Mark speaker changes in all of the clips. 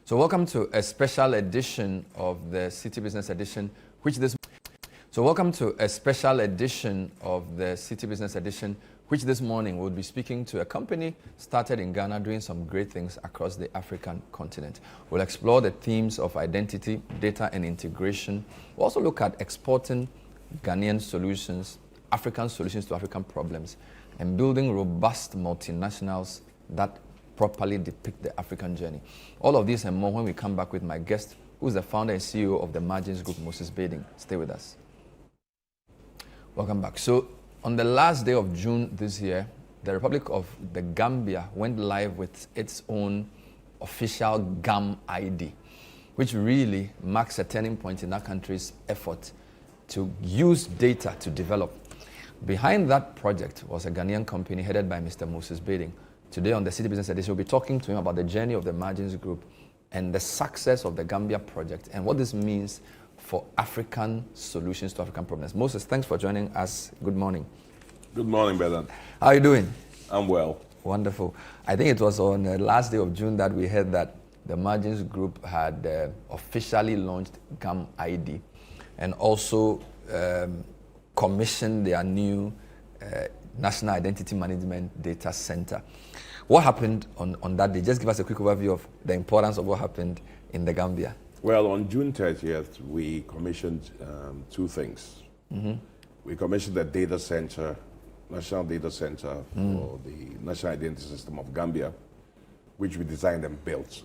Speaker 1: So welcome to a special edition of the Citi Business Edition, which this morning we'll be speaking to a company started in Ghana doing some great things across the African continent. We'll explore the themes of identity, data, and integration. We'll also look at exporting Ghanaian solutions, African solutions to African problems, and building robust multinationals that properly depict the African journey. All of this and more when we come back with my guest, who is the founder and CEO of the Margins Group, Moses Bading. Stay with us. Welcome back. So, on the last day of June this year, the Republic of the Gambia went live with its own official GAM ID, which really marks a turning point in that country's effort to use data to develop. Behind that project was a Ghanaian company headed by Mr. Moses Bading. Today on the Citi Business Edition, we'll be talking to him about the journey of the Margins Group and the success of the Gambia project and what this means for African solutions to African problems. Moses, thanks for joining us. Good morning.
Speaker 2: Good morning, brother.
Speaker 1: How are you doing?
Speaker 2: I'm well.
Speaker 1: Wonderful. I think it was on the last day of June that we heard that the Margins Group had officially launched GAM ID and also commissioned their new National Identity Management Data Center. What happened on that day? Just give us a quick overview of the importance of what happened in the Gambia.
Speaker 2: Well, on June 30th, we commissioned two things. Mm-hmm. We commissioned the data center, National Data Center for the National Identity System of Gambia, which we designed and built.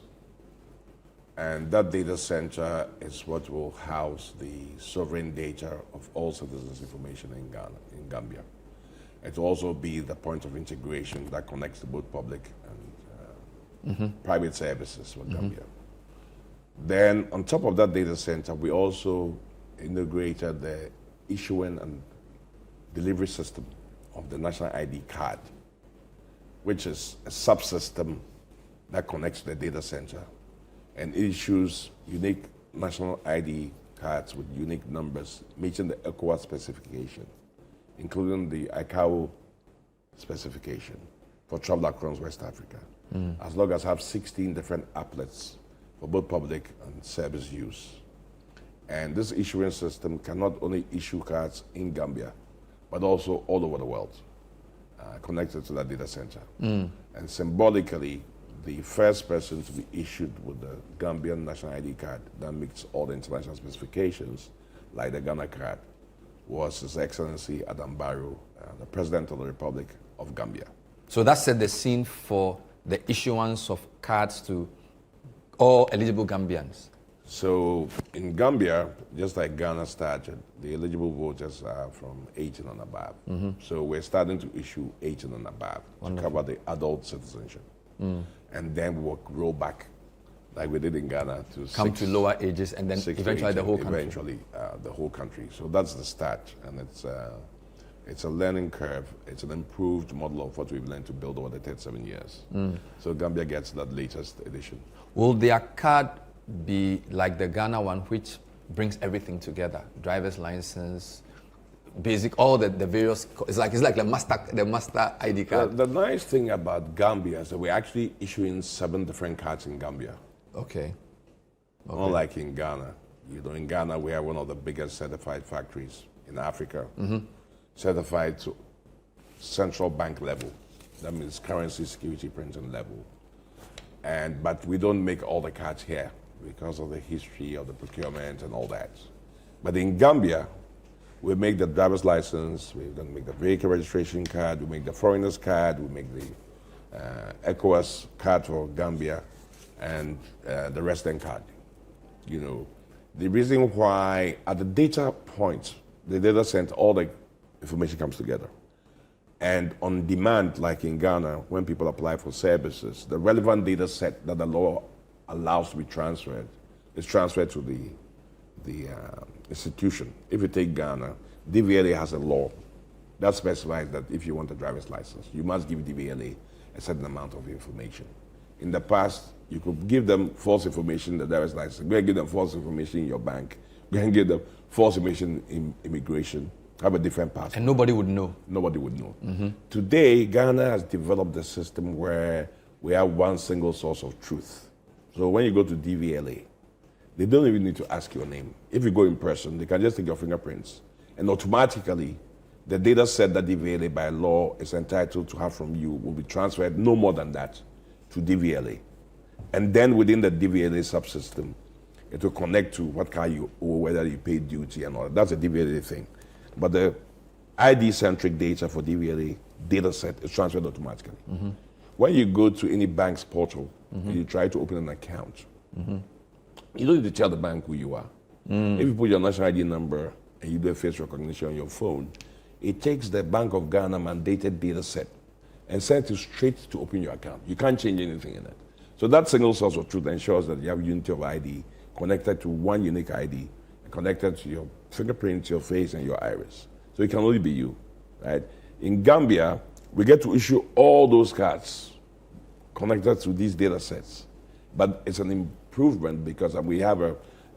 Speaker 2: And that data center is what will house the sovereign data of all citizens' information in Ghana, in Gambia. It will also be the point of integration that connects to both public and private services for Gambia. Then, on top of that data center, we also integrated the issuing and delivery system of the National ID card, which is a subsystem that connects to the data center and issues unique national ID cards with unique numbers, meeting the ECOWAS specification, including the ICAO specification for travel across West Africa, as long as have 16 different applets for both public and service use. And this issuing system can not only issue cards in Gambia, but also all over the world, connected to that data center. And symbolically, the first person to be issued with the Gambian national ID card that meets all the international specifications, like the Ghana card, was His Excellency Adam Barrow, the President of the Republic of Gambia.
Speaker 1: So that set the scene for the issuance of cards to all eligible Gambians.
Speaker 2: So in Gambia, just like Ghana started, the eligible voters are from 18 and above. So we're starting to issue 18 and above to cover the adult citizenship. And then we'll roll back, like we did in Ghana, to
Speaker 1: come to lower ages and then eventually the whole country.
Speaker 2: Eventually the whole country. So that's the start, and it's a learning curve. It's an improved model of what we've learned to build over the 37 years. So Gambia gets that latest edition.
Speaker 1: Will their card be like the Ghana one, which brings everything together? Driver's license, basic, all the various. It's like the master ID card.
Speaker 2: The nice thing about Gambia is that we're actually issuing 7 different cards in Gambia.
Speaker 1: Okay.
Speaker 2: Unlike in Ghana. You know, in Ghana, we have one of the biggest certified factories in Africa, certified to central bank level. That means currency security printing level. But we don't make all the cards here because of the history of the procurement and all that. But in Gambia, we make the driver's license, we then make the vehicle registration card, we make the foreigner's card, we make the ECOWAS card for Gambia, and the resident card. You know, the reason why at the data point, the data center, all the information comes together. And on demand, like in Ghana, when people apply for services, the relevant data set that the law allows to be transferred is transferred to the institution. If you take Ghana, DVLA has a law that specifies that if you want a driver's license, you must give DVLA a certain amount of information. In the past, you could give them false information in the driver's license. Go and give them false information in your bank. Go and give them false information in immigration. Have a different passport.
Speaker 1: And nobody would know.
Speaker 2: Nobody would know. Today, Ghana has developed a system where we have one single source of truth. So when you go to DVLA, they don't even need to ask your name. If you go in person, they can just take your fingerprints. And automatically, the data set that DVLA by law is entitled to have from you will be transferred no more than that to DVLA. And then within the DVLA subsystem, it will connect to what car you owe, whether you pay duty and all that. That's a DVLA thing. But the ID-centric data for DVLA data set is transferred automatically. When you go to any bank's portal and you try to open an account, you don't need to tell the bank who you are. If you put your national ID number and you do a face recognition on your phone, it takes the Bank of Ghana mandated data set and sends you straight to open your account. You can't change anything in it. So that single source of truth ensures that you have unity of ID connected to one unique ID, connected to your fingerprints, your face, and your iris. So it can only be you, right? In Gambia, we get to issue all those cards connected to these data sets. But it's an improvement because we have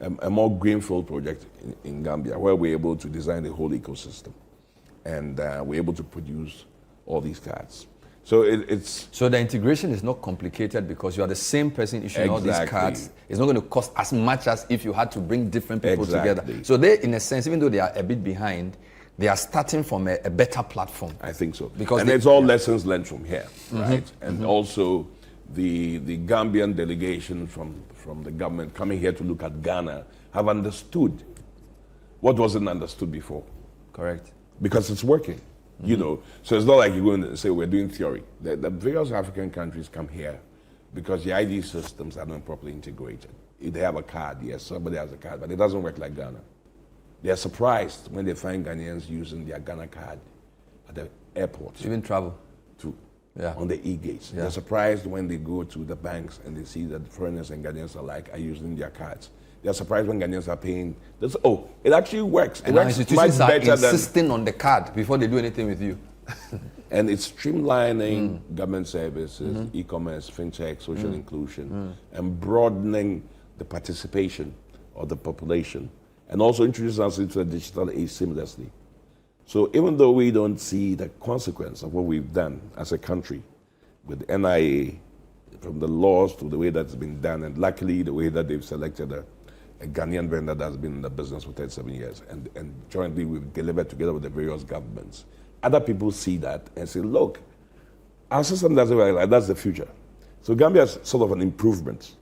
Speaker 2: a more greenfield project in Gambia where we're able to design the whole ecosystem. And we're able to produce all these cards. So it's...
Speaker 1: So the integration is not complicated because you are the same person issuing all these cards. It's not going to cost as much as if you had to bring different people together. So they, in a sense, even though they are a bit behind, they are starting from a better platform.
Speaker 2: I think so.
Speaker 1: Because
Speaker 2: it's all lessons learned from here, right? And also the Gambian delegation from the government coming here to look at Ghana have understood what wasn't understood before.
Speaker 1: Correct.
Speaker 2: Because it's working, you know. So it's not like you're going to say we're doing theory. The various African countries come here because the ID systems are not properly integrated. If they have a card, yes, somebody has a card, but it doesn't work like Ghana. They are surprised when they find Ghanaians using their Ghana card at the airport.
Speaker 1: Even travel.
Speaker 2: On the e-gates. They're surprised when they go to the banks and they see that foreigners and Ghanaians alike are using their cards. They're surprised when Ghanaians are paying. It actually works.
Speaker 1: And institutions are insisting on the card before they do anything with you.
Speaker 2: And it's streamlining government services, e-commerce, fintech, social inclusion, and broadening the participation of the population, and also introducing us into the digital age seamlessly. So even though we don't see the consequence of what we've done as a country with NIA, from the laws to the way that's been done, and luckily the way that they've selected a Ghanaian vendor that's been in the business for 37 years, and jointly we've delivered together with the various governments. Other people see that and say, look, our system doesn't work like that's the future. So Gambia is sort of an improvement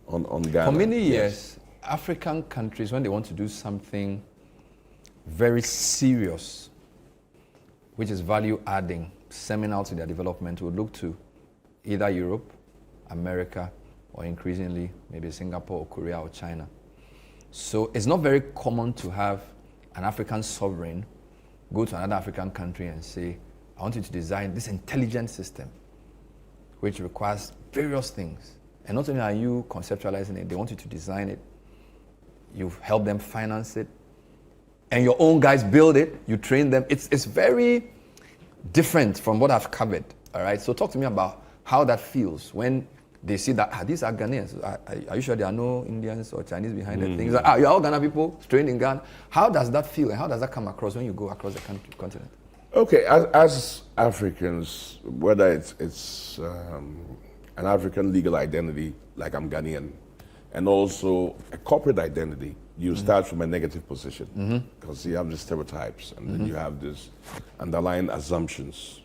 Speaker 2: on Ghana.
Speaker 1: For many years, African countries, when they want to do something very serious, which is value-adding, seminal to their development, would look to either Europe, America, or increasingly maybe Singapore or Korea or China. So it's not very common to have an African sovereign go to another African country and say, I want you to design this intelligent system, which requires various things. And not only are you conceptualizing it, they want you to design it. You've helped them finance it. And your own guys build it, you train them. It's very different from what I've covered, all right? So talk to me about how that feels when they see that, these are Ghanaians. Are you sure there are no Indians or Chinese behind the things? Like, you're all Ghana people, trained in Ghana. How does that feel and how does that come across when you go across the continent?
Speaker 2: Okay, as Africans, whether it's an African legal identity, like I'm Ghanaian, and also a corporate identity, you start from a negative position because you have the stereotypes and then you have these underlying assumptions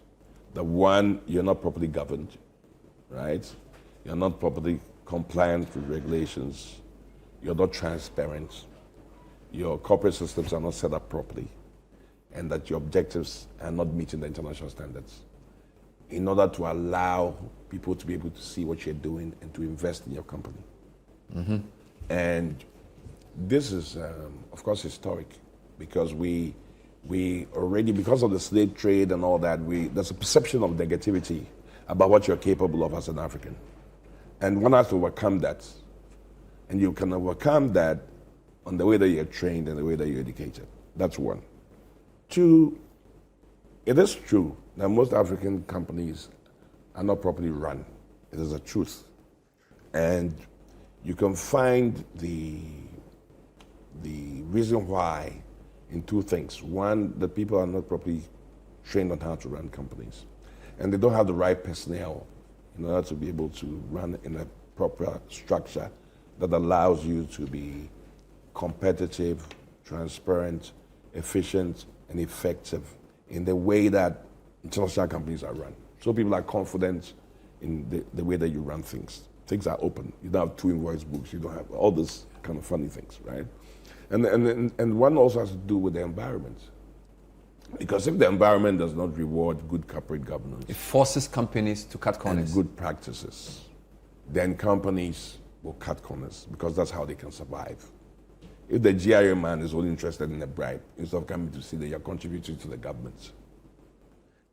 Speaker 2: that one, you're not properly governed, right? You're not properly compliant with regulations. You're not transparent. Your corporate systems are not set up properly, and that your objectives are not meeting the international standards. In order to allow people to be able to see what you're doing and to invest in your company. And this is, of course, historic because we already, because of the slave trade and all that, there's a perception of negativity about what you're capable of as an African. And one has to overcome that. And you can overcome that on the way that you're trained and the way that you're educated. That's one. Two, it is true that most African companies are not properly run. It is a truth. And you can find the reason why in two things. One, that people are not properly trained on how to run companies. And they don't have the right personnel in order to be able to run in a proper structure that allows you to be competitive, transparent, efficient, and effective in the way that international companies are run. So people are confident in the way that you run things. Things are open. You don't have two invoice books. You don't have all this kind of funny things, right? And one also has to do with the environment. Because if the environment does not reward good corporate governance,
Speaker 1: it forces companies to cut corners.
Speaker 2: And good practices, then companies will cut corners because that's how they can survive. If the GIA man is only interested in a bribe, instead of coming to see that you're contributing to the government,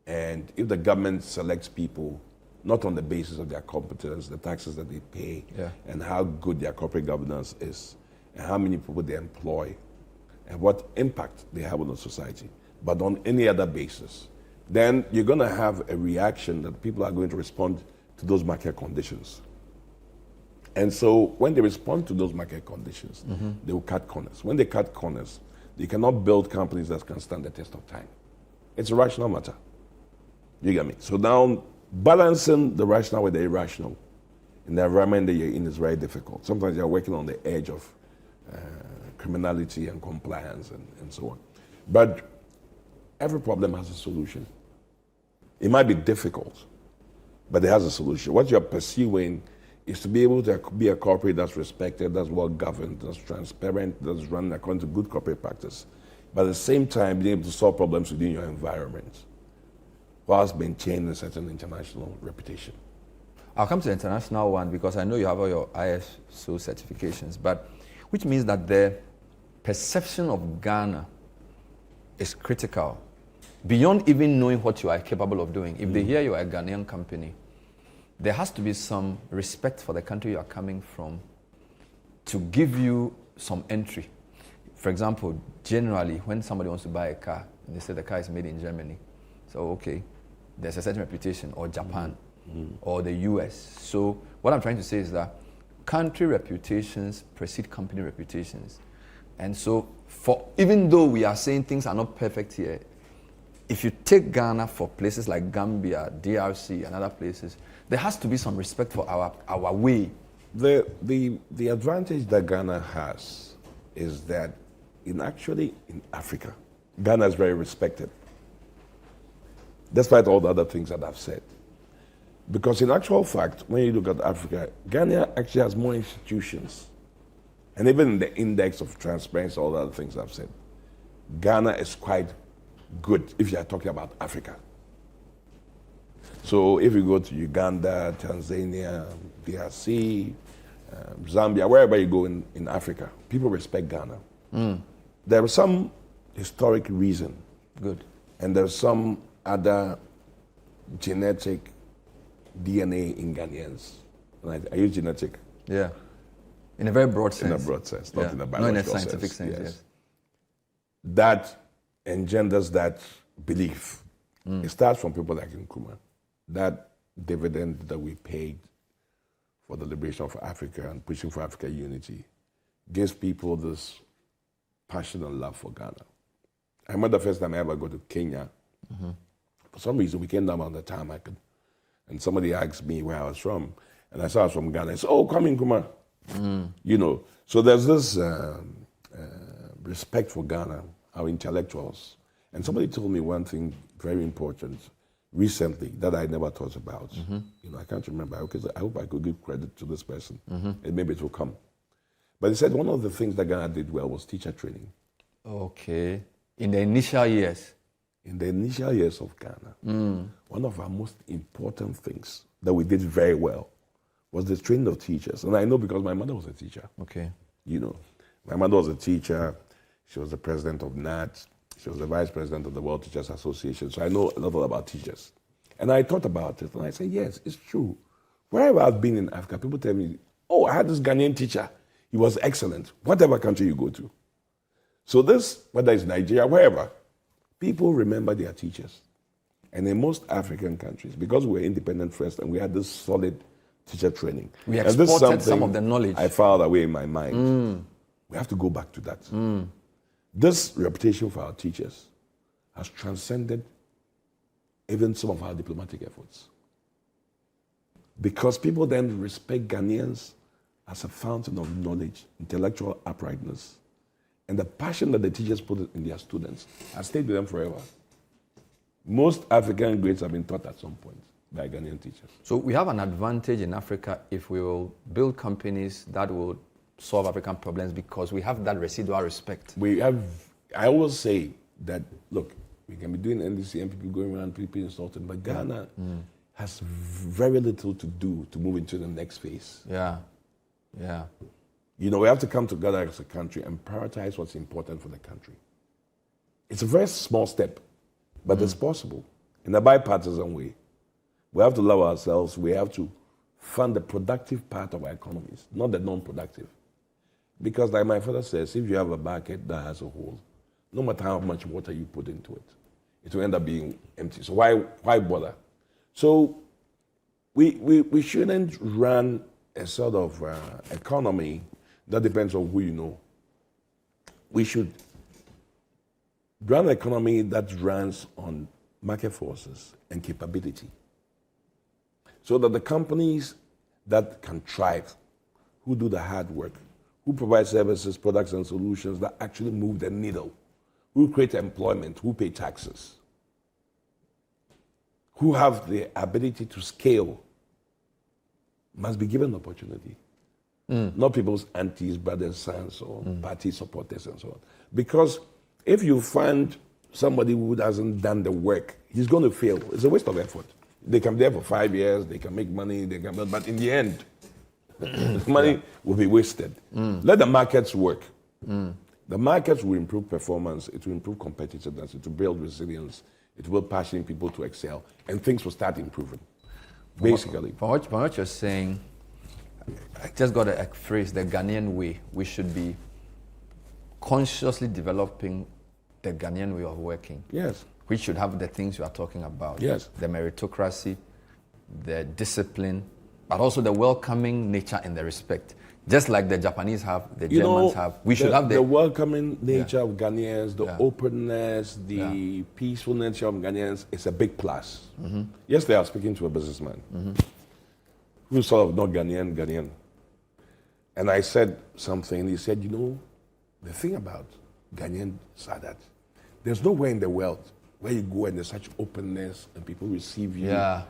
Speaker 2: and if the government selects people not on the basis of their competence, the taxes that they pay, and how good their corporate governance is, and how many people they employ, and what impact they have on the society, but on any other basis, then you're going to have a reaction that people are going to respond to those market conditions. And so when they respond to those market conditions, they will cut corners. When they cut corners, they cannot build companies that can stand the test of time. It's a rational matter. You get me? So now, balancing the rational with the irrational in the environment that you're in is very difficult. Sometimes you're working on the edge of criminality and compliance and so on. But every problem has a solution. It might be difficult, but it has a solution. What you're pursuing is to be able to be a corporate that's respected, that's well governed, that's transparent, that's run according to good corporate practice, but at the same time being able to solve problems within your environment whilst maintaining a certain international reputation.
Speaker 1: I'll come to the international one because I know you have all your ISO certifications, but which means that the perception of Ghana is critical beyond even knowing what you are capable of doing. If they hear you are a Ghanaian company, there has to be some respect for the country you are coming from to give you some entry. For example, generally, when somebody wants to buy a car, they say the car is made in Germany. So, okay, there's a certain reputation, or Japan, or the US. So what I'm trying to say is that country reputations precede company reputations. And so, even though we are saying things are not perfect here, if you take Ghana for places like Gambia, DRC, and other places, there has to be some respect for our way.
Speaker 2: The advantage that Ghana has is that in Africa, Ghana is very respected, despite all the other things that I've said. Because in actual fact, when you look at Africa, Ghana actually has more institutions. And even in the index of transparency, all the other things I've said, Ghana is quite good if you are talking about Africa. So if you go to Uganda, Tanzania, DRC, Zambia, wherever you go in Africa, people respect Ghana. There is some historic reason.
Speaker 1: Good.
Speaker 2: And there's some other genetic DNA in Ghanaians. And I use genetic.
Speaker 1: Yeah. In a very broad sense.
Speaker 2: In a broad sense, not in a biological sense.
Speaker 1: Not in a scientific sense, yes.
Speaker 2: That engenders that belief. It starts from people like Nkrumah. That dividend that we paid for the liberation of Africa and pushing for Africa unity gives people this passion and love for Ghana. I remember the first time I ever go to Kenya. For some reason, we came down on the tarmac, and somebody asked me where I was from, and I said I was from Ghana. I said, "Oh, come in, Nkrumah." You know, so there's this respect for Ghana, our intellectuals. And somebody told me one thing very important recently that I never thought about. You know, I can't remember. I hope I could give credit to this person, and maybe it will come. But he said one of the things that Ghana did well was teacher training.
Speaker 1: Okay. In the initial years?
Speaker 2: In the initial years of Ghana, one of our most important things that we did very well was the training of teachers. And I know because my mother was a teacher.
Speaker 1: Okay.
Speaker 2: You know, my mother was a teacher. She was the president of NAT. She was the vice president of the World Teachers Association. So I know a lot about teachers. And I thought about it, and I said, yes, it's true. Wherever I've been in Africa, people tell me, oh, I had this Ghanaian teacher. He was excellent, whatever country you go to. So this, whether it's Nigeria, wherever, people remember their teachers. And in most African countries, because we were independent first and we had this solid teacher training.
Speaker 1: We exported some of the knowledge.
Speaker 2: I filed away in my mind. We have to go back to that. This reputation for our teachers has transcended even some of our diplomatic efforts. Because people then respect Ghanaians as a fountain of knowledge, intellectual uprightness, and the passion that the teachers put in their students has stayed with them forever. Most African grades have been taught at some point by Ghanaian teachers.
Speaker 1: So we have an advantage in Africa if we will build companies that will solve African problems because we have that residual respect.
Speaker 2: I always say that, look, we can be doing NDC and people going around, people insulting, but Ghana has very little to do to move into the next phase.
Speaker 1: Yeah.
Speaker 2: You know, we have to come together as a country and prioritize what's important for the country. It's a very small step, but it's possible in a bipartisan way. We have to love ourselves. We have to fund the productive part of our economies, not the non-productive. Because like my father says, if you have a bucket that has a hole, no matter how much water you put into it, it will end up being empty. So why bother? So we shouldn't run a sort of economy that depends on who you know. We should run an economy that runs on market forces and capability. So that the companies that can thrive, who do the hard work, who provide services, products, and solutions that actually move the needle, who create employment, who pay taxes, who have the ability to scale, must be given opportunity. Not people's aunties, brothers, sons, or party supporters, and so on. Because if you find somebody who hasn't done the work, he's going to fail. It's a waste of effort. They can be there for 5 years, they can make money, but in the end, money will be wasted. Let the markets work. The markets will improve performance, it will improve competitiveness, it will build resilience, it will passion people to excel, and things will start improving. Basically.
Speaker 1: From what you're saying, I just got a phrase, the Ghanaian way. We should be consciously developing the Ghanaian way of working.
Speaker 2: Yes.
Speaker 1: Which should have the things you are talking about.
Speaker 2: Yes.
Speaker 1: The meritocracy, the discipline, but also the welcoming nature and the respect. Just like the Japanese have, the Germans have. We should have
Speaker 2: the welcoming nature of Ghanaians, the openness, the peaceful nature of Ghanaians is a big plus. Yesterday I was speaking to a businessman who's sort of not Ghanaian. And I said something, he said, the thing about Ghanaians are that there's nowhere in the world where you go and there's such openness and people receive you.
Speaker 1: Yeah.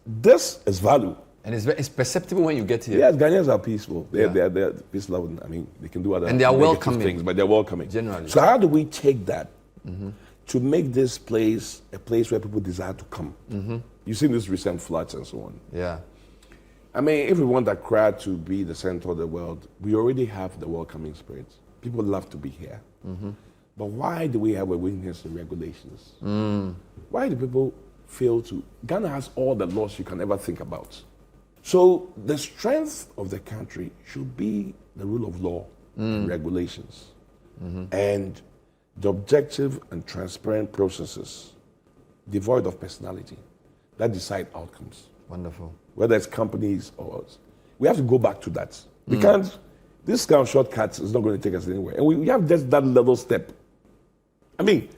Speaker 2: This is value.
Speaker 1: And it's perceptible when you get here.
Speaker 2: Yes, Ghanaians are peaceful. They're peace loving. I mean, they can do other
Speaker 1: and they are welcoming
Speaker 2: things, but they're welcoming.
Speaker 1: Generally.
Speaker 2: So how do we take that to make this place a place where people desire to come? You've seen these recent floods and so on.
Speaker 1: Yeah.
Speaker 2: I mean, if we want Accra to be the center of the world, we already have the welcoming spirit. People love to be here. But why do we have a weakness in regulations? Why do people fail to? Ghana has all the laws you can ever think about. So the strength of the country should be the rule of law and regulations and the objective and transparent processes devoid of personality that decide outcomes.
Speaker 1: Wonderful.
Speaker 2: Whether it's companies or us. We have to go back to that. We can't, this kind of shortcuts is not going to take us anywhere. And we have just that little step. I mean,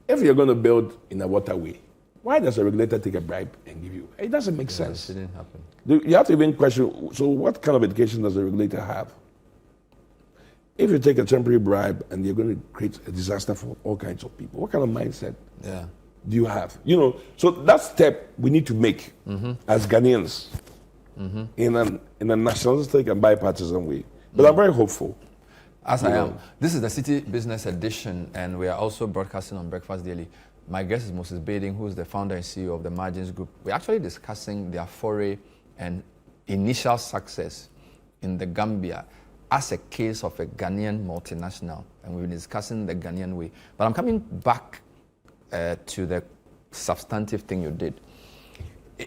Speaker 2: if you're going to build in a waterway, why does a regulator take a bribe and give you? It doesn't make sense.
Speaker 1: It didn't happen.
Speaker 2: You have to even question, so what kind of education does a regulator have? If you take a temporary bribe and you're going to create a disaster for all kinds of people, what kind of mindset do you have? So that step we need to make as Ghanaians in a nationalistic and bipartisan way. But I'm very hopeful.
Speaker 1: As I am. This is the City Business Edition, and we are also broadcasting on Breakfast Daily. My guest is Moses Bading, who is the founder and CEO of the Margins Group. We're actually discussing their foray and initial success in the Gambia as a case of a Ghanaian multinational, and we've been discussing the Ghanaian way. But I'm coming back to the substantive thing you did.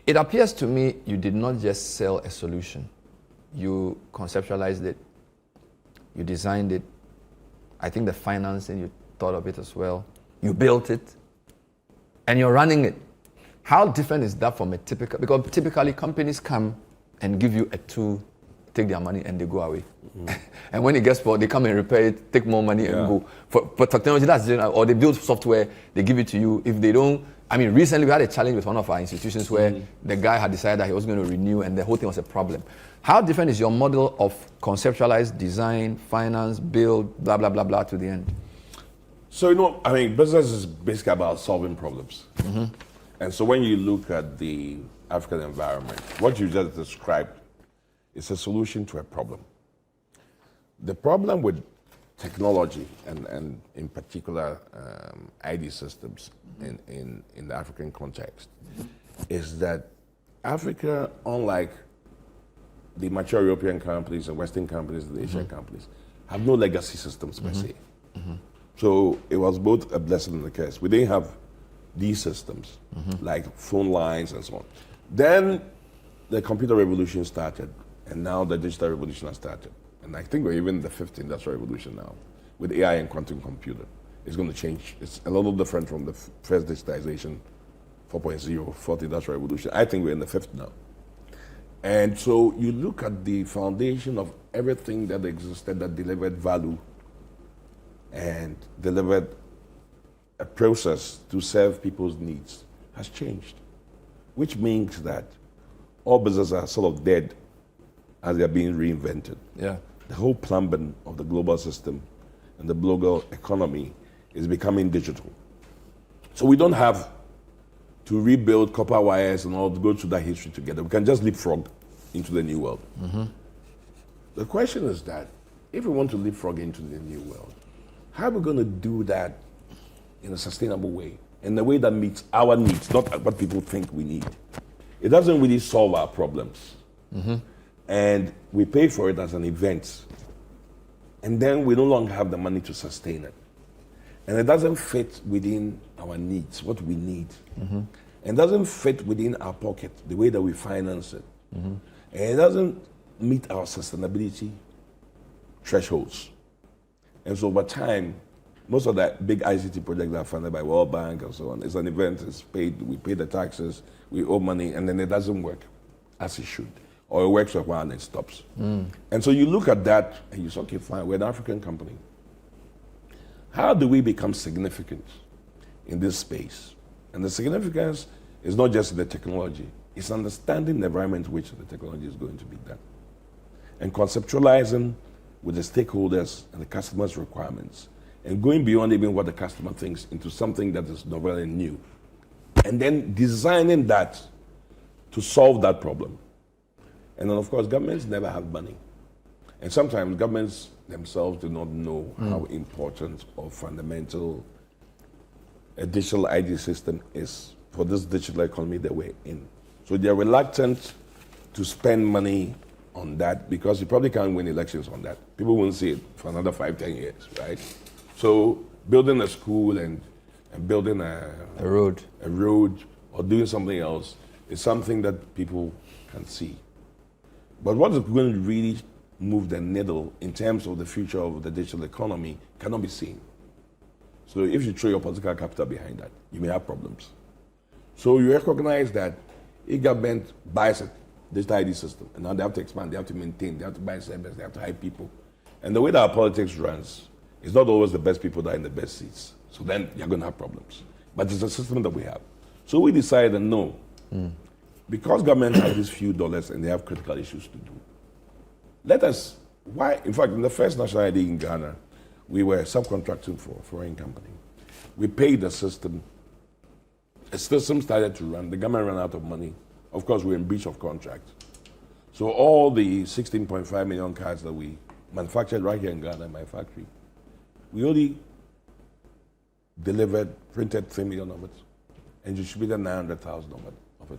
Speaker 1: It appears to me you did not just sell a solution. You conceptualized it, you designed it. I think the financing, you thought of it as well. You built it, and you're running it. How different is that from a typical, because typically companies come and give you a tool, take their money and they go away. And when it gets spoiled, they come and repair it, take more money and go. For technology, that's general, or they build software, they give it to you. If they don't I mean, recently we had a challenge with one of our institutions where the guy had decided that he was going to renew and the whole thing was a problem. How different is your model of conceptualize, design, finance, build, blah, blah, blah, blah, to the end?
Speaker 2: So, I mean, business is basically about solving problems. And so when you look at the African environment, what you just described is a solution to a problem. The problem with technology and in particular ID systems in the African context is that Africa, unlike the mature European companies and Western companies and Asian companies, have no legacy systems per se. So it was both a blessing and a curse. We didn't have these systems, like phone lines and so on. Then the computer revolution started, and now the digital revolution has started. And I think we're even in the fifth industrial revolution now, with AI and quantum computer. It's going to change. It's a little different from the first digitization, 4.0, fourth industrial revolution. I think we're in the fifth now. And so you look at the foundation of everything that existed that delivered value and delivered a process to serve people's needs has changed, which means that all businesses are sort of dead as they're being reinvented.
Speaker 1: Yeah.
Speaker 2: The whole plumbing of the global system and the global economy is becoming digital. So we don't have to rebuild copper wires and all to go through that history together. We can just leapfrog into the new world. The question is that if we want to leapfrog into the new world, how are we going to do that in a sustainable way, in a way that meets our needs, not what people think we need? It doesn't really solve our problems. And we pay for it as an event. And then we no longer have the money to sustain it. And it doesn't fit within our needs, what we need. And it doesn't fit within our pocket, the way that we finance it. And it doesn't meet our sustainability thresholds. And so over time, most of that big ICT projects are funded by World Bank and so on. It's an event, it's paid, we pay the taxes, we owe money, and then it doesn't work as it should. Or it works for a while and it stops. And so you look at that and you say, okay, fine, we're an African company. How do we become significant in this space? And the significance is not just the technology, it's understanding the environment in which the technology is going to be done. And conceptualizing with the stakeholders and the customer's requirements, and going beyond even what the customer thinks into something that is novel and new. And then designing that to solve that problem. And then, of course, governments never have money. And sometimes governments themselves do not know how important or fundamental a digital ID system is for this digital economy that we're in. So they're reluctant to spend money on that because you probably can't win elections on that. People won't see it for another 5-10 years, right? So building a school and building a road or doing something else is something that people can see. But what is going to really move the needle in terms of the future of the digital economy cannot be seen. So if you throw your political capital behind that, you may have problems. So you recognize that if government buys a digital ID system, and now they have to expand, they have to maintain, they have to buy servers, they have to hire people. And the way that our politics runs, it's not always the best people that are in the best seats. So then you're going to have problems. But it's a system that we have. So we decided, no, because governments have these few dollars and they have critical issues to do, let us, why? In fact, in the first national ID in Ghana, we were subcontracting for a foreign company. We paid the system. The system started to run. The government ran out of money. Of course, we were in breach of contract. So all the 16.5 million cards that we manufactured right here in Ghana in my factory, we only printed 3 million of it, and distributed 900,000 of it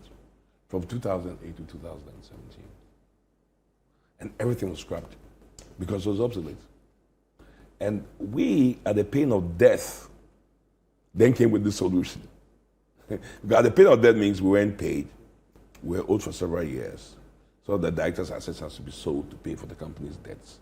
Speaker 2: from 2008 to 2017. And everything was scrapped because it was obsolete. And we, at the pain of death, then came with this solution. Because at the pain of death means we weren't paid. We were owed for several years. So the director's assets has to be sold to pay for the company's debts.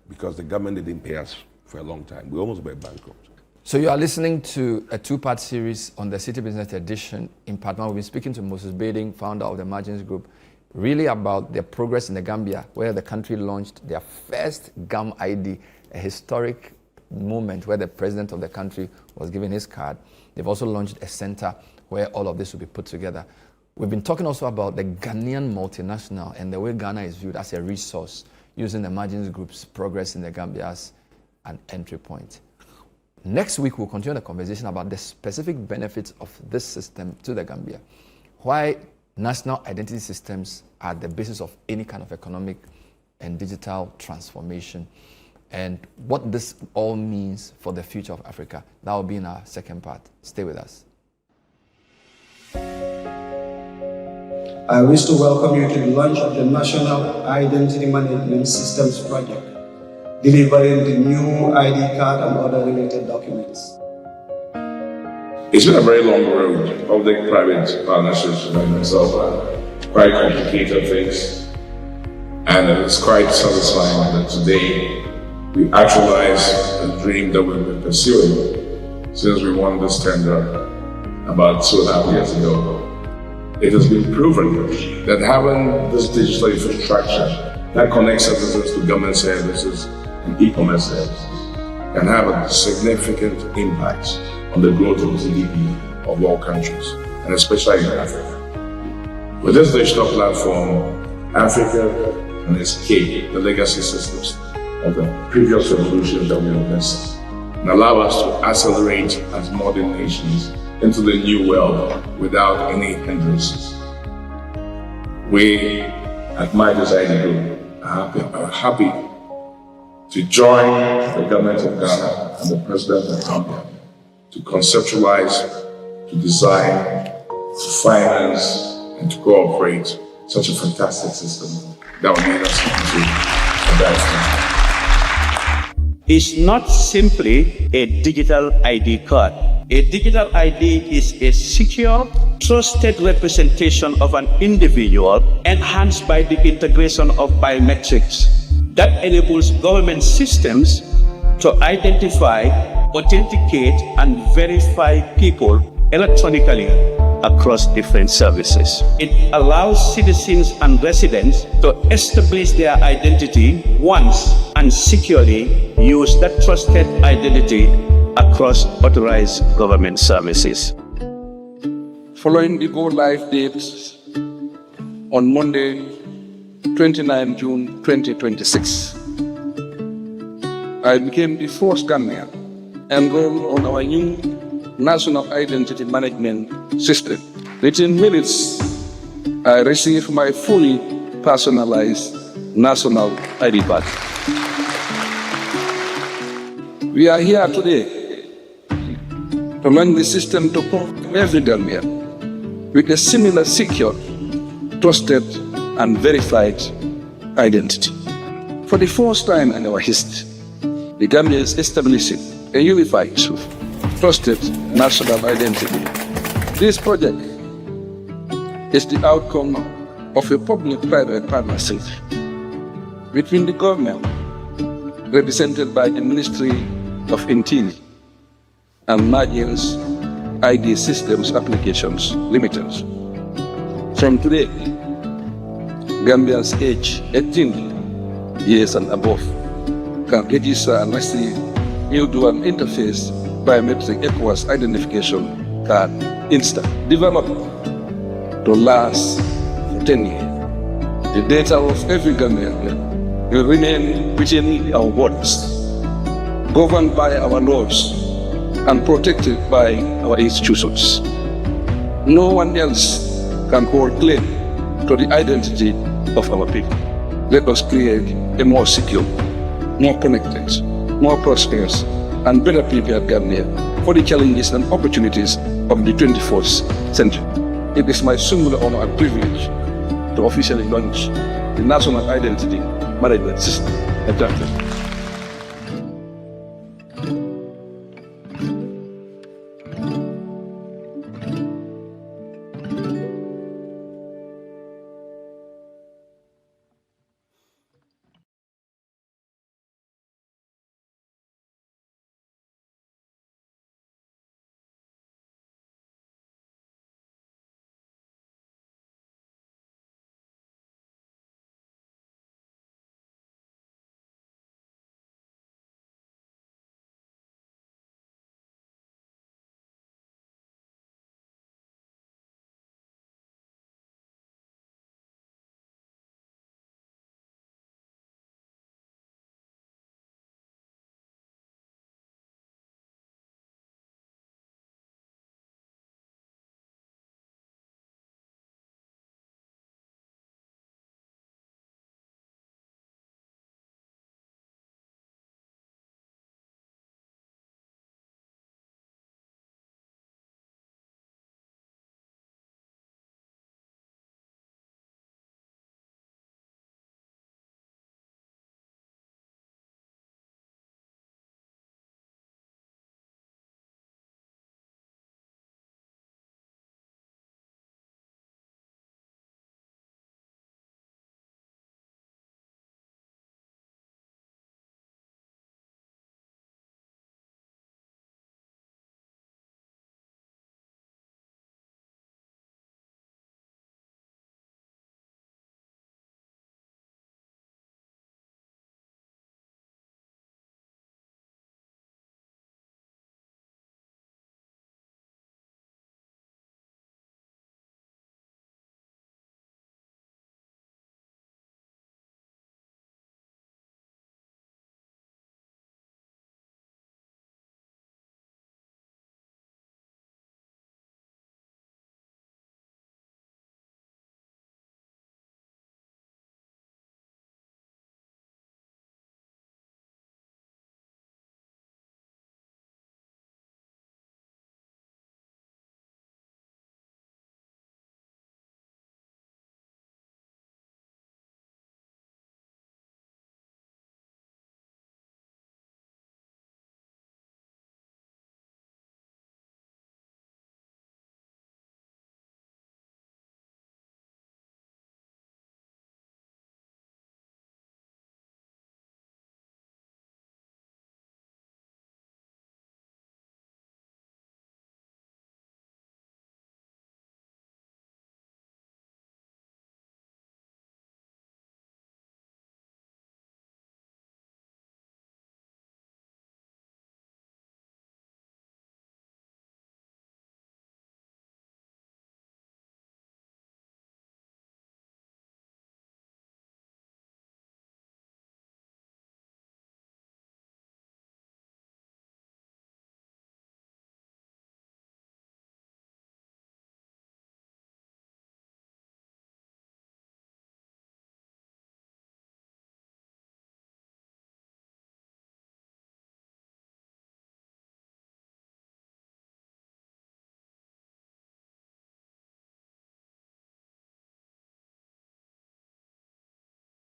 Speaker 2: Because the government didn't pay us for a long time. We almost went bankrupt.
Speaker 1: So you are listening to a two-part series on the Citi Business Edition. In part one, we've been speaking to Moses Bading, founder of the Margins Group, really about their progress in the Gambia, where the country launched their first GAM ID, a historic moment where the president of the country was given his card. They've also launched a center where all of this will be put together. We've been talking also about the Ghanaian multinational and the way Ghana is viewed as a resource, using the margins group's progress in the Gambia as an entry point. Next week, we'll continue the conversation about the specific benefits of this system to the Gambia, why national identity systems are the basis of any kind of economic and digital transformation, and what this all means for the future of Africa. That will be in our second part. Stay with us.
Speaker 3: I wish to welcome you to the launch of the National Identity Management Systems Project, delivering the new ID card and other related documents.
Speaker 2: It's been a very long road, public-private partnerships by myself, quite complicated things. And it's quite satisfying that today we actualize a dream that we've been pursuing since we won this tender about 2.5 years ago. It has been proven that having this digital infrastructure that connects citizens to government services and e-commerce services can have a significant impact on the growth of GDP of all countries, and especially in Africa. With this digital platform, Africa can escape the legacy systems of the previous revolutions that we have missed and allow us to accelerate as modern nations into the new world without any hindrances. We at My Discerning Group are happy to join the government of Ghana and the president of Gambia to conceptualize, to design, to finance, and to cooperate such a fantastic system that will lead us into advancement.
Speaker 4: It's not simply a digital ID card. A digital ID is a secure, trusted representation of an individual enhanced by the integration of biometrics that enables government systems to identify, authenticate, and verify people electronically across different services. It allows citizens and residents to establish their identity once and securely use that trusted identity across authorized government services.
Speaker 5: Following the go-live date on Monday, 29 June 2026, I became the first Ghanaian enrolled on our new National Identity Management System. Within minutes, I received my fully personalized national ID card. We are here today to launch the system to every Gambian with a similar secure, trusted, and verified identity. For the first time in our history, the Gambia is establishing a unified, trusted national identity. This project is the outcome of a public-private partnership between the government, represented by the Ministry of Interior, and Nigeria's ID Systems Applications Limited. From today, Gambians aged 18 years and above can register and receive new dual interface biometric ECOWAS identification card instant, developed to last for 10 years. The data of every Ghanaian will remain within our borders, governed by our laws and protected by our institutions. No one else can hold claim to the identity of our people. Let us create a more secure, more connected, more prosperous, and better prepared Gambia for the challenges and opportunities of the 21st century. It is my singular honor and privilege to officially launch the National Identity Management System. Thank you.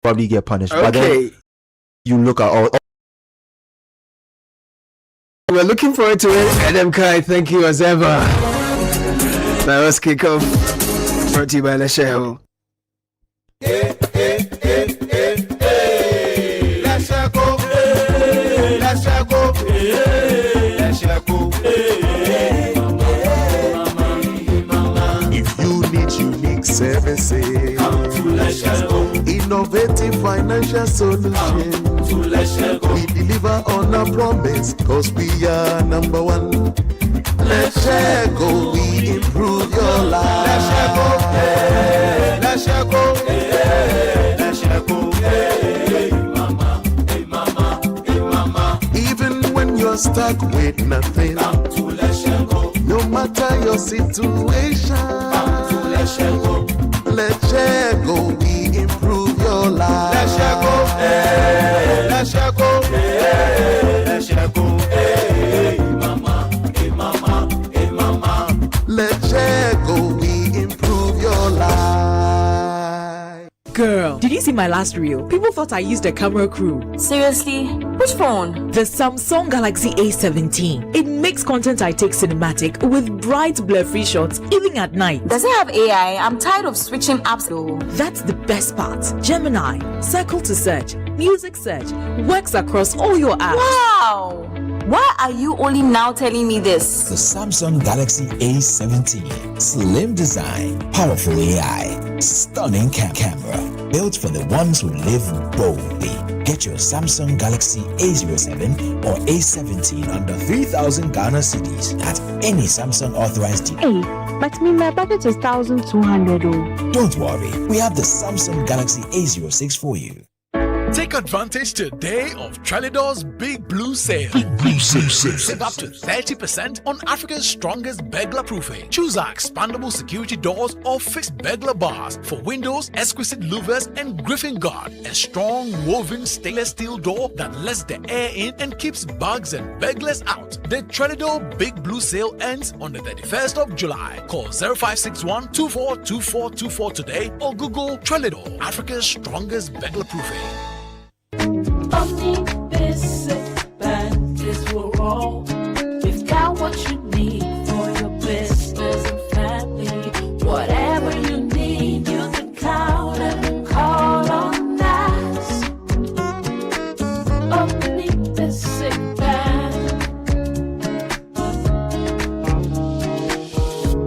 Speaker 6: probably get punished. But then you look at all.
Speaker 7: We're looking forward to it. Adam Kai, thank you as ever. Now let's kick off. Brought to you by Lesheo.
Speaker 8: If you need unique services, innovative financial solutions, we deliver on our promise, cause we are number one. Let's go, we improve your life. Let's go, hey mama, hey mama, hey mama. Even when you're stuck with nothing, no matter your situation, let's go, we improve your life. Let's go, let's go, let's go, hey mama, hey mama, hey mama. Let's go, we improve your life.
Speaker 9: Girl, did you see my last reel? People thought I used a camera crew.
Speaker 10: Seriously? Which phone?
Speaker 9: The Samsung Galaxy A17. It makes content I take cinematic with bright blur-free shots even at night.
Speaker 10: Does it have AI? I'm tired of switching apps though.
Speaker 9: That's the best part. Gemini, Circle to Search, Music Search, works across all your apps.
Speaker 10: Wow! Why are you only now telling me this?
Speaker 11: The Samsung Galaxy A17. Slim design, powerful AI, stunning camera. Built for the ones who live boldly. Get your Samsung Galaxy A07 or A17 under 3,000 Ghana cedis at any Samsung authorized dealer.
Speaker 12: Hey, but my budget is 1,200.
Speaker 11: Don't worry, we have the Samsung Galaxy A06 for you.
Speaker 13: Take advantage today of Trelidor's Big Blue Sale. Big Blue Sale. Save up to 30% on Africa's strongest burglar proofing. Choose our expandable security doors or fixed burglar bars for windows, exquisite louvers, and griffin guard. A strong woven stainless steel door that lets the air in and keeps bugs and burglars out. The Trelidor Big Blue Sale ends on the 31st of July. Call 0561 242424 today or Google Trelidor, Africa's strongest burglar proofing.
Speaker 14: Only basic bank is for all. We've got what you need for your business and family. Whatever you need, you can count and call on us. Only basic bank.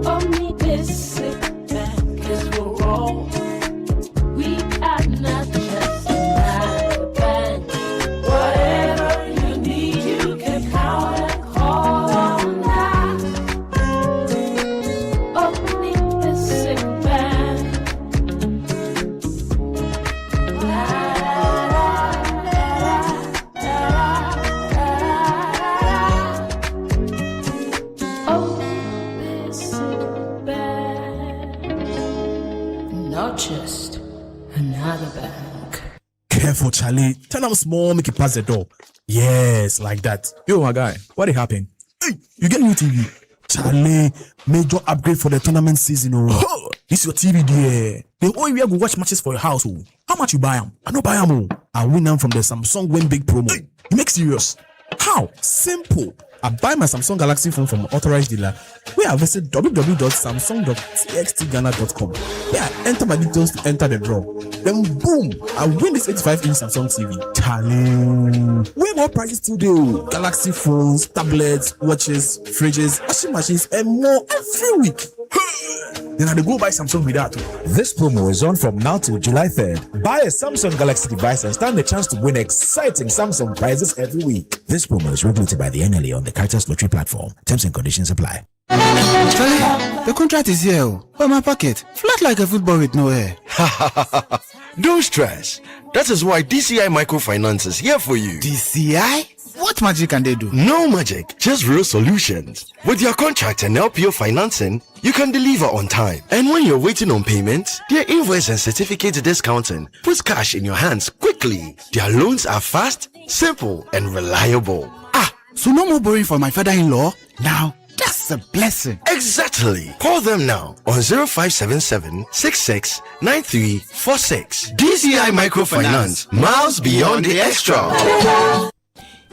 Speaker 14: Only basic bank is for all. We are not just just another bank.
Speaker 15: Careful, Charlie. Tell them small, make it pass the door. Yes, like that. Yo, my guy, what happened? Hey, you get new TV. Charlie, major upgrade for the tournament season. Oh, this your TV there. The only way I go watch matches for your house. Oh. How much you buy them? I don't buy them. I win them from the Samsung Win Big promo. Hey. You make serious? How? Simple. I buy my Samsung Galaxy phone from an authorized dealer where I visit www.samsung.txtghana.com. Where I enter my details to enter the draw. Then boom, I win this 85-inch Samsung TV. Charlie, way more prices today. Galaxy phones, tablets, watches, fridges, washing machines, and more every week. Then I go buy Samsung with that.
Speaker 11: This promo is on from now till July 3rd. Buy a Samsung Galaxy device and stand the chance to win exciting Samsung prizes every week. This promo is regulated by the NLA on the Caritas Lottery platform. Terms and conditions apply.
Speaker 16: Charlie, the contract is here. But my pocket, flat like a football with no hair.
Speaker 17: Don't stress. That is why DCI Microfinance is here for you.
Speaker 16: DCI? What magic can they do?
Speaker 17: No magic, just real solutions. With your contract and LPO financing, you can deliver on time. And when you're waiting on payment, their invoice and certificate discounting puts cash in your hands quickly. Their loans are fast, simple, and reliable.
Speaker 16: So no more borrowing for my father-in-law? Now, that's It's a blessing.
Speaker 17: Exactly. Call them now on 0577 66 9346. DCI Microfinance. Miles beyond the extra.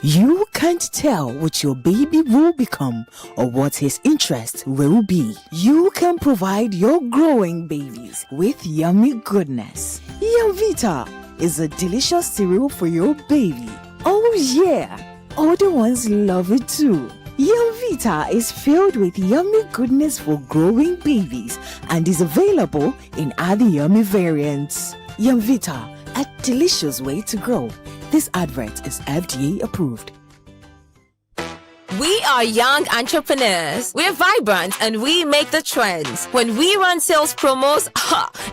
Speaker 18: You can't tell what your baby will become or what his interest will be. You can provide your growing babies with yummy goodness. Yumvita is a delicious cereal for your baby. Oh yeah, older ones love it too. Yumvita is filled with yummy goodness for growing babies and is available in other yummy variants. Yumvita, a delicious way to grow. This advert is FDA approved.
Speaker 19: We are young entrepreneurs. We're vibrant and we make the trends. When we run sales promos,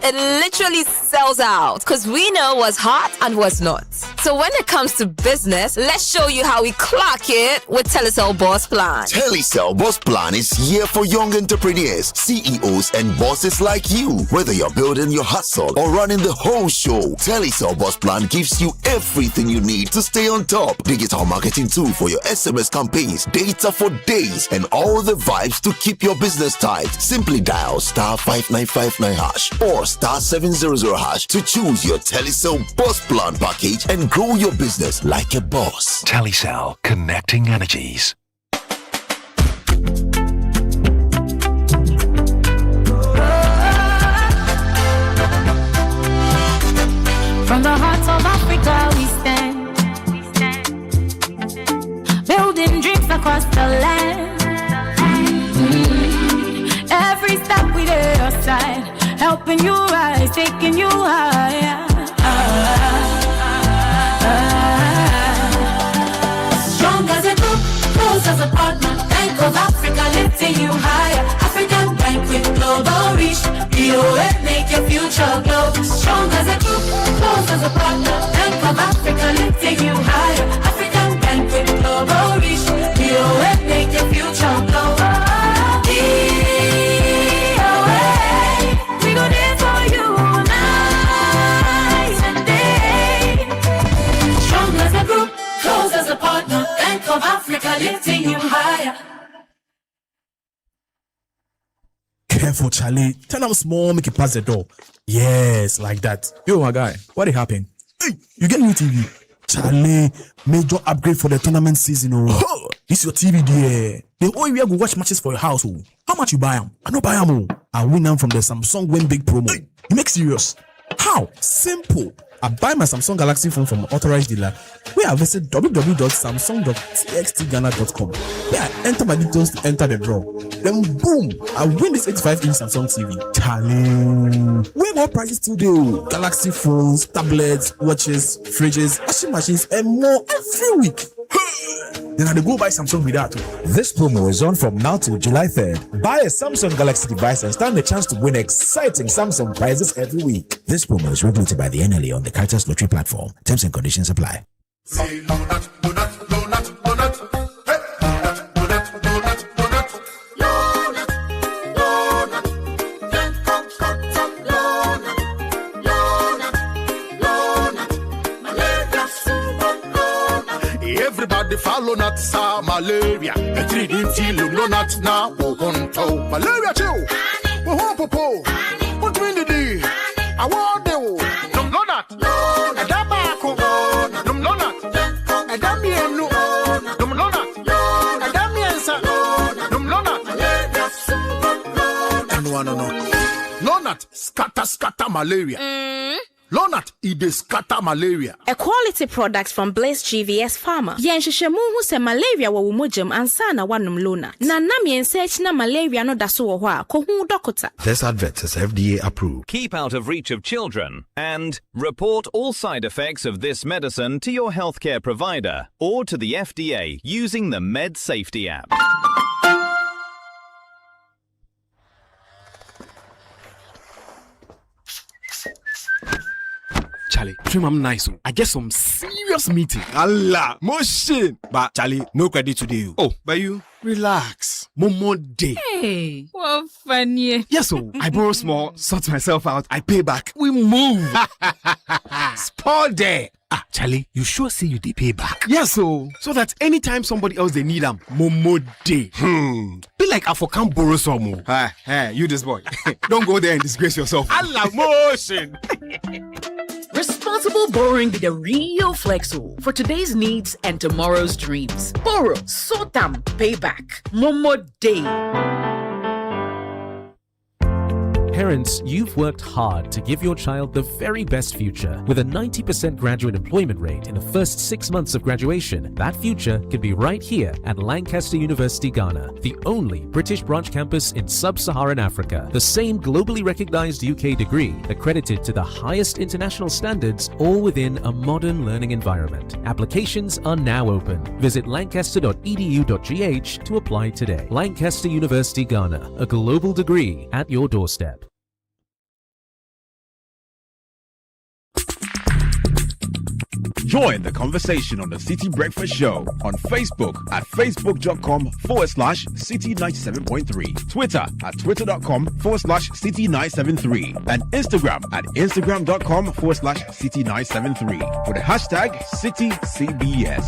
Speaker 19: it literally sells out because we know what's hot and what's not. So when it comes to business, let's show you how we clock it with Telecel Boss Plan.
Speaker 20: Telecel Boss Plan is here for young entrepreneurs, CEOs and bosses like you. Whether you're building your hustle or running the whole show, Telecel Boss Plan gives you everything you need to stay on top. Digital marketing tool for your SMS campaigns, data for days, and all the vibes to keep your business tight. Simply dial *5959# or *700# to choose your Telecel Boss Plan package and grow your business like a boss.
Speaker 21: Telecel, connecting energies.
Speaker 14: From the heart of Africa we stand, building dreams across the land. Every step we lay aside, helping you rise, taking you higher. Strong as a group, close as a partner. Bank of Africa lifting you higher. African Bank with global reach. BOA make your future glow. Strong as a group, close as a partner. Bank of Africa lifting you higher. African Bank with global reach. BOA make your future glow. BOA, we go there for you night and day. Strong as a group, close as a partner. Bank of Africa lifting you higher.
Speaker 15: Careful, Charlie. Tell them small, make it pass the door. Yes, like that. Yo, my guy, what happened? Hey, you get new TV. Charlie, major upgrade for the tournament season. Oh, this your TV there. The whole area go watch matches for your house. Oh. How much you buy them? I don't buy them. I win them from the Samsung Win Big promo. Hey, you make serious? How? Simple. I buy my Samsung Galaxy phone from an authorized dealer. Where I visit www.samsung.txtghana.com. Where I enter my details to enter the draw. Then boom, I win this 85-inch Samsung TV. Charlie, way more prices today. Galaxy phones, tablets, watches, fridges, washing machines, and more every week. Then I go buy Samsung with that.
Speaker 11: This promo is on from now till July 3rd. Buy a Samsung Galaxy device and stand a chance to win exciting Samsung prizes every week. This promo is regulated by the NLA on the Carters Lottery platform. Terms and conditions apply.
Speaker 8: Say donut, donut, donut, donut. Hey, donut, donut, donut, donut. Donut, donut. Then come cut up donut. Donut, donut. Malaria super donut. Everybody follow not sa malaria. A 3D till no not now. Ogonto. Malaria chill. Oh, popo. What when the day? I want the no donut. Lonat scatter malaria. Lonat ide scatter malaria.
Speaker 22: A quality product from Blaze GVS Pharma. Yenshishemu hu se malaria wa wumojam ansana wanum Lonat. Na nam yensearch na malaria no daso wo ho a ko hu dokota.
Speaker 11: This advert is FDA approved.
Speaker 23: Keep out of reach of children and report all side effects of this medicine to your healthcare provider or to the FDA using the Med Safety app.
Speaker 7: Charlie, trim I'm nice. I get some serious meeting. Allah, motion. But Charlie, no credit today. Oh, but you relax. More day.
Speaker 22: Hey, what funny.
Speaker 7: Yes, so I borrow small, sort myself out, I pay back. We move. Spot there. Ah, Charlie, you sure say you dey pay back? Yes, so that anytime somebody else they need them, Momo day. Be like I for can't borrow some more. Hey, you this boy. Don't go there and disgrace yourself. Allah motion.
Speaker 9: Responsible borrowing be the real flexo for today's needs and tomorrow's dreams. Borrow, sort them, pay back. Momo day.
Speaker 1: Parents, you've worked hard to give your child the very best future. With a 90% graduate employment rate in the first 6 months of graduation, that future could be right here at Lancaster University, Ghana, the only British branch campus in sub-Saharan Africa. The same globally recognized UK degree, accredited to the highest international standards, all within a modern learning environment. Applications are now open. Visit lancaster.edu.gh to apply today. Lancaster University, Ghana, a global degree at your doorstep.
Speaker 2: Join the conversation on the City Breakfast Show on Facebook at facebook.com/City97.3, Twitter at twitter.com/City973, and Instagram at instagram.com/City973 with the hashtag CityCBS.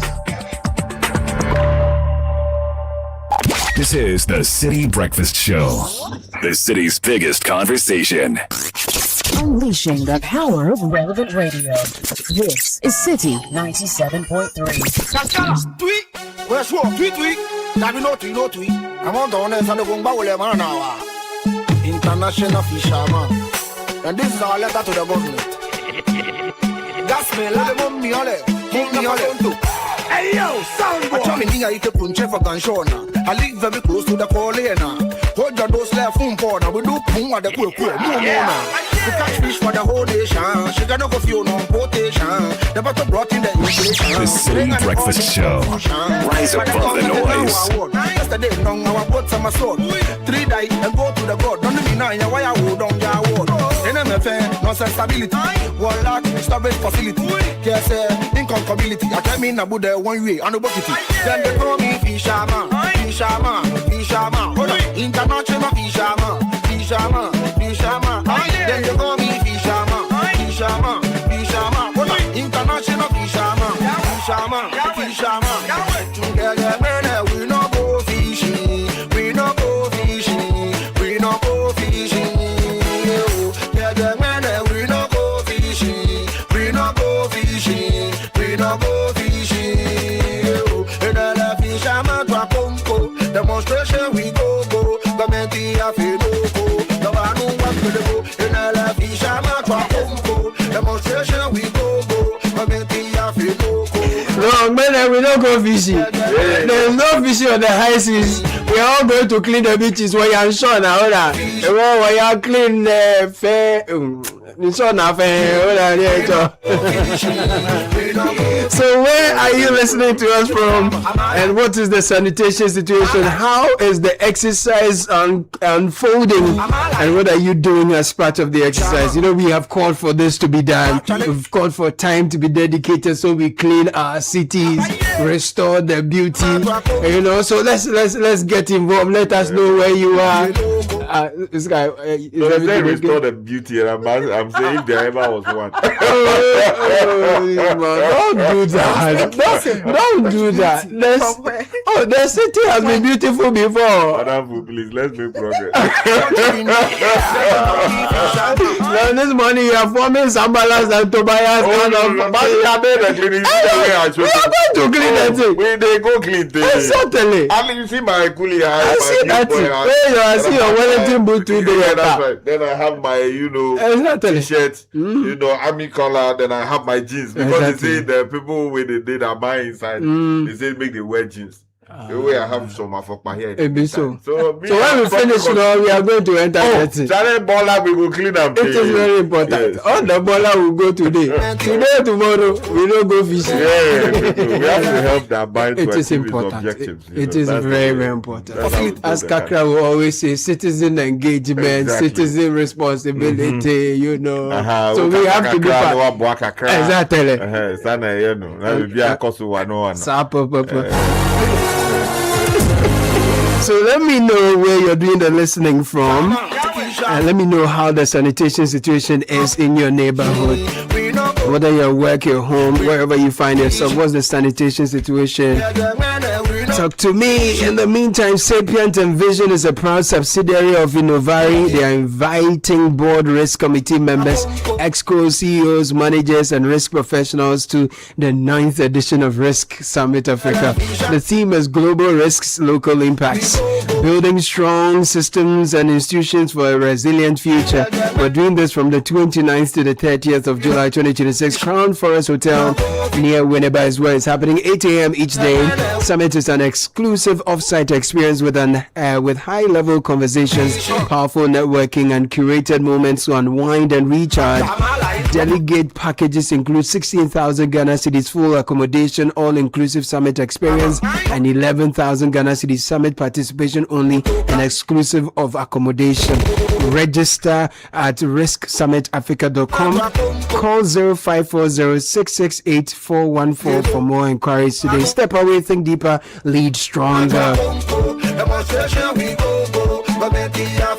Speaker 21: This is the City Breakfast Show, the city's biggest conversation.
Speaker 3: Unleashing the power of relevant radio. This is City 97.3.
Speaker 8: Tweet. Where's what? Tweet. Now we know tweet. I'm on the one and the Gumba will now. International fisherman. And this is our letter to the government. Gas me, let them me ole. Hey yo, sound boy. I tell me I eat a punch for Ganshona. I live very close to the Colena. Hold your doors left phone corner. We do pum at the quick. No more. We catch fish for the whole nation. She got no fuel on quotation. The butter brought in the inflation.
Speaker 21: The City Breakfast Show. Rise above the noise.
Speaker 8: Yesterday, long our boats and my sword. 3 die and go to the god. Don't be nine, why I would on your word. NMFN, no stability. One lack, storage facility. Yes, incompatibility. I came in about the 1 way and a bucket. Then they call me fisherman. Hold on, international fisherman. Then they call me fisherman. Hold on, international fisherman. Together, man, we no go fishing. Together, man, we no go fishing. Demonstration we go. Government here for no go. The one who wants to go. In a fisherman to a combo. Demonstration we go. Government here for no go.
Speaker 24: No, man, we don't go fishing. There's no fishing on the high seas. We are all going to clean the beaches where you're sure now. Where you clean the fair. So where are you listening to us from, and what is the sanitation situation? How is the exercise unfolding, and what are you doing as part of the exercise? You know, we have called for this to be done. We've called for time to be dedicated so we clean our cities, restore the beauty. You know, so let's get involved. Let us know where you are. This guy,
Speaker 25: they restore the beauty, and I'm saying if there ever was one.
Speaker 24: Don't do that. Don't do that. The city has been beautiful before.
Speaker 25: Madam, please, let's make progress.
Speaker 24: Now this morning you are forming Sambalas and Tobias. We are going to clean that thing.
Speaker 25: They go clean things.
Speaker 24: Certainly.
Speaker 25: You see my coolie.
Speaker 24: I see that thing. I see your Wellington boot too.
Speaker 25: That's right. Then I have my, t-shirt, army collar. Then I have my jeans. Because they say the people when they are buying inside, they say make the wear jeans. The way I have some of my hair.
Speaker 24: So when we finish now, we are going to enter that thing.
Speaker 25: Channel baller, we will clean up.
Speaker 24: It is very important. Yes. All the baller will go today. Today, tomorrow, we don't go fishing.
Speaker 25: Yeah, we have to help the mind to achieve its objectives.
Speaker 24: It is very, very important. As Kakra will always say, citizen engagement, citizen responsibility, So we have to be part. Exactly. So let me know where you're doing the listening from, and let me know how the sanitation situation is in your neighborhood. Whether you're at work, you're home, wherever you find yourself, what's the sanitation situation? Talk to me. In the meantime, Sapient and Vision is a proud subsidiary of Innovari. They are inviting board risk committee members, ExCo CEOs, managers, and risk professionals to the 9th edition of Risk Summit Africa. The theme is Global Risks, Local Impacts, building strong systems and institutions for a resilient future. We're doing this from the 29th to the 30th of July 2026. Crown Forest Hotel near Winneba is where it's happening. 8 a.m. each day. Summit is an exclusive off-site experience with high-level conversations, powerful networking, and curated moments to unwind and recharge. Delegate packages include 16,000 Ghana cedis full accommodation, all-inclusive summit experience, and 11,000 Ghana cedis summit participation only, and exclusive of accommodation. Register at risksummitafrica.com. Call 0540-668-414 for more inquiries today. Step away, think deeper, lead stronger.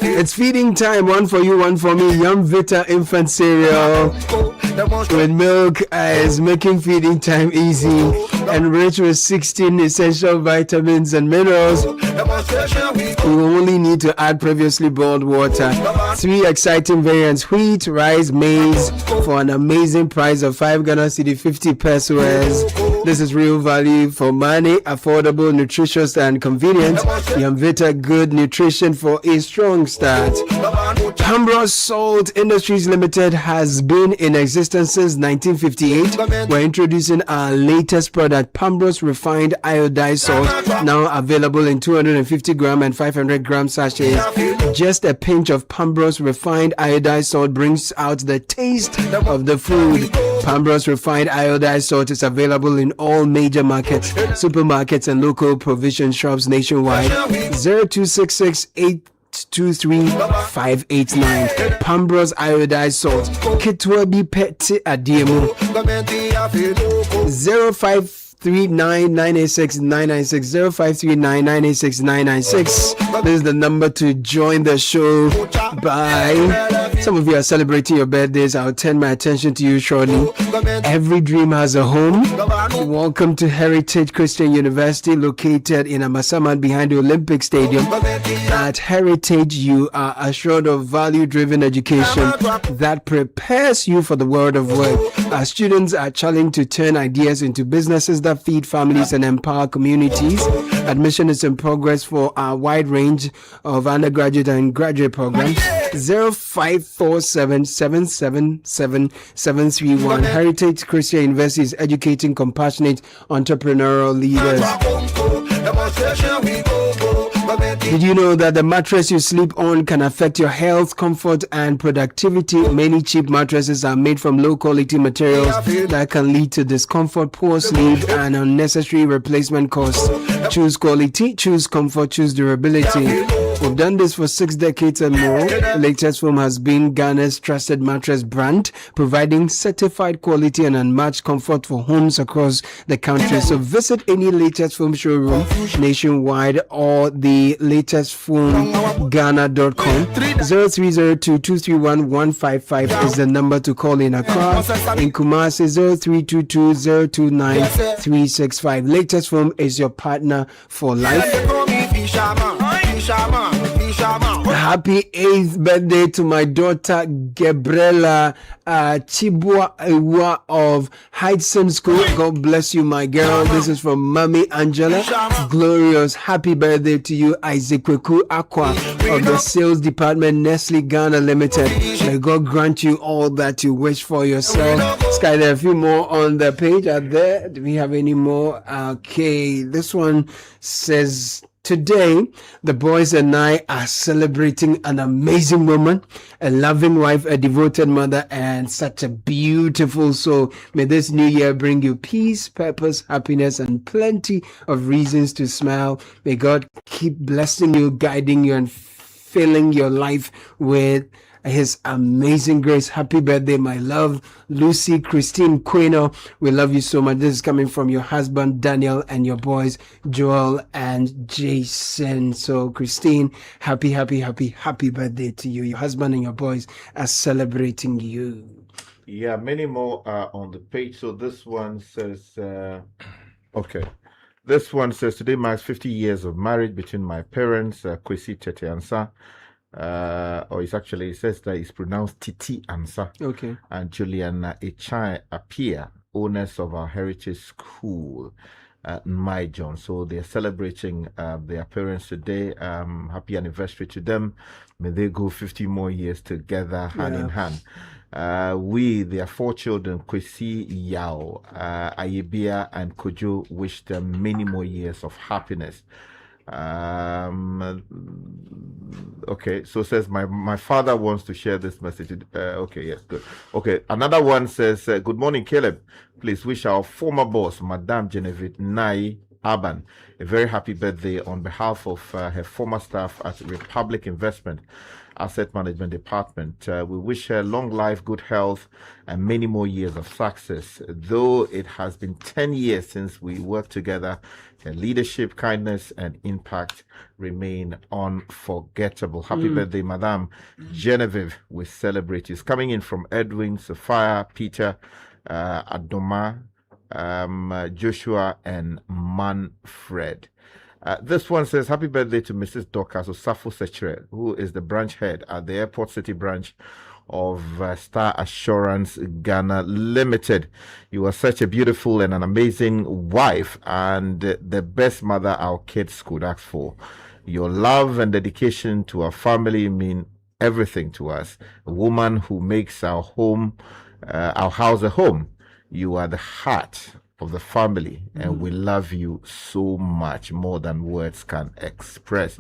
Speaker 24: It's feeding time. One for you, one for me. Yum Vita infant cereal with milk is making feeding time easy. Enriched with 16 essential vitamins and minerals. You only need to add previously boiled water. 3 exciting variants: wheat, rice, maize, for an amazing price of 5 Ghana cedi 50 pesos. This is real value for money, affordable, nutritious, and convenient. Yumvita, good nutrition for a strong start. Pambros Salt Industries Limited has been in existence since 1958. We're introducing our latest product, Pambros Refined Iodized Salt, now available in 250 gram and 500 gram sachets. Just a pinch of Pambros Refined Iodized Salt brings out the taste of the food. Pambros Refined Iodized Salt is available in all major markets, supermarkets, and local provision shops nationwide. 0266 823-589. Pambros Iodized Salt. Kitwa bi peti adiemu. 0539-986-996. 0539-986-996. This is the number to join the show by. Some of you are celebrating your birthdays. I'll turn my attention to you shortly. Every dream has a home. Welcome to Heritage Christian University, located in Amasaman behind the Olympic Stadium. At Heritage, you are assured of value-driven education that prepares you for the world of work. Our students are challenged to turn ideas into businesses that feed families and empower communities. Admission is in progress for our wide range of undergraduate and graduate programs. 0547-777-731. Heritage Christian University is educating compassionate entrepreneurial leaders. Did you know that the mattress you sleep on can affect your health, comfort, and productivity? Many cheap mattresses are made from low-quality materials that can lead to discomfort, poor sleep, and unnecessary replacement costs. Choose quality, choose comfort, choose durability. We've done this for 6 decades and more. Latest Foam has been Ghana's trusted mattress brand, providing certified quality and unmatched comfort for homes across the country. So visit any Latest Foam showroom nationwide or the latestfoamghana.com. 0302-231-155 is the number to call in Accra. In Kumasi, 0322-029-365. Latest Foam is your partner for life. Happy 8th birthday to my daughter Gabriela Chibwa Ewa of Hudson School. God bless you, my girl. This is from Mommy Angela. Glorious. Happy birthday to you, Isaac Kweku Aqua of the Sales Department, Nestle Ghana Limited. May God grant you all that you wish for yourself. Sky, there are a few more on the page out there. Do we have any more? Okay, this one says, today, the boys and I are celebrating an amazing woman, a loving wife, a devoted mother, and such a beautiful soul. May this new year bring you peace, purpose, happiness, and plenty of reasons to smile. May God keep blessing you, guiding you, and filling your life with His amazing grace. Happy birthday, my love, Lucy Christine Queno. We love you so much. This is coming from your husband, Daniel, and your boys, Joel and Jason. So, Christine, happy birthday to you. Your husband and your boys are celebrating you.
Speaker 25: Yeah, many more are on the page. So this one says, okay. This one says, today marks 50 years of marriage between my parents, Kwesi Tete Ansah. It says that it's pronounced Titi Ansah.
Speaker 24: Okay.
Speaker 25: And Juliana Echai Apia, owners of our heritage school at My John. So they're celebrating their parents today. Happy anniversary to them. May they go 50 more years together, hand in hand. Their 4 children, Kwesi, Yao, Ayebia, and Kojo, wish them many more years of happiness. Okay, so says my father wants to share this message. Okay, yes, good. Okay, another one says, good morning, Caleb. Please wish our former boss, Madame Genevieve Nai Aban, a very happy birthday on behalf of her former staff at Republic Investment Asset Management Department. We wish her long life, good health, and many more years of success. Though it has been 10 years since we worked together, her leadership, kindness, and impact remain unforgettable. Happy birthday, Madame Genevieve. We celebrate you. It's coming in from Edwin, Sophia, Peter, Adoma, Joshua, and Manfred. This one says, happy birthday to Mrs. Dorcas Osafo Sechere, who is the branch head at the Airport City branch of Star Assurance Ghana Limited. You are such a beautiful and an amazing wife and the best mother our kids could ask for. Your love and dedication to our family mean everything to us. A woman who makes our house a home. You are the heart of the family, and we love you so much, more than words can express.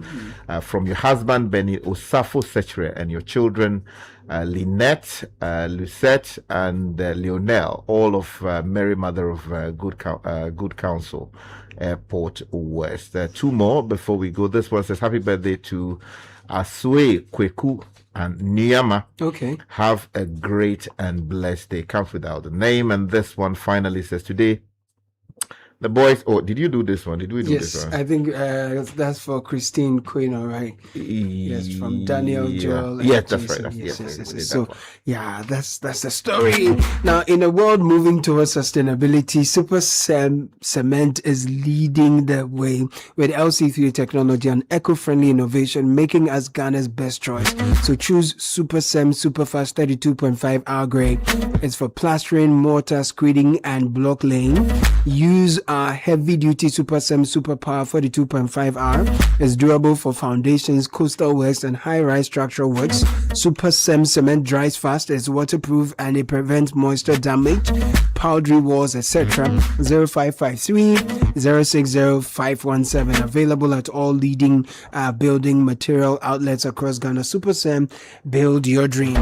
Speaker 25: From your husband Benny Osafo Sechere and your children Lynette, Lucette, and Lionel, all of Mary Mother of Good Counsel, Airport West. 2 more before we go. This one says, happy birthday to Aswe Kweku and Niyama.
Speaker 24: Okay.
Speaker 25: Have a great and blessed day. Comes without the name. And this one finally says, today the boys, did you do this one? Did we do this one?
Speaker 24: Yes, I think that's for Christine Queen, all right. Yes, from Daniel Joel.
Speaker 25: Yes, that's right.
Speaker 24: Yes. So, that's the story. Now, in a world moving towards sustainability, Super Cement is leading the way with LC3 technology and eco-friendly innovation, making us Ghana's best choice. So choose Super Sem Superfast 32.5 hour grade. It's for plastering, mortar, screeding, and block laying. Use our heavy-duty Super Sem Super Power 42.5 hour. It's durable for foundations, coastal works, and high-rise structural works. Super Sem cement dries fast, is waterproof, and it prevents moisture damage, powdery walls, etc. 0553 060 517. Available at all leading building material outlets across Ghana. Super Sem, build your dream.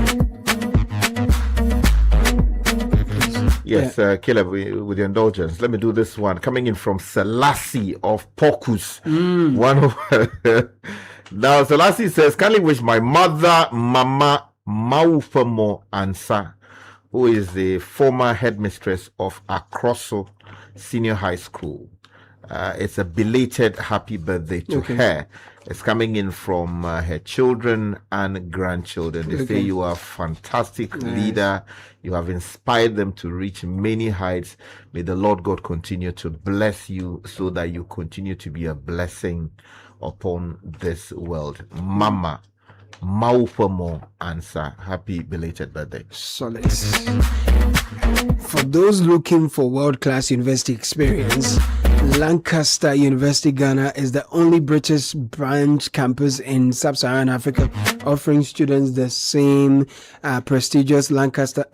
Speaker 25: Yes, Caleb, with your indulgence, let me do this one. Coming in from Selassie of Pokus. Now, Selassie says, kindly wish my mother, Mama Maufamo Ansah, who is the former headmistress of Akroso Senior High School. It's a belated happy birthday to her. It's coming in from her children and grandchildren. They say you are a fantastic leader. You have inspired them to reach many heights. May the Lord God continue to bless you so that you continue to be a blessing upon this world. Mama Maufamo Ansah, happy belated birthday.
Speaker 24: Solid. For those looking for world-class university experience, Lancaster University Ghana is the only British branch campus in sub-Saharan Africa, offering students the same prestigious Lancaster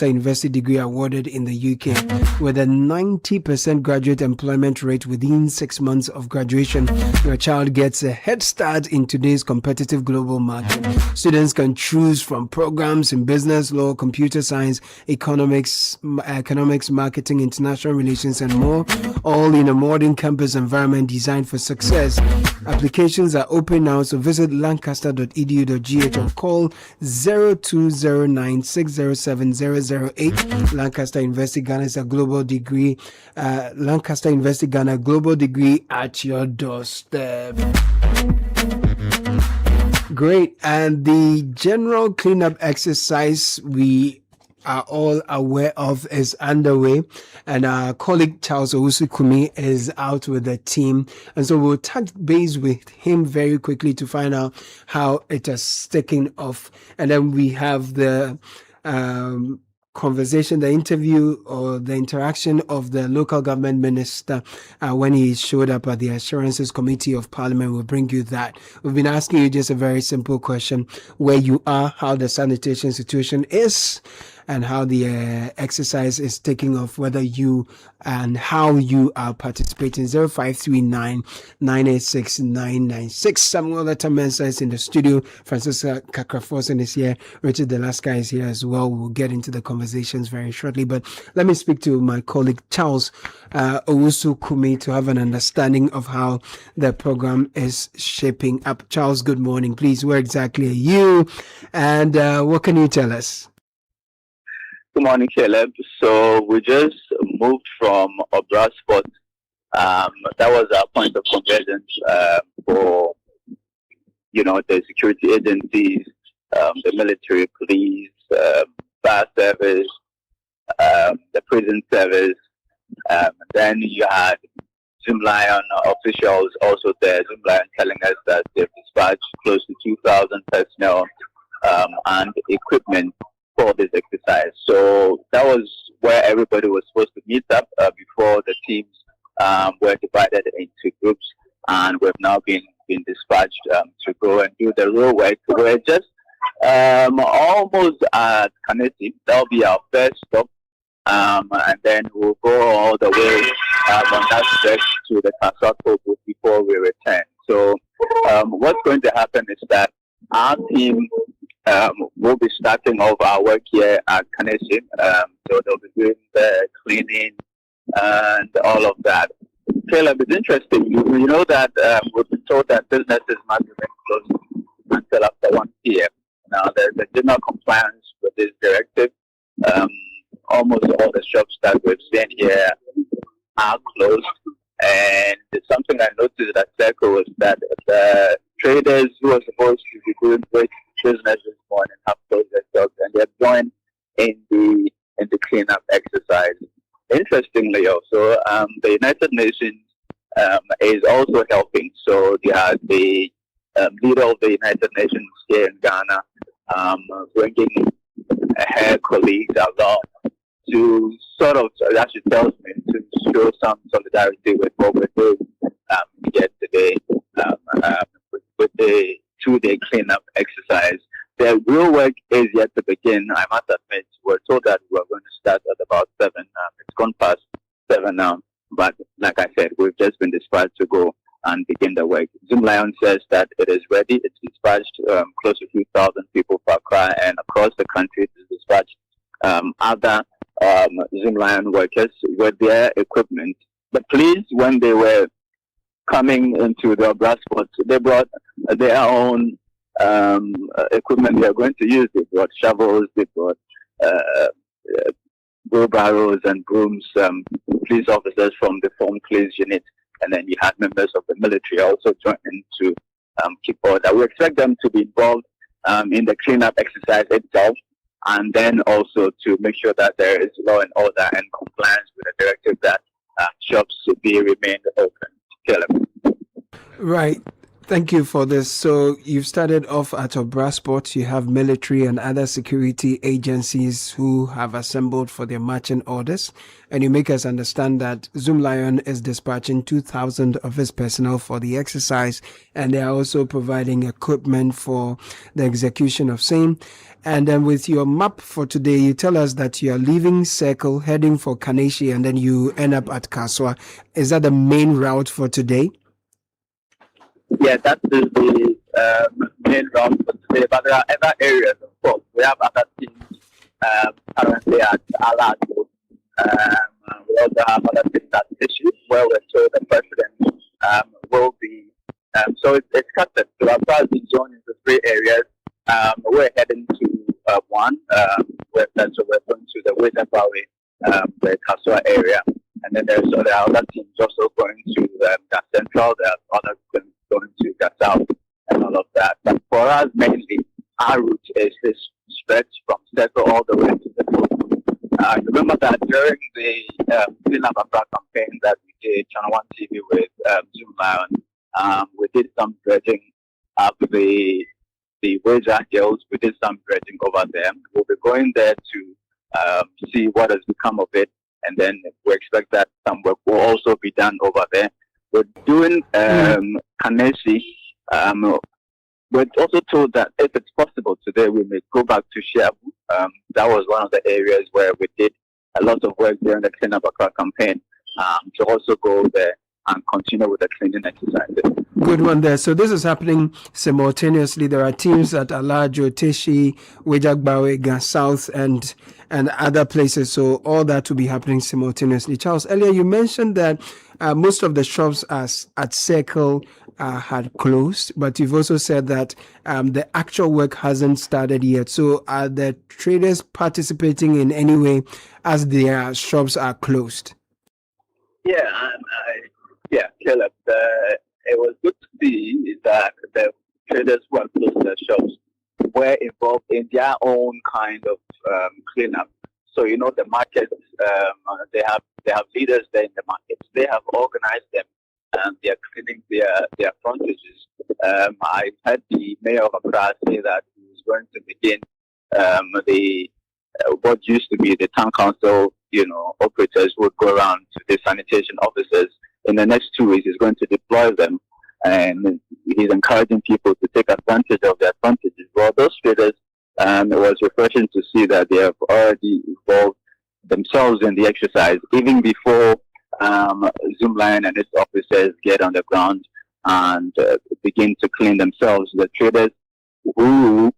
Speaker 24: University degree awarded in the UK. With a 90% graduate employment rate within 6 months of graduation, your child gets a head start in today's competitive global market. Students can choose from programs in business, law, computer science, economics, marketing, international relations, and more, all in a modern campus environment designed for success. Applications are open now, so visit lancaster.edu.gh or call 0209 607 008. Lancaster University Ghana is a global degree. Lancaster University Ghana, global degree at your doorstep. Great. And the general cleanup exercise we are all aware of is underway, and our colleague Charles Owusu-Kumi is out with the team, and so we'll touch base with him very quickly to find out how it is taking off. And then we have the conversation, the interview or the interaction of the local government minister when he showed up at the Assurances Committee of Parliament. We'll bring you that. We've been asking you just a very simple question: where you are, how the sanitation situation is, and how the exercise is taking off, whether you and how you are participating. 0539-986-996. Samuel Attah-Mensah is in the studio. Francisca Kakrafosen is here. Richard Delaska is here as well. We'll get into the conversations very shortly. But let me speak to my colleague Charles Owusu-Kumi to have an understanding of how the program is shaping up. Charles, good morning. Please, where exactly are you? And what can you tell us?
Speaker 4: Good morning, Caleb. So we just moved from Obra Sport. That was our point of convergence for, the security agencies, the military, police, fire service, the prison service. Then you had Zoomlion officials also there. Zoomlion telling us that they've dispatched close to 2,000 personnel and equipment for this exercise. So that was where everybody was supposed to meet up before the teams were divided into groups, and we've now been dispatched to go and do the real work. We're just almost at Kanesi. That'll be our first stop, and then we'll go all the way on that stretch to the Kasako group before we return. So what's going to happen is that our team we'll be starting off our work here at Sanitation. So they'll be doing the cleaning and all of that. Caleb, it's interesting. You know that we've been told that businesses must remain closed until after 1 p.m. Now, there's a general compliance with this directive. Almost all the shops that we've seen here are closed. And something I noticed at Circle was that the traders who are supposed to be doing great business this morning have closed their shops, and they're joined in the cleanup exercise. Interestingly, also, the United Nations is also helping. So they have the leader of the United Nations here in Ghana bringing her colleagues along to sort of, as she tells me, to show some solidarity with what we're doing here today with the 2-day cleanup exercise. The real work is yet to begin. I must admit, we're told that we're going to start at about 7. It's gone past 7 now. But like I said, we've just been dispatched to go and begin the work. Zoomlion says that it is ready. It's dispatched close to 2,000 people per Accra, and across the country it's dispatched other Zoomlion workers with their equipment. The police, when they were coming into the Obra Sport, they brought their own equipment they are going to use. They brought shovels, they brought wheelbarrows and brooms, police officers from the Form Police Unit, and then you had members of the military also joining to keep order. We expect them to be involved in the cleanup exercise itself, and then also to make sure that there is law and order and compliance with the directive that shops should be remained open.
Speaker 24: Right. Thank you for this. So you've started off at Obra Sport. You have military and other security agencies who have assembled for their marching orders. And you make us understand that Zoomlion is dispatching 2,000 of its personnel for the exercise. And they are also providing equipment for the execution of same. And then with your map for today, you tell us that you are leaving Circle, heading for Kaneshie, and then you end up at Kaswa. Is that the main route for today?
Speaker 4: Yeah, that is the main route for today. But there are other areas, of course. We have other teams currently at Allstar. We also have other teams at Issue, where we're told the president will be. So it's scattered. So as far as the zone into 3 areas, we're heading to one. So we're going to the Western Valley, the Kaswa area. And then there are other teams also going to Gas Central. There are other teams going to Gas South and all all of that. But for us, mainly, our route is this stretch from Circle all the way to the coast. Remember that during the Clean Up Accra campaign that we did, Channel 1 TV with Zoom Lion, we did some dredging up the Wager Hills. We did some dredging over there. We'll be going there to see what has become of it, and then we expect that some work will also be done over there. We're doing Kanesi. We're also told that if it's possible today, we may go back to Shabu. That was one of the areas where we did a lot of work during the Clean Up Accra campaign, to also go there and continue with the cleaning exercises.
Speaker 24: Good one there. So this is happening simultaneously. There are teams at Alajo, Teshi, Wejagbawe, Gan South, and other places. So all that will be happening simultaneously. Charles, earlier you mentioned that most of the shops at Circle had closed, but you've also said that the actual work hasn't started yet. So are the traders participating in any way as their shops are closed?
Speaker 4: Yeah, Caleb. It was good to see that the traders who are close to their shops were involved in their own kind of cleanup. So the markets, they have leaders there in the markets. They have organized them, and they are cleaning their frontages. I heard the mayor of Accra say that he was going to begin what used to be the town council, operators would go around to the sanitation officers. In the next 2 weeks, he's going to deploy them, and he's encouraging people to take advantage of their frontages. Well, those traders, it was refreshing to see that they have already involved themselves in the exercise, even before Zoom Lion and its officers get on the ground and begin to clean themselves. The traders who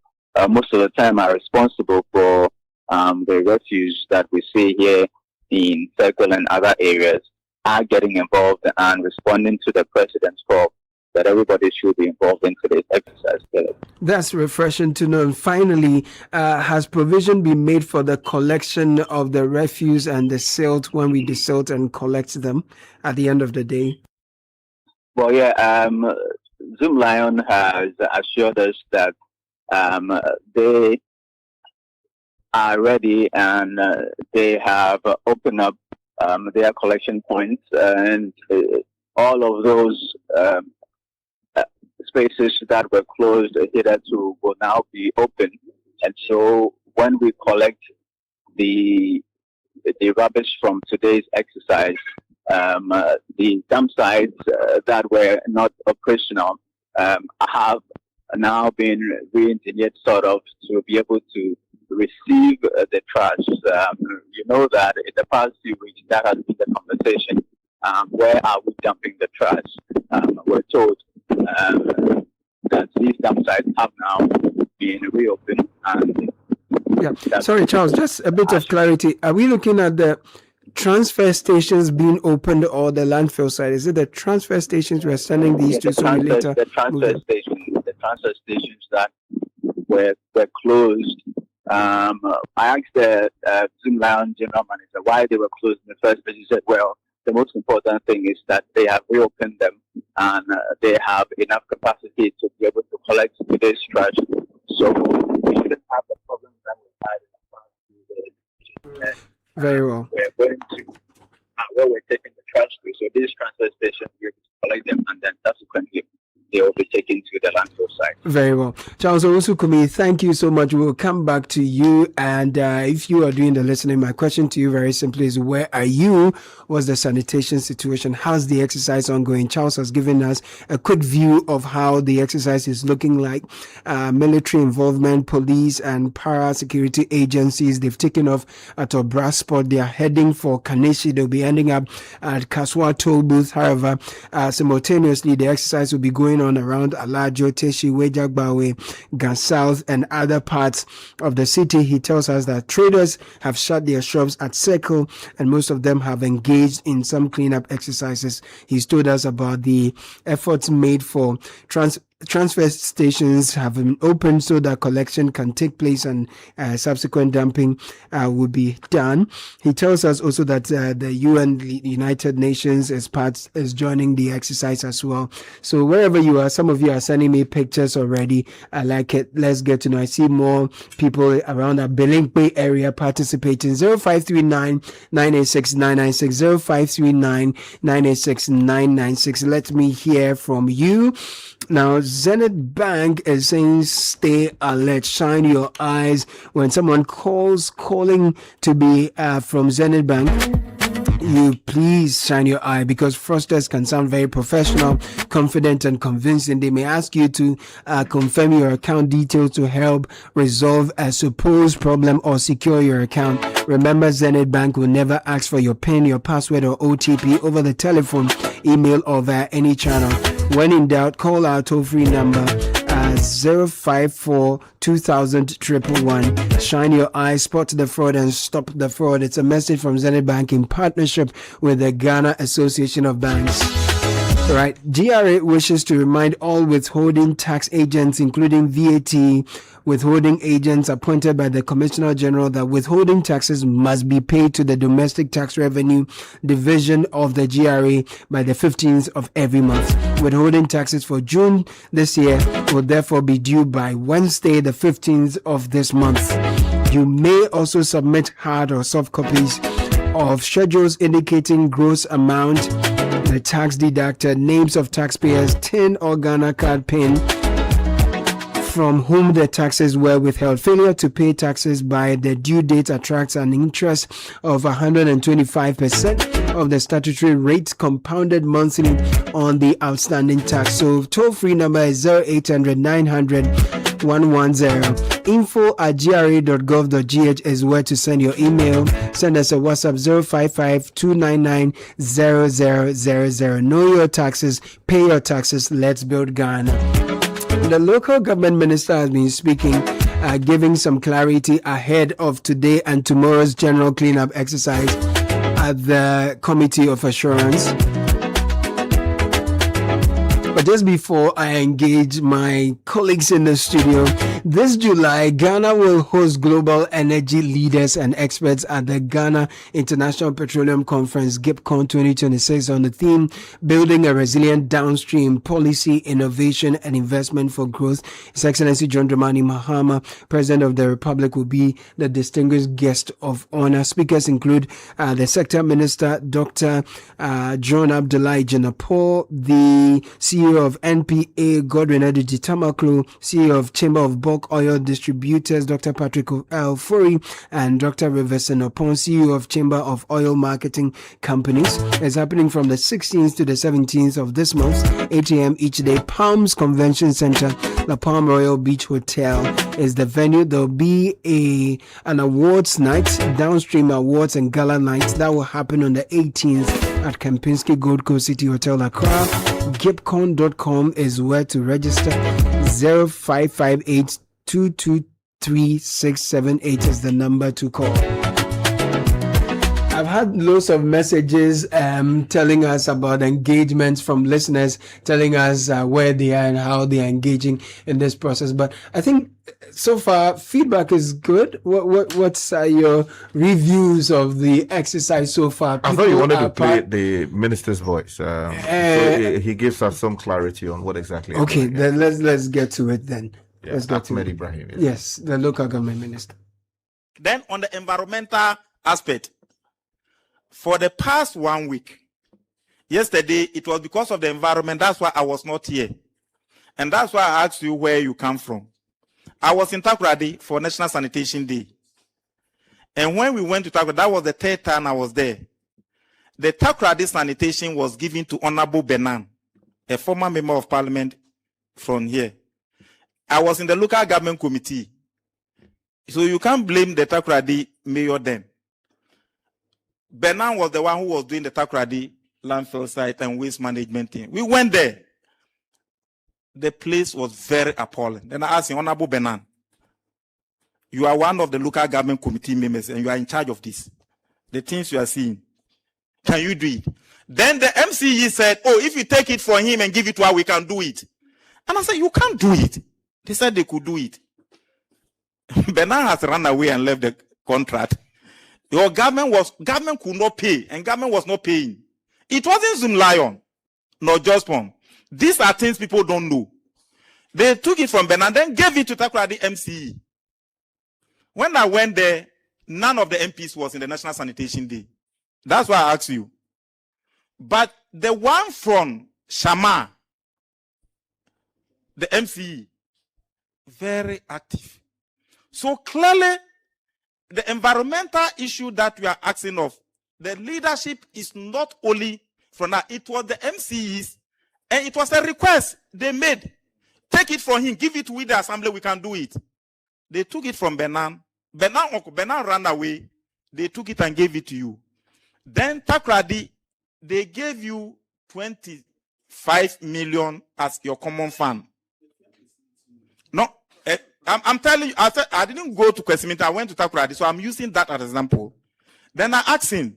Speaker 4: most of the time are responsible for the refuse that we see here in Circle and other areas are getting involved and responding to the president's call that everybody should be involved in today's exercise.
Speaker 24: That's refreshing to know. And finally, has provision been made for the collection of the refuse and the silt when we desilt and collect them at the end of the day?
Speaker 4: Well, yeah, Zoom Lion has assured us that they are ready and they have opened up their collection points, and all of those spaces that were closed hitherto will now be open. And so when we collect the rubbish from today's exercise, the dump sites that were not operational have now been re-engineered sort of to be able to receive the trash. You know that in the past few weeks that has been the conversation. Where are we dumping the trash? We're told that these dump sites have now been reopened.
Speaker 24: Sorry, Charles, just a bit of clarity. Are we looking at the transfer stations being opened or the landfill side? Is it the transfer stations we're sending these to?
Speaker 4: The transfer stations that were closed. I asked the Zoom Lion general manager why they were closed in the first place. He said, well, the most important thing is that they have reopened them and they have enough capacity to be able to collect today's trash. So we shouldn't have the problems that we had in the past.
Speaker 24: Very well.
Speaker 4: We're going to where we're taking the trash to. So these transfer stations, we're going to collect them, and then subsequently they will be taken to the landfill site.
Speaker 24: Very well. Charles Owusu-Kumi, thank you so much. We'll come back to you. And if you are doing the listening, my question to you very simply is, where are you? What's the sanitation situation? How's the exercise ongoing? Charles has given us a quick view of how the exercise is looking like. Military involvement, police and para-security agencies, they've taken off at Obrasport. They are heading for Kaneshi. They'll be ending up at Kaswa toll booth. However, simultaneously, the exercise will be going on around Alajo, Teshi, Wejagbawe, Gan South, and other parts of the city. He tells us that traders have shut their shops at Circle, and most of them have engaged in some cleanup exercises. He's told us about the efforts made for transfer stations have been opened so that collection can take place and subsequent dumping will be done. He tells us also that the UN, United Nations, is joining the exercise as well. So wherever you are, some of you are sending me pictures already. I like it. Let's get to know. I see more people around the Belink Bay area participating. 0539 986 996 0539 986 996. Let me hear from you. Now, Zenith Bank is saying stay alert, shine your eyes. When someone calling to be from Zenith Bank, you please shine your eye, because fraudsters can sound very professional, confident and convincing. They may ask you to confirm your account details to help resolve a supposed problem or secure your account. Remember, Zenith Bank will never ask for your PIN, your password or OTP over the telephone, email or via any channel. When in doubt, call our toll-free number 054 2000 111. Shine your eyes, spot the fraud and stop the fraud. It's a message from Zenith Bank in partnership with the Ghana Association of Banks. Right. GRA wishes to remind all withholding tax agents, including VAT withholding agents appointed by the Commissioner General, that withholding taxes must be paid to the Domestic Tax Revenue Division of the GRA by the 15th of every month. Withholding taxes for June this year will therefore be due by Wednesday, the 15th of this month. You may also submit hard or soft copies of schedules indicating gross amount, the tax deducted, names of taxpayers, TIN or Ghana card PIN, from whom the taxes were withheld. Failure to pay taxes by the due date attracts an interest of 125% of the statutory rate compounded monthly on the outstanding tax. So toll-free number is 0800 900 110. info@gra.gov.gh is where to send your email. Send us a WhatsApp 055 299 0000. Know your taxes, pay your taxes. Let's build Ghana. The local government minister has been speaking, giving some clarity ahead of today and tomorrow's general cleanup exercise at the Committee of Assurance. But just before I engage my colleagues in the studio, this July, Ghana will host global energy leaders and experts at the Ghana International Petroleum Conference, GIPCON 2026, on the theme, Building a Resilient Downstream Policy, Innovation and Investment for Growth. His Excellency John Dramani Mahama, President of the Republic, will be the distinguished guest of honor. Speakers include the Sector Minister, Dr. John Abdullahi Janapo, the CEO of NPA, Godwin Adiji Tamaklo, CEO of Chamber of Bulk Oil Distributors, Dr. Patrick Alfori, and Dr. Riverson Opon, CEO of Chamber of Oil Marketing Companies. It's happening from the 16th to the 17th of this month, 8 a.m. each day. Palms Convention Center, the Palm Royal Beach Hotel is the venue. There'll be an awards night, downstream awards and gala night that will happen on the 18th at Kempinski Gold Coast City Hotel, Accra. Gipcon.com is where to register. 0558 223 678 is the number to call. I've had lots of messages telling us about engagements from listeners, telling us where they are and how they are engaging in this process. But I think so far feedback is good. What's your reviews of the exercise so far?
Speaker 25: I thought you wanted to play the minister's voice. So he gives us some clarity on what exactly.
Speaker 24: Okay, then let's get to it then.
Speaker 25: Yeah,
Speaker 24: let's get to
Speaker 25: Ahmed
Speaker 24: it.
Speaker 25: Ibrahim.
Speaker 24: Yes, the local government minister.
Speaker 5: Then on the environmental aspect, for the past 1 week, yesterday, it was because of the environment. That's why I was not here. And that's why I asked you where you come from. I was in Takoradi for National Sanitation Day. And when we went to Takoradi, that was the third time I was there. The Takoradi sanitation was given to Honorable Benan, a former member of parliament from here. I was in the local government committee. So you can't blame the Takoradi mayor then. Benan was the one who was doing the Takoradi landfill site and waste management thing. We went there. The place was very appalling. Then I asked him, Honorable Benan, you are one of the local government committee members and you are in charge of this. The things you are seeing, can you do it? Then the MCE said, oh, if you take it for him and give it to her, we can do it. And I said, you can't do it. They said they could do it. Benin has run away and left the contract. Your government could not pay, and government was not paying. It wasn't Zoom Lion, nor Jospon. These are things people don't know. They took it from Benin, then gave it to Takoradi MCE. When I went there, none of the MPs was in the National Sanitation Day. That's why I asked you. But the one from Shama, the MCE, very active. So clearly, the environmental issue that we are asking of, the leadership is not only from that, it was the MCEs, and it was a request they made. Take it from him, give it to the assembly, we can do it. They took it from Benin. Benin ran away. They took it and gave it to you. Then Takoradi, they gave you 25 million as your common fund. No, I'm telling you, I didn't go to Kwesiminta, I went to Takoradi, so I'm using that as an example. Then I asked him,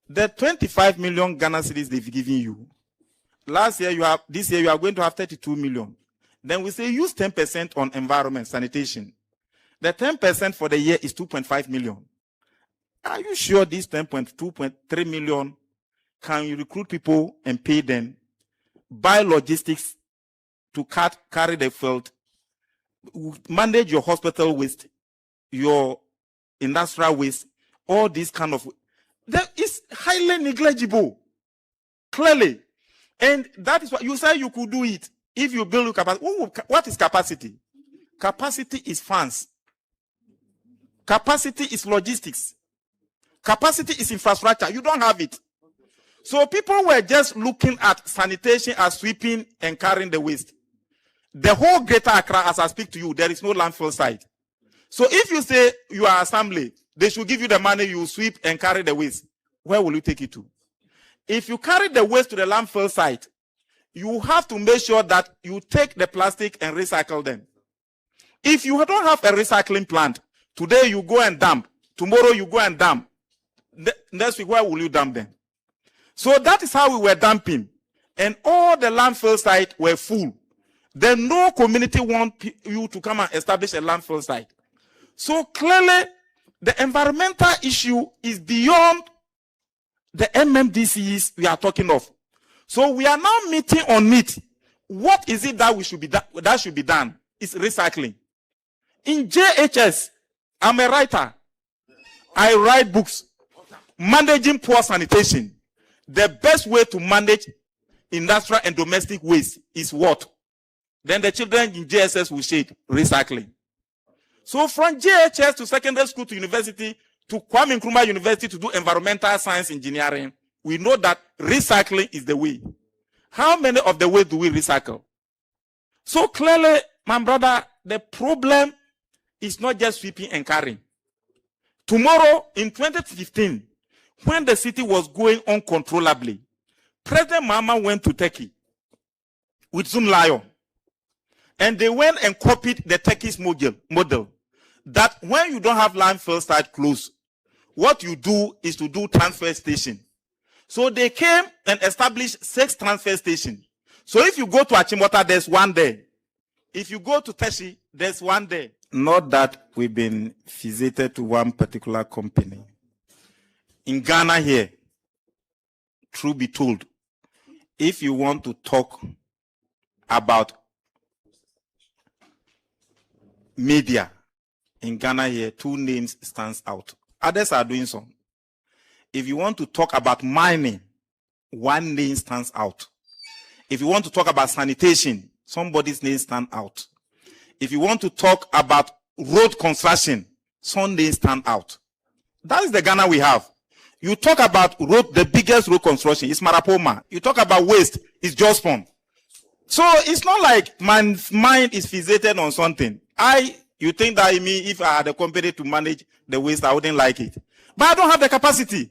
Speaker 5: the 25 million Ghana cedis they've given you, this year you are going to have 32 million. Then we say use 10% on environment, sanitation. The 10% for the year is 2.5 million. Are you sure this 2.3 million can you recruit people and pay them, buy logistics to carry the field, manage your hospital waste, your industrial waste, all this kind of, that is highly negligible, clearly. And that is what you say you could do it if you build capacity. What is capacity? Capacity is funds. Capacity is logistics. Capacity is infrastructure. You don't have it. So people were just looking at sanitation as sweeping and carrying the waste. The whole Greater Accra, as I speak to you, there is no landfill site. So if you say you are assembly, they should give you the money, you sweep and carry the waste. Where will you take it to? If you carry the waste to the landfill site, you have to make sure that you take the plastic and recycle them. If you don't have a recycling plant, today you go and dump, tomorrow you go and dump. Next week, where will you dump them? So that is how we were dumping. And all the landfill sites were full. Then no community want you to come and establish a landfill site. So clearly, the environmental issue is beyond the MMDCs we are talking of. So we are now meeting on it. What is it that should be done? It's recycling. In JHS, I'm a writer. I write books. Managing poor sanitation. The best way to manage industrial and domestic waste is what? Then the children in JSS will say recycling. So from JHS to secondary school to university to Kwame Nkrumah University to do environmental science engineering, we know that recycling is the way. How many of the way do we recycle? So clearly, my brother, the problem is not just sweeping and carrying. Tomorrow, in 2015, when the city was going uncontrollably, President Mahama went to Turkey with Zoom Lion. And they went and copied the Turkish model that when you don't have landfill site close, what you do is to do transfer station. So they came and established 6 transfer stations. So if you go to Achimota, there's one there. If you go to Teshi, there's one there. Not that we've been visited to one particular company. In Ghana here, truth be told, if you want to talk about media in Ghana here, 2 names stands out. Others are doing some. If you want to talk about mining, 1 name stands out. If you want to talk about sanitation, somebody's name stands out. If you want to talk about road construction, some names stand out. That is the Ghana we have. You talk about road, the biggest road construction is Marapoma. You talk about waste, it's Jospon. So it's not like my mind is fixated on something. You think that if I had a company to manage the waste, I wouldn't like it. But I don't have the capacity.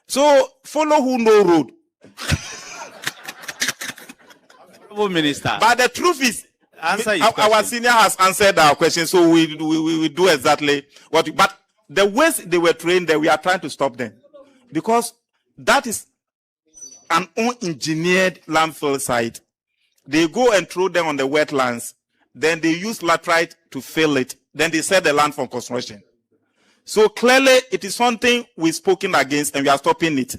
Speaker 5: So follow who know road.
Speaker 6: Minister.
Speaker 5: But the truth is, our senior has answered our question, so we do exactly what. But the ways they were trained there, we are trying to stop them. Because that is an unengineered landfill site. They go and throw them on the wetlands. Then they use laterite to fill it. Then they set the land for construction. So clearly, it is something we've spoken against and we are stopping it.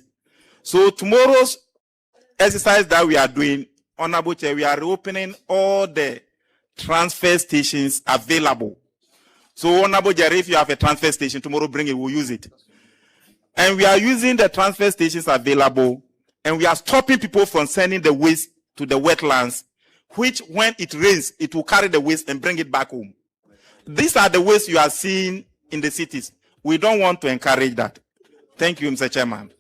Speaker 5: So tomorrow's exercise that we are doing, Honorable Chair, we are reopening all the transfer stations available. So Honorable Chair, if you have a transfer station, tomorrow bring it, we'll use it. And we are using the transfer stations available, and we are stopping people from sending the waste to the wetlands, which when it rains, it will carry the waste and bring it back home. These are the waste you are seeing in the cities. We don't want to encourage that. Thank you, Mr. Chairman.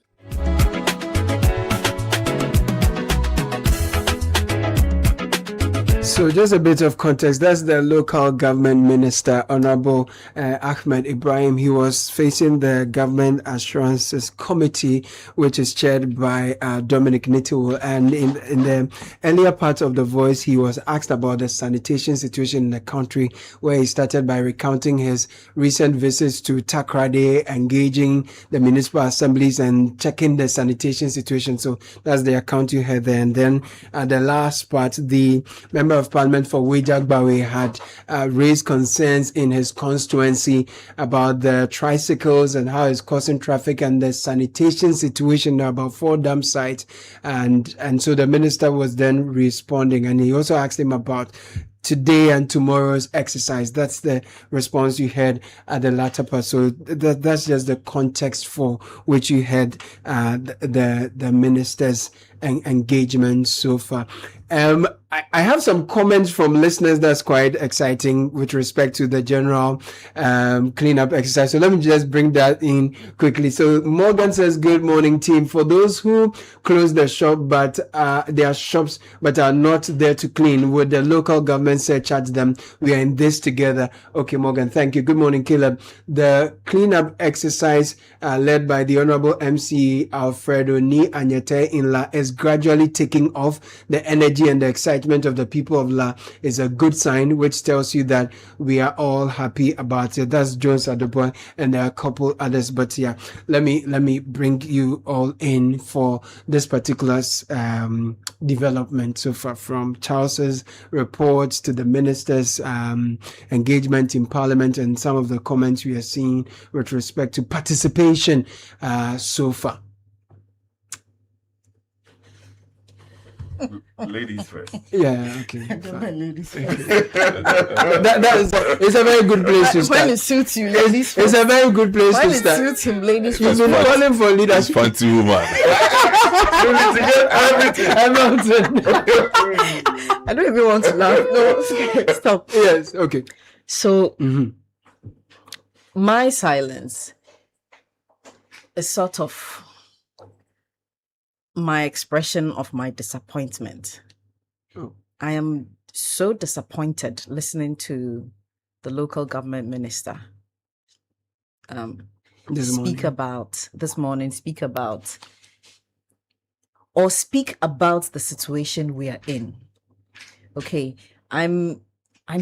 Speaker 24: So just a bit of context. That's the local government minister, Honorable Ahmed Ibrahim. He was facing the Government Assurances Committee, which is chaired by Dominic Nitiwul. And in the earlier part of the voice, he was asked about the sanitation situation in the country, where he started by recounting his recent visits to Takrady, engaging the municipal assemblies and checking the sanitation situation. So that's the account you heard there. And then at the last part, the Member of Parliament for Wejagbawe had raised concerns in his constituency about the tricycles and how it's causing traffic and the sanitation situation about 4 dump sites. And so the minister was then responding, and he also asked him about today and tomorrow's exercise. That's the response you heard at the latter part. So that's just the context for which you had the minister's engagement so far. I have some comments from listeners that's quite exciting with respect to the general cleanup exercise. So let me just bring that in quickly. So Morgan says, good morning, team. For those who close their shop, but their shops but are not there to clean, would the local government surcharge them? We are in this together. Okay, Morgan, thank you. Good morning, Caleb. The cleanup exercise led by the Honorable MC Alfredo Nik Amarteifio in La is gradually taking off. The energy and the excitement of the people of La is a good sign, which tells you that we are all happy about it. That's Jones Adeboy, and there are a couple others, but yeah, let me bring you all in for this particular development so far, from Charles's reports to the minister's engagement in Parliament and some of the comments we are seeing with respect to participation so far.
Speaker 25: Ladies first.
Speaker 24: Yeah, okay.
Speaker 10: Ladies first.
Speaker 24: It's a very good place to start.
Speaker 10: When it suits you, ladies first.
Speaker 24: It's a very good place
Speaker 10: when
Speaker 24: to start.
Speaker 10: When it suits him, ladies
Speaker 24: You've
Speaker 10: first.
Speaker 24: been calling for leadership.
Speaker 25: Fancy woman.
Speaker 10: I don't even want to laugh. No, stop.
Speaker 24: Yes, okay.
Speaker 10: So, my silence is sort of my expression of my disappointment.
Speaker 24: Oh.
Speaker 10: I am so disappointed listening to the local government minister speak about the situation we are in. Okay, I'm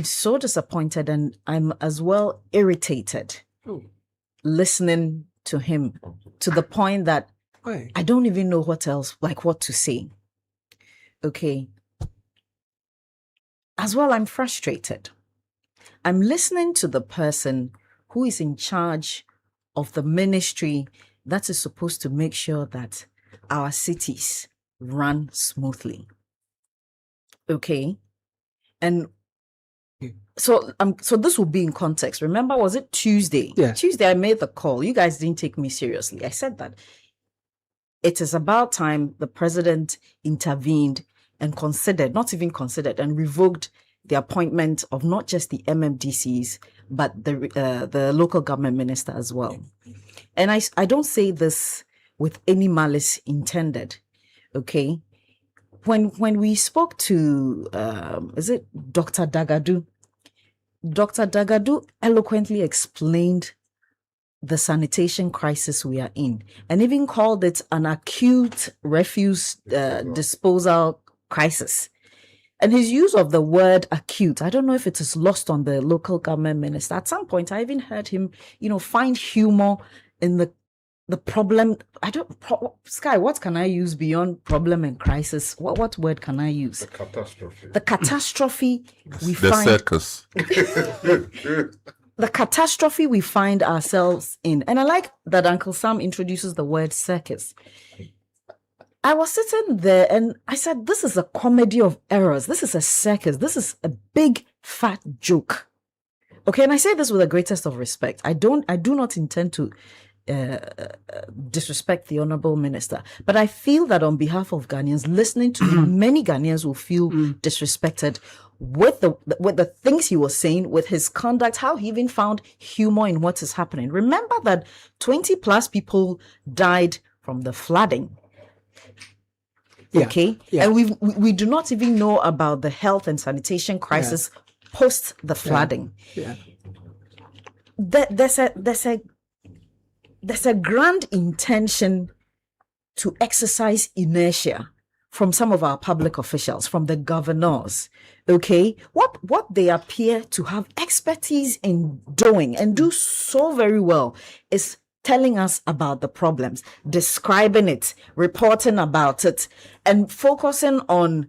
Speaker 10: so disappointed, and I'm as well irritated listening to him, to the point that I don't even know what to say. Okay. As well, I'm frustrated. I'm listening to the person who is in charge of the ministry that is supposed to make sure that our cities run smoothly. Okay. And so this will be in context. Remember, was it Tuesday?
Speaker 24: Yeah.
Speaker 10: Tuesday, I made the call. You guys didn't take me seriously. I said that it is about time the president intervened and and revoked the appointment of not just the MMDCs, but the local government minister as well. And I don't say this with any malice intended. Okay. When we spoke to, is it Dr. Dagadu? Dr. Dagadu eloquently explained the sanitation crisis we are in, and even called it an acute refuse disposal crisis. And his use of the word acute, I don't know if it is lost on the local government minister. At some point, I even heard him, find humor in the the problem. Sky, what can I use beyond problem and crisis? What word can I use?
Speaker 25: The catastrophe.
Speaker 10: The catastrophe we
Speaker 25: The
Speaker 10: find.
Speaker 25: circus.
Speaker 10: The catastrophe we find ourselves in. And I like that Uncle Sam introduces the word circus. I was sitting there and I said, this is a comedy of errors. This is a circus. This is a big fat joke. Okay, and I say this with the greatest of respect. I do not intend to disrespect the honorable minister, but I feel that on behalf of Ghanaians, listening to him, many Ghanaians will feel disrespected with the things he was saying, with his conduct, how he even found humor in what is happening. Remember that 20 plus people died from the flooding.
Speaker 24: Yeah.
Speaker 10: Okay,
Speaker 24: Yeah.
Speaker 10: and we do not even know about the health and sanitation crisis post the flooding.
Speaker 24: Yeah.
Speaker 10: There's a grand intention to exercise inertia from some of our public officials, from the governors. Okay, what they appear to have expertise in doing and do so very well is telling us about the problems, describing it, reporting about it, and focusing on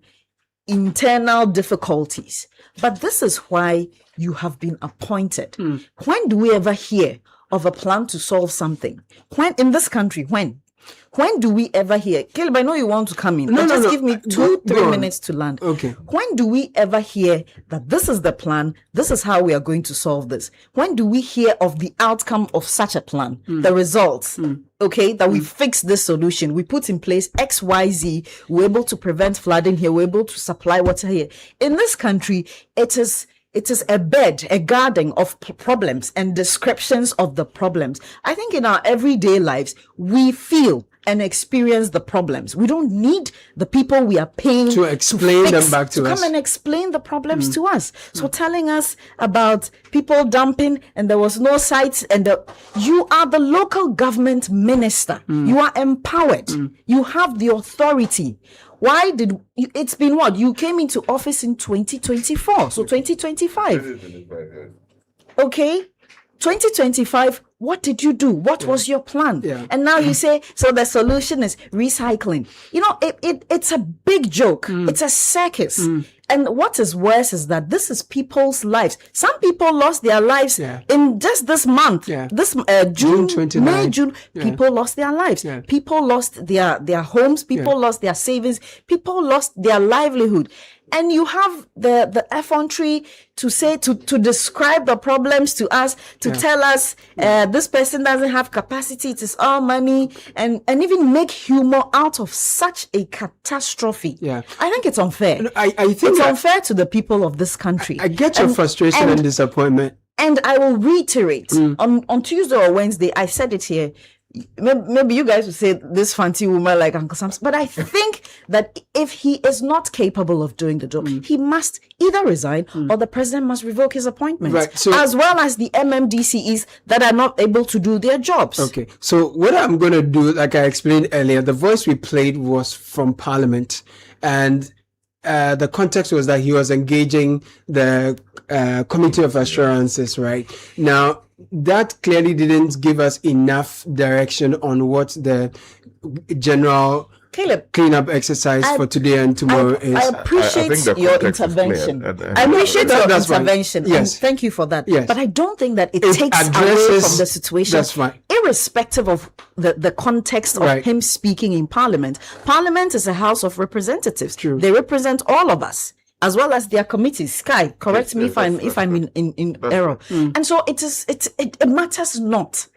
Speaker 10: internal difficulties. But this is why you have been appointed. When do we ever hear of a plan to solve something? When in this country? When do we ever hear? Caleb, I know you want to come in.
Speaker 24: No,
Speaker 10: Just give me 2-3 minutes to land.
Speaker 24: Okay.
Speaker 10: When do we ever hear that this is the plan? This is how we are going to solve this? When do we hear of the outcome of such a plan? The results? Okay, that we fix this solution. We put in place X, Y, Z. We're able to prevent flooding here. We're able to supply water here. In this country, it is a bed, a garden of problems and descriptions of the problems. I think in our everyday lives, we feel and experience the problems. We don't need the people we are paying
Speaker 24: to explain
Speaker 10: fix,
Speaker 24: them back to us.
Speaker 10: come and explain the problems to us. So telling us about people dumping and there was no sites you are the local government minister. You are empowered. You have the authority. Why it's been what? You came into office in 2024. So 2025. Okay. 2025, what did you do? What was your plan? And now you say, so the solution is recycling. You know, it's a big joke. It's a circus. And what is worse is that this is people's lives. Some people lost their lives in just this month. This June 29. May, June, people lost their lives. People lost their homes. People lost their savings. People lost their livelihood. And you have the effrontery to say, to describe the problems to us, to tell us this person doesn't have capacity, it is all money, and even make humor out of such a catastrophe. I think it's unfair.
Speaker 24: I think
Speaker 10: it's unfair to the people of this country.
Speaker 24: I get your frustration and disappointment.
Speaker 10: And I will reiterate, on Tuesday or Wednesday, I said it here. Maybe you guys would say this fancy woman like Uncle Sam's, but I think that if he is not capable of doing the job, he must either resign or the president must revoke his appointment, as well as the MMDCEs that are not able to do their jobs.
Speaker 24: Okay, so what I'm going to do, like I explained earlier, the voice we played was from Parliament, and the context was that he was engaging the Committee of Assurances, right? Now, that clearly didn't give us enough direction on what the general cleanup exercise for today and tomorrow is.
Speaker 10: I appreciate your intervention. I appreciate your intervention.
Speaker 24: Yes.
Speaker 10: And thank you for that.
Speaker 24: Yes.
Speaker 10: But I don't think that it takes away from the situation.
Speaker 24: That's fine.
Speaker 10: Irrespective of the context of him speaking in Parliament. Parliament is a House of Representatives.
Speaker 24: True.
Speaker 10: They represent all of us, as well as their committees. Sky, correct me if I'm in error. And so it matters not.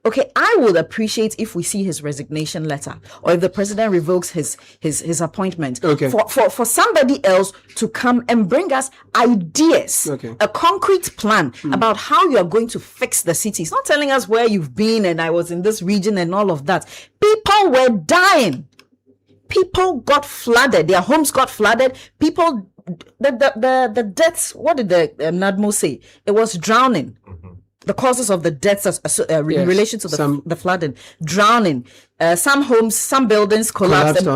Speaker 10: Okay, I would appreciate if we see his resignation letter, or if the president revokes his appointment.
Speaker 24: Okay.
Speaker 10: For somebody else to come and bring us ideas, a concrete plan about how you are going to fix the city. It's not telling us where you've been and I was in this region and all of that. People were dying. People got flooded. Their homes got flooded. People, the deaths. What did the NADMO say? It was drowning. The causes of the deaths in relation to the flooding, drowning. Some homes, some buildings collapsed.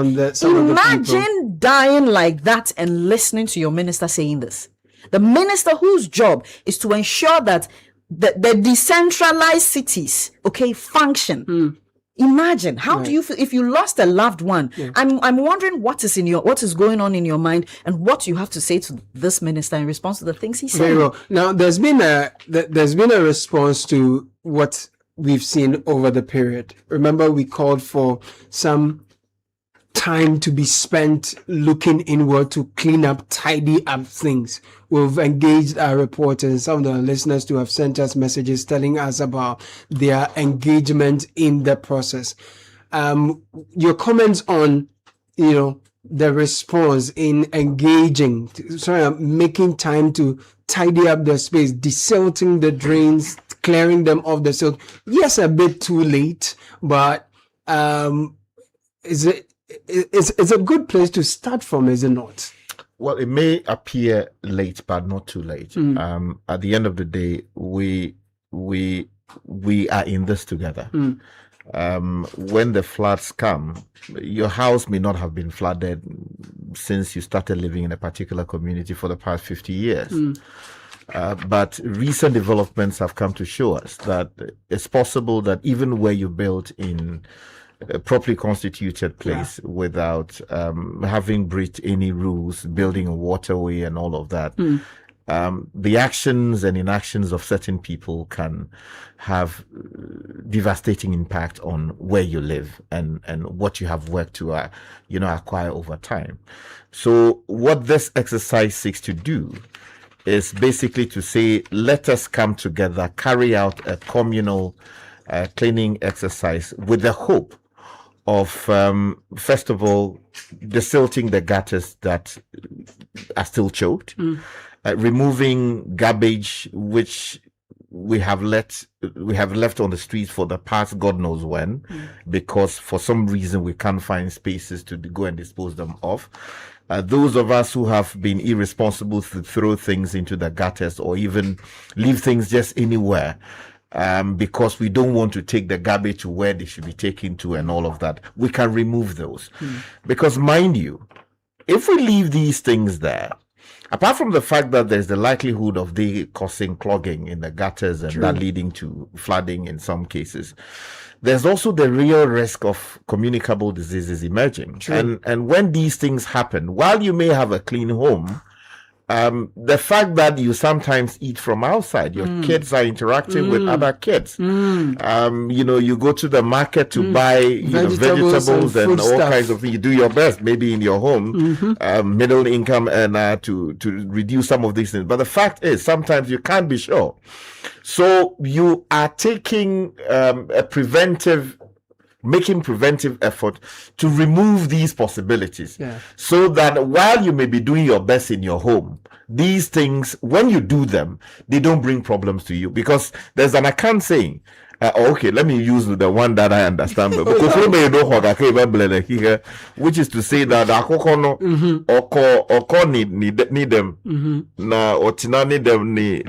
Speaker 10: Imagine dying like that and listening to your minister saying this. The minister whose job is to ensure that the decentralized cities, function. Imagine, how do you feel if you lost a loved one? I'm wondering what is going on in your mind and what you have to say to this minister in response to the things he said.
Speaker 24: Very well. Now, there's been a response to what we've seen over the period. Remember, we called for some time to be spent looking inward to clean up, tidy up things. We've engaged our reporters and some of the listeners to have sent us messages telling us about their engagement in the process. Your comments on, the response in engaging, making time to tidy up the space, desilting the drains, clearing them off the silt. Yes, a bit too late, but it's a good place to start from, is it not?
Speaker 12: Well, it may appear late, but not too late. At the end of the day, we are in this together. When the floods come, your house may not have been flooded since you started living in a particular community for the past 50 years. But recent developments have come to show us that it's possible that even where you built in a properly constituted place without having breached any rules, building a waterway and all of that, the actions and inactions of certain people can have devastating impact on where you live and what you have worked to acquire over time. So what this exercise seeks to do is basically to say, let us come together, carry out a communal cleaning exercise with the hope of, first of all, desilting the gutters that are still choked, removing garbage which we have left on the streets for the past God knows when, because for some reason we can't find spaces to go and dispose them of. Those of us who have been irresponsible to throw things into the gutters or even leave things just anywhere, because we don't want to take the garbage to where they should be taken to and all of that, we can remove those. Because mind you, if we leave these things there, apart from the fact that there's the likelihood of they causing clogging in the gutters and that leading to flooding in some cases, there's also the real risk of communicable diseases emerging. And when these things happen, while you may have a clean home, the fact that you sometimes eat from outside, your kids are interacting with other kids. You go to the market to buy vegetables and all kinds of things. You do your best, maybe in your home, middle income earner, to reduce some of these things. But the fact is, sometimes you can't be sure. So you are taking making preventive effort to remove these possibilities, so that while you may be doing your best in your home, these things, when you do them, they don't bring problems to you. Because there's an account saying, okay, let me use the one that I understand, which is to say that oko need them na otina need them ni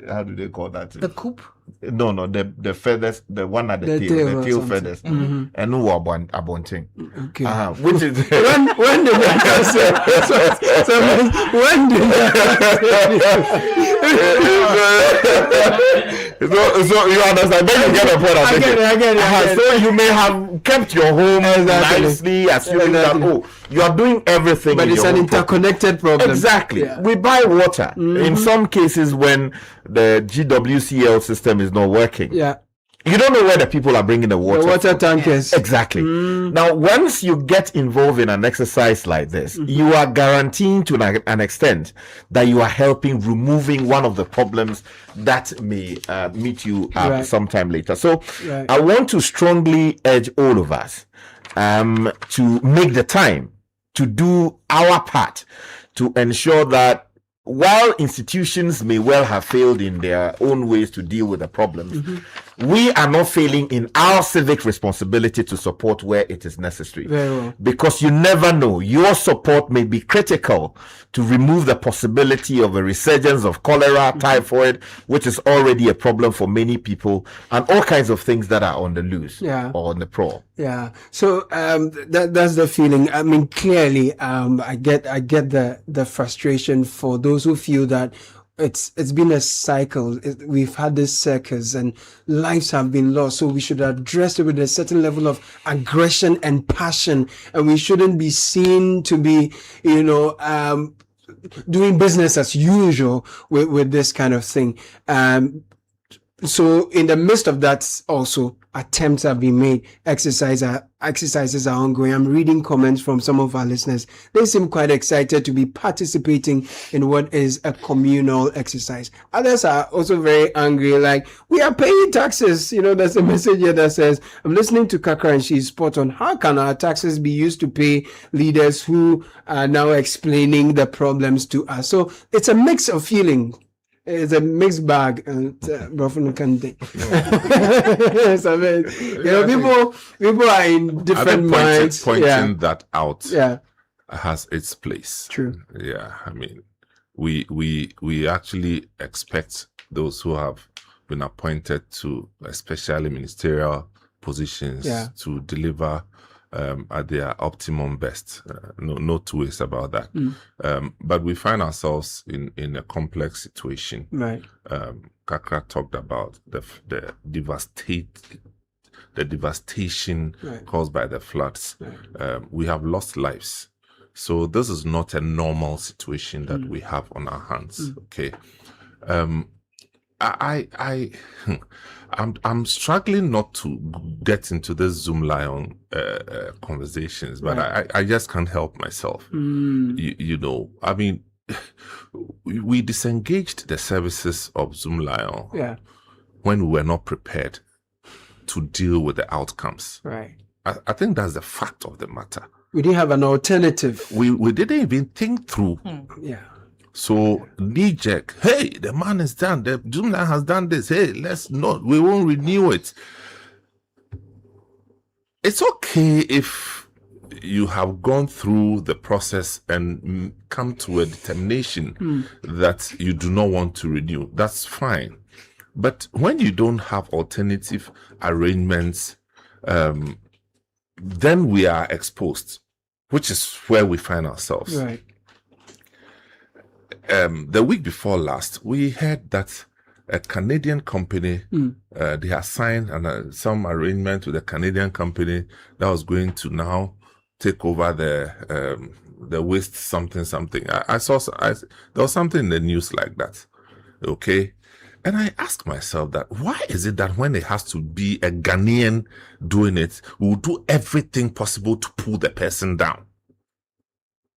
Speaker 12: how do they call that?
Speaker 10: The coop?
Speaker 12: No, the feathers, the one at the tail feathers, and no abonting.
Speaker 24: Okay.
Speaker 12: Which is
Speaker 24: when did that say? So when did
Speaker 12: so you understand? Then you get the point.
Speaker 24: I get it.
Speaker 12: So you may have kept your home nicely, assuming that you are doing everything.
Speaker 24: But it's an interconnected problem.
Speaker 12: Exactly. We buy water in some cases when the GWCL system is not working. You don't know where the people are bringing the water.
Speaker 24: The water tankers.
Speaker 12: Exactly. Now, once you get involved in an exercise like this, you are guaranteeing to an extent that you are helping removing one of the problems that may meet you sometime later. So I want to strongly urge all of us to make the time to do our part to ensure that while institutions may well have failed in their own ways to deal with the problems, we are not failing in our civic responsibility to support where it is necessary.
Speaker 24: Very well.
Speaker 12: Because you never know, your support may be critical to remove the possibility of a resurgence of cholera, typhoid, which is already a problem for many people, and all kinds of things that are on the loose or on the prowl.
Speaker 24: So that's the feeling. I mean, clearly, I get the frustration for those who feel that it's been a cycle. We've had this circus and lives have been lost. So we should address it with a certain level of aggression and passion. And we shouldn't be seen to be, doing business as usual with this kind of thing. So in the midst of that, also attempts have been made. Exercises are ongoing. I'm reading comments from some of our listeners. They seem quite excited to be participating in what is a communal exercise. Others are also very angry, like, we are paying taxes. There's a message here that says, I'm listening to Kakra and she's spot on. How can our taxes be used to pay leaders who are now explaining the problems to us? So it's a mix of feeling. It's a mixed bag, and people are in different minds.
Speaker 13: Pointing that out has its place.
Speaker 24: True.
Speaker 13: Yeah, I mean, we actually expect those who have been appointed to especially ministerial positions to deliver at their optimum best. No two ways about that. But we find ourselves in a complex situation.
Speaker 24: Right.
Speaker 13: Kakra talked about the devastation caused by the floods.
Speaker 24: Right.
Speaker 13: We have lost lives. So this is not a normal situation that we have on our hands. Okay. I'm struggling not to get into this Zoom Lion conversations, but I just can't help myself. I mean, we disengaged the services of Zoom Lion when we were not prepared to deal with the outcomes.
Speaker 24: Right.
Speaker 13: I think that's the fact of the matter.
Speaker 24: We didn't have an alternative.
Speaker 13: We didn't even think through.
Speaker 24: Yeah.
Speaker 13: So knee-jerk, hey, the man is done. The Zoomline has done this. Hey, we won't renew it. It's okay if you have gone through the process and come to a determination that you do not want to renew. That's fine. But when you don't have alternative arrangements, then we are exposed, which is where we find ourselves.
Speaker 24: Right.
Speaker 13: The week before last, we heard that a Canadian company, they had signed some arrangement with a Canadian company that was going to now take over the waste something. I saw there was something in the news like that. Okay. And I asked myself that why is it that when it has to be a Ghanaian doing it, we will do everything possible to pull the person down.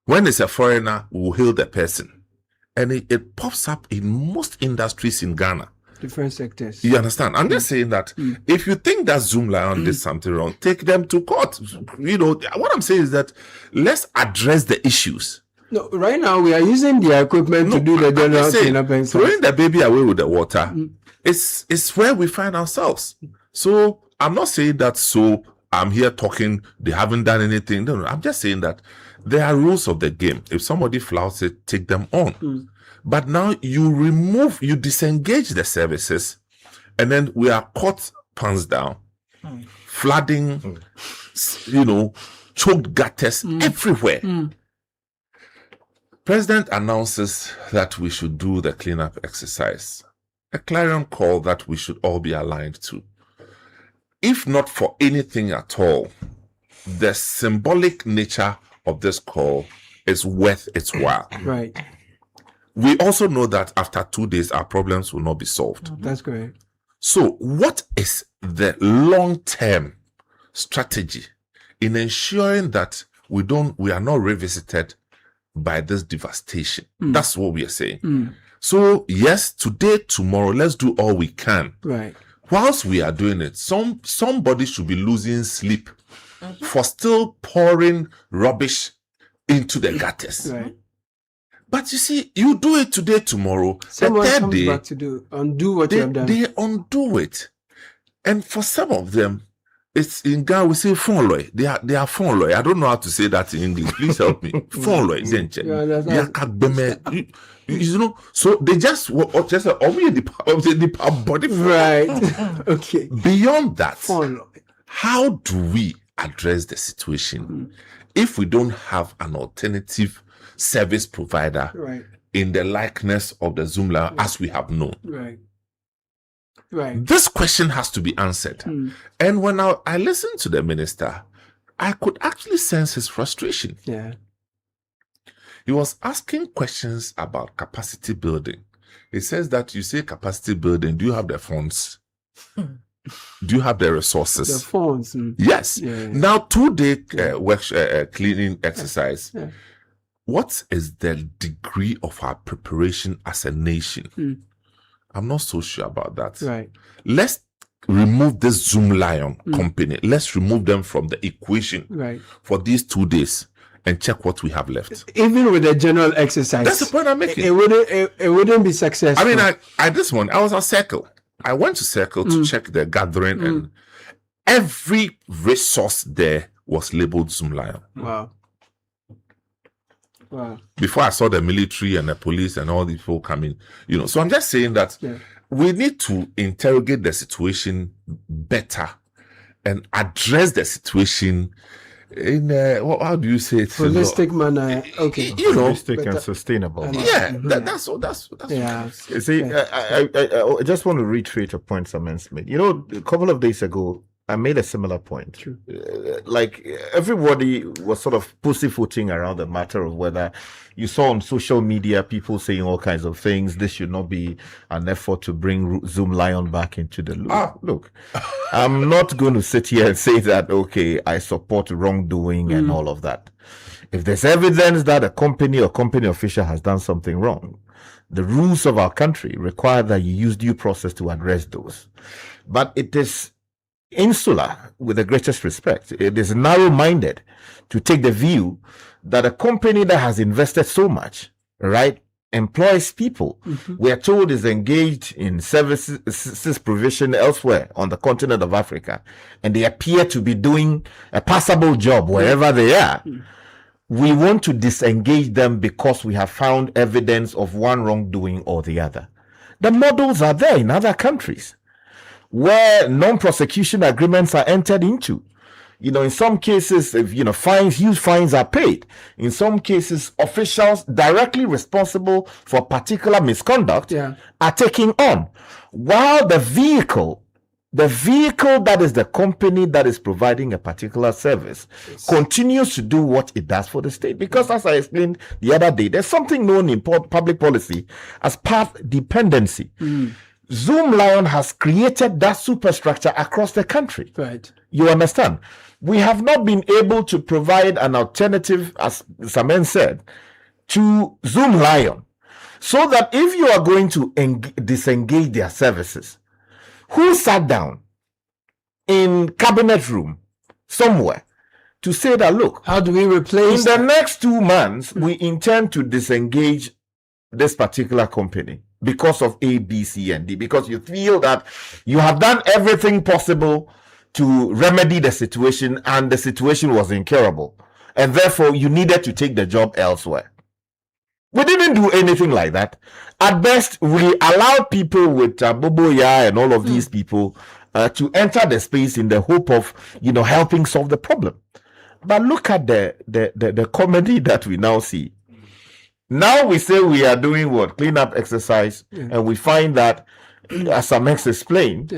Speaker 13: When it's a foreigner, we will hail the person. And it pops up in most industries in Ghana.
Speaker 24: Different sectors.
Speaker 13: You understand? I'm just saying that if you think that Zoom Lion did something wrong, take them to court. What I'm saying is that let's address the issues.
Speaker 24: No, right now we are using the equipment to do the general cleanup.
Speaker 13: Throwing the baby away with the water is where we find ourselves. So I'm not saying that I'm here talking, they haven't done anything. No, I'm just saying that there are rules of the game. If somebody flouts it, take them on. But now you disengage the services, and then we are caught pants down, flooding, choked gutters everywhere. President announces that we should do the cleanup exercise, a clarion call that we should all be aligned to. If not for anything at all, the symbolic nature of this call is worth its while.
Speaker 24: Right.
Speaker 13: We also know that after 2 days, our problems will not be solved.
Speaker 24: That's great.
Speaker 13: So what is the long-term strategy in ensuring that we are not revisited by this devastation? That's what we are saying. So yes, today, tomorrow, let's do all we can.
Speaker 24: Right.
Speaker 13: Whilst we are doing it, somebody should be losing sleep for still pouring rubbish into the gutters.
Speaker 24: Right.
Speaker 13: But you see, you do it today, tomorrow.
Speaker 24: Someone
Speaker 13: the third
Speaker 24: comes
Speaker 13: day,
Speaker 24: back to undo what you have done.
Speaker 13: They undo it. And for some of them, it's in Ghana, we say fonloy. They are fonloy. I don't know how to say that in English. Please help me. Fonloy, isn't it? So they just the body.
Speaker 24: Right. Okay.
Speaker 13: Beyond that, how do we address the situation if we don't have an alternative service provider in the likeness of the Zoom lion as we have known?
Speaker 24: Right. Right.
Speaker 13: This question has to be answered. And when I listened to the minister, I could actually sense his frustration.
Speaker 24: Yeah.
Speaker 13: He was asking questions about capacity building. He says that you say capacity building, do you have the funds? Do you have the resources?
Speaker 24: The funds.
Speaker 13: Yes.
Speaker 24: Yeah.
Speaker 13: Now, 2-day work cleaning exercise.
Speaker 24: Yeah.
Speaker 13: What is the degree of our preparation as a nation? I'm not so sure about that.
Speaker 24: Right.
Speaker 13: Let's remove this Zoom Lion company. Let's remove them from the equation for these 2 days and check what we have left.
Speaker 24: Even with the general exercise.
Speaker 13: That's the point I'm making.
Speaker 24: It wouldn't be successful.
Speaker 13: I mean, I this one, I was at Circle. I went to Circle to check the gathering, and every resource there was labeled Zoom Lion.
Speaker 24: Wow. Wow.
Speaker 13: Before I saw the military and the police and all these people coming, So I'm just saying that we need to interrogate the situation better and address the situation in how do you say it?
Speaker 24: Holistic manner. Okay.
Speaker 12: Holistic and sustainable.
Speaker 13: That's
Speaker 24: yeah.
Speaker 12: You see, I just want to reiterate a point someone made. A couple of days ago, I made a similar point.
Speaker 24: True.
Speaker 12: Like everybody was sort of pussyfooting around the matter of whether you saw on social media people saying all kinds of things. This should not be an effort to bring Zoom Lion back into the loop. Look, I'm not going to sit here and say that, okay, I support wrongdoing and all of that. If there's evidence that a company or company official has done something wrong, the rules of our country require that you use due process to address those. But it is insular, with the greatest respect. It is narrow-minded to take the view that a company that has invested so much, employs people, we are told is engaged in services provision elsewhere on the continent of Africa, and they appear to be doing a passable job wherever they are. We want to disengage them because we have found evidence of one wrongdoing or the other. The models are there in other countries, where non-prosecution agreements are entered into. In some cases, huge fines are paid. In some cases, officials directly responsible for particular misconduct are taken on, while the vehicle that is the company that is providing a particular service continues to do what it does for the state. Because as I explained the other day, there's something known in public policy as path dependency. Zoom Lion has created that superstructure across the country.
Speaker 24: Right.
Speaker 12: You understand? We have not been able to provide an alternative, as Samuel said, to Zoom Lion. So that if you are going to disengage their services, who sat down in cabinet room somewhere to say that, look,
Speaker 24: how do we replace
Speaker 12: in the next 2 months, we intend to disengage this particular company because of A, B, C, and D, because you feel that you have done everything possible to remedy the situation and the situation was incurable, and therefore you needed to take the job elsewhere. We didn't do anything like that. At best, we allowed people with Boboya and all of these people to enter the space in the hope of, helping solve the problem. But look at the comedy that we now see. Now we say we are doing what? Cleanup exercise, and we find that, as Samex explained,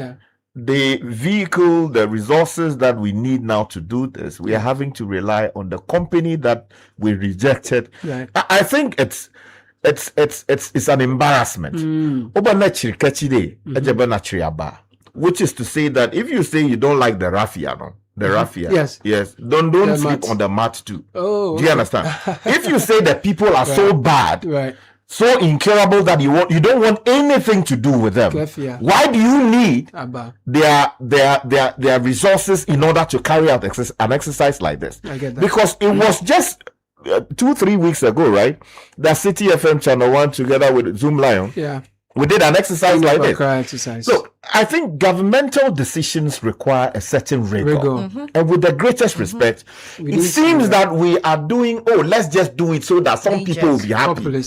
Speaker 12: the vehicle, the resources that we need now to do this, we are having to rely on the company that we rejected.
Speaker 24: Right.
Speaker 12: I think it's an embarrassment. Which is to say that if you say you don't like the raffia, yes, don't sleep on the mat too.
Speaker 24: Oh,
Speaker 12: do you understand? If you say that people are so bad, so incurable that you don't want anything to do with them, why do you need their resources in order to carry out an exercise like this?
Speaker 24: I get that.
Speaker 12: Because it was just 2-3 weeks ago, right? That Citi FM Channel 1 together with Zoom Lion, we did an exercise like this. So I think governmental decisions require a certain rigor. And with the greatest respect, it seems that we are doing, let's just do it so that some people will be happy.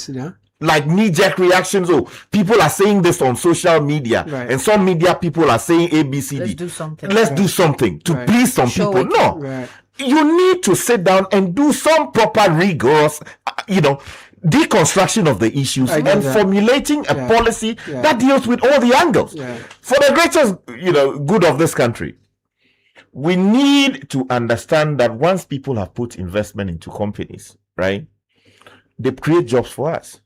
Speaker 12: Like knee-jerk reactions. People are saying this on social media, and some media people are saying ABCD. Let's do something to please some people. No, you need to sit down and do some proper rigorous, deconstruction of the issues and formulating a policy that deals with all the angles for the greatest, good of this country. We need to understand that once people have put investment into companies, right, they create jobs for us.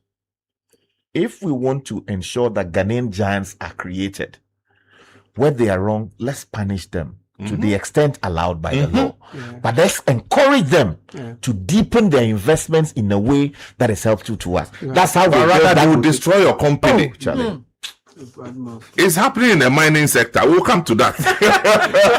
Speaker 12: If we want to ensure that Ghanaian giants are created, where they are wrong, let's punish them to the extent allowed by the law. But let's encourage them to deepen their investments in a way that is helpful to us. That's how we
Speaker 13: will destroy your company. It's happening in the mining sector. We'll come to that.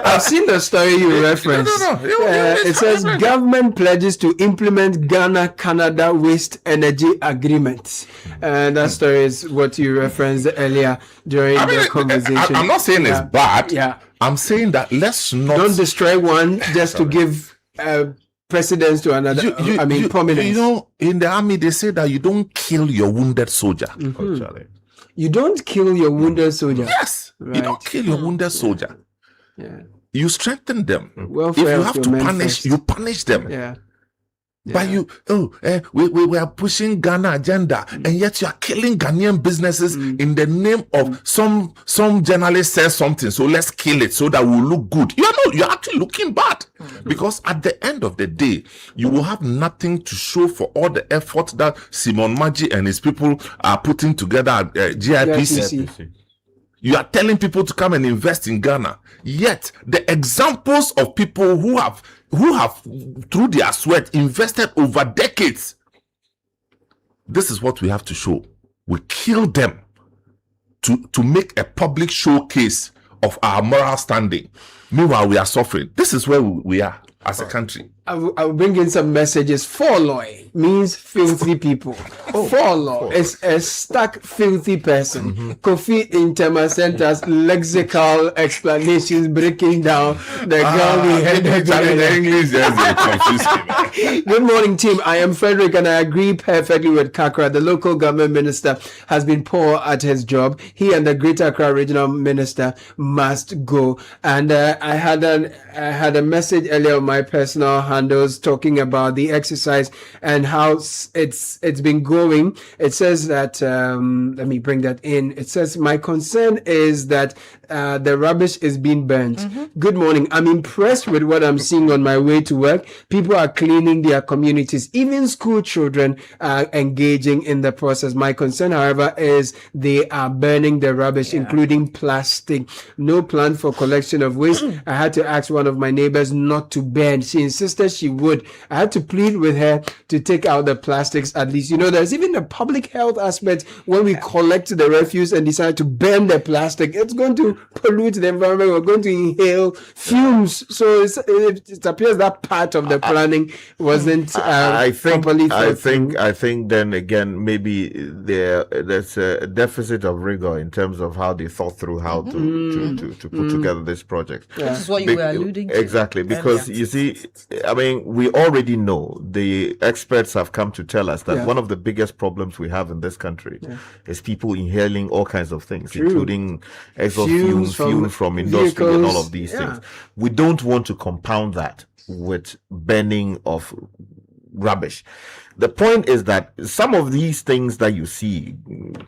Speaker 24: I've seen the story you referenced. It says government pledges to implement Ghana-Canada waste energy agreement. And that story is what you referenced earlier during the conversation.
Speaker 13: I'm not saying it's bad. I'm saying that let's not...
Speaker 24: Don't destroy one just to give... precedence to another. Prominence.
Speaker 13: In the army, they say that you don't kill your wounded soldier.
Speaker 24: You don't kill your wounded soldier.
Speaker 13: Yes, you don't kill your wounded soldier. You strengthen them. If you have to punish, you punish them. But we are pushing Ghana agenda, and yet you are killing Ghanaian businesses in the name of some journalist says something, so let's kill it so that we'll look good. You're actually looking bad, because at the end of the day, you will have nothing to show for all the effort that Simon Maggi and his people are putting together at GIPC. You are telling people to come and invest in Ghana, yet the examples of people who have through their sweat invested over decades, this is what we have to show. We kill them to make a public showcase of our moral standing. Meanwhile, we are suffering. This is where we are as a country.
Speaker 24: I'll bring in some messages. Forloy means filthy people. Forloy is a stuck, filthy person. Kofi Intermacenter's lexical explanations breaking down the girl we had. Good morning, team. I am Frederick, and I agree perfectly with Kakra. The local government minister has been poor at his job. He and the Greater Accra regional minister must go. And I had a message earlier on my personal handles talking about the exercise and how it's been going. It says that let me bring that in. It says my concern is that the rubbish is being burnt. Good morning. I'm impressed with what I'm seeing on my way to work. People are cleaning their communities. Even school children are engaging in the process. My concern, however, is they are burning the rubbish, including plastic. No plan for collection of waste. I had to ask one of my neighbors not to burn. She insisted she would. I had to plead with her to take out the plastics at least. There's even a public health aspect when we collect the refuse and decide to burn the plastic. It's going to pollute the environment. We're going to inhale fumes. So it appears that part of the planning wasn't properly thought through.
Speaker 12: I think then again, maybe there's a deficit of rigor in terms of how they thought through how to put together this project.
Speaker 10: This is what you were alluding to.
Speaker 12: Exactly, because you see, we already know, the experts have come to tell us that one of the biggest problems we have in this country is people inhaling all kinds of things, including exhaust fumes from industry and all of these things. We don't want to compound that with burning of rubbish. The point is that some of these things that you see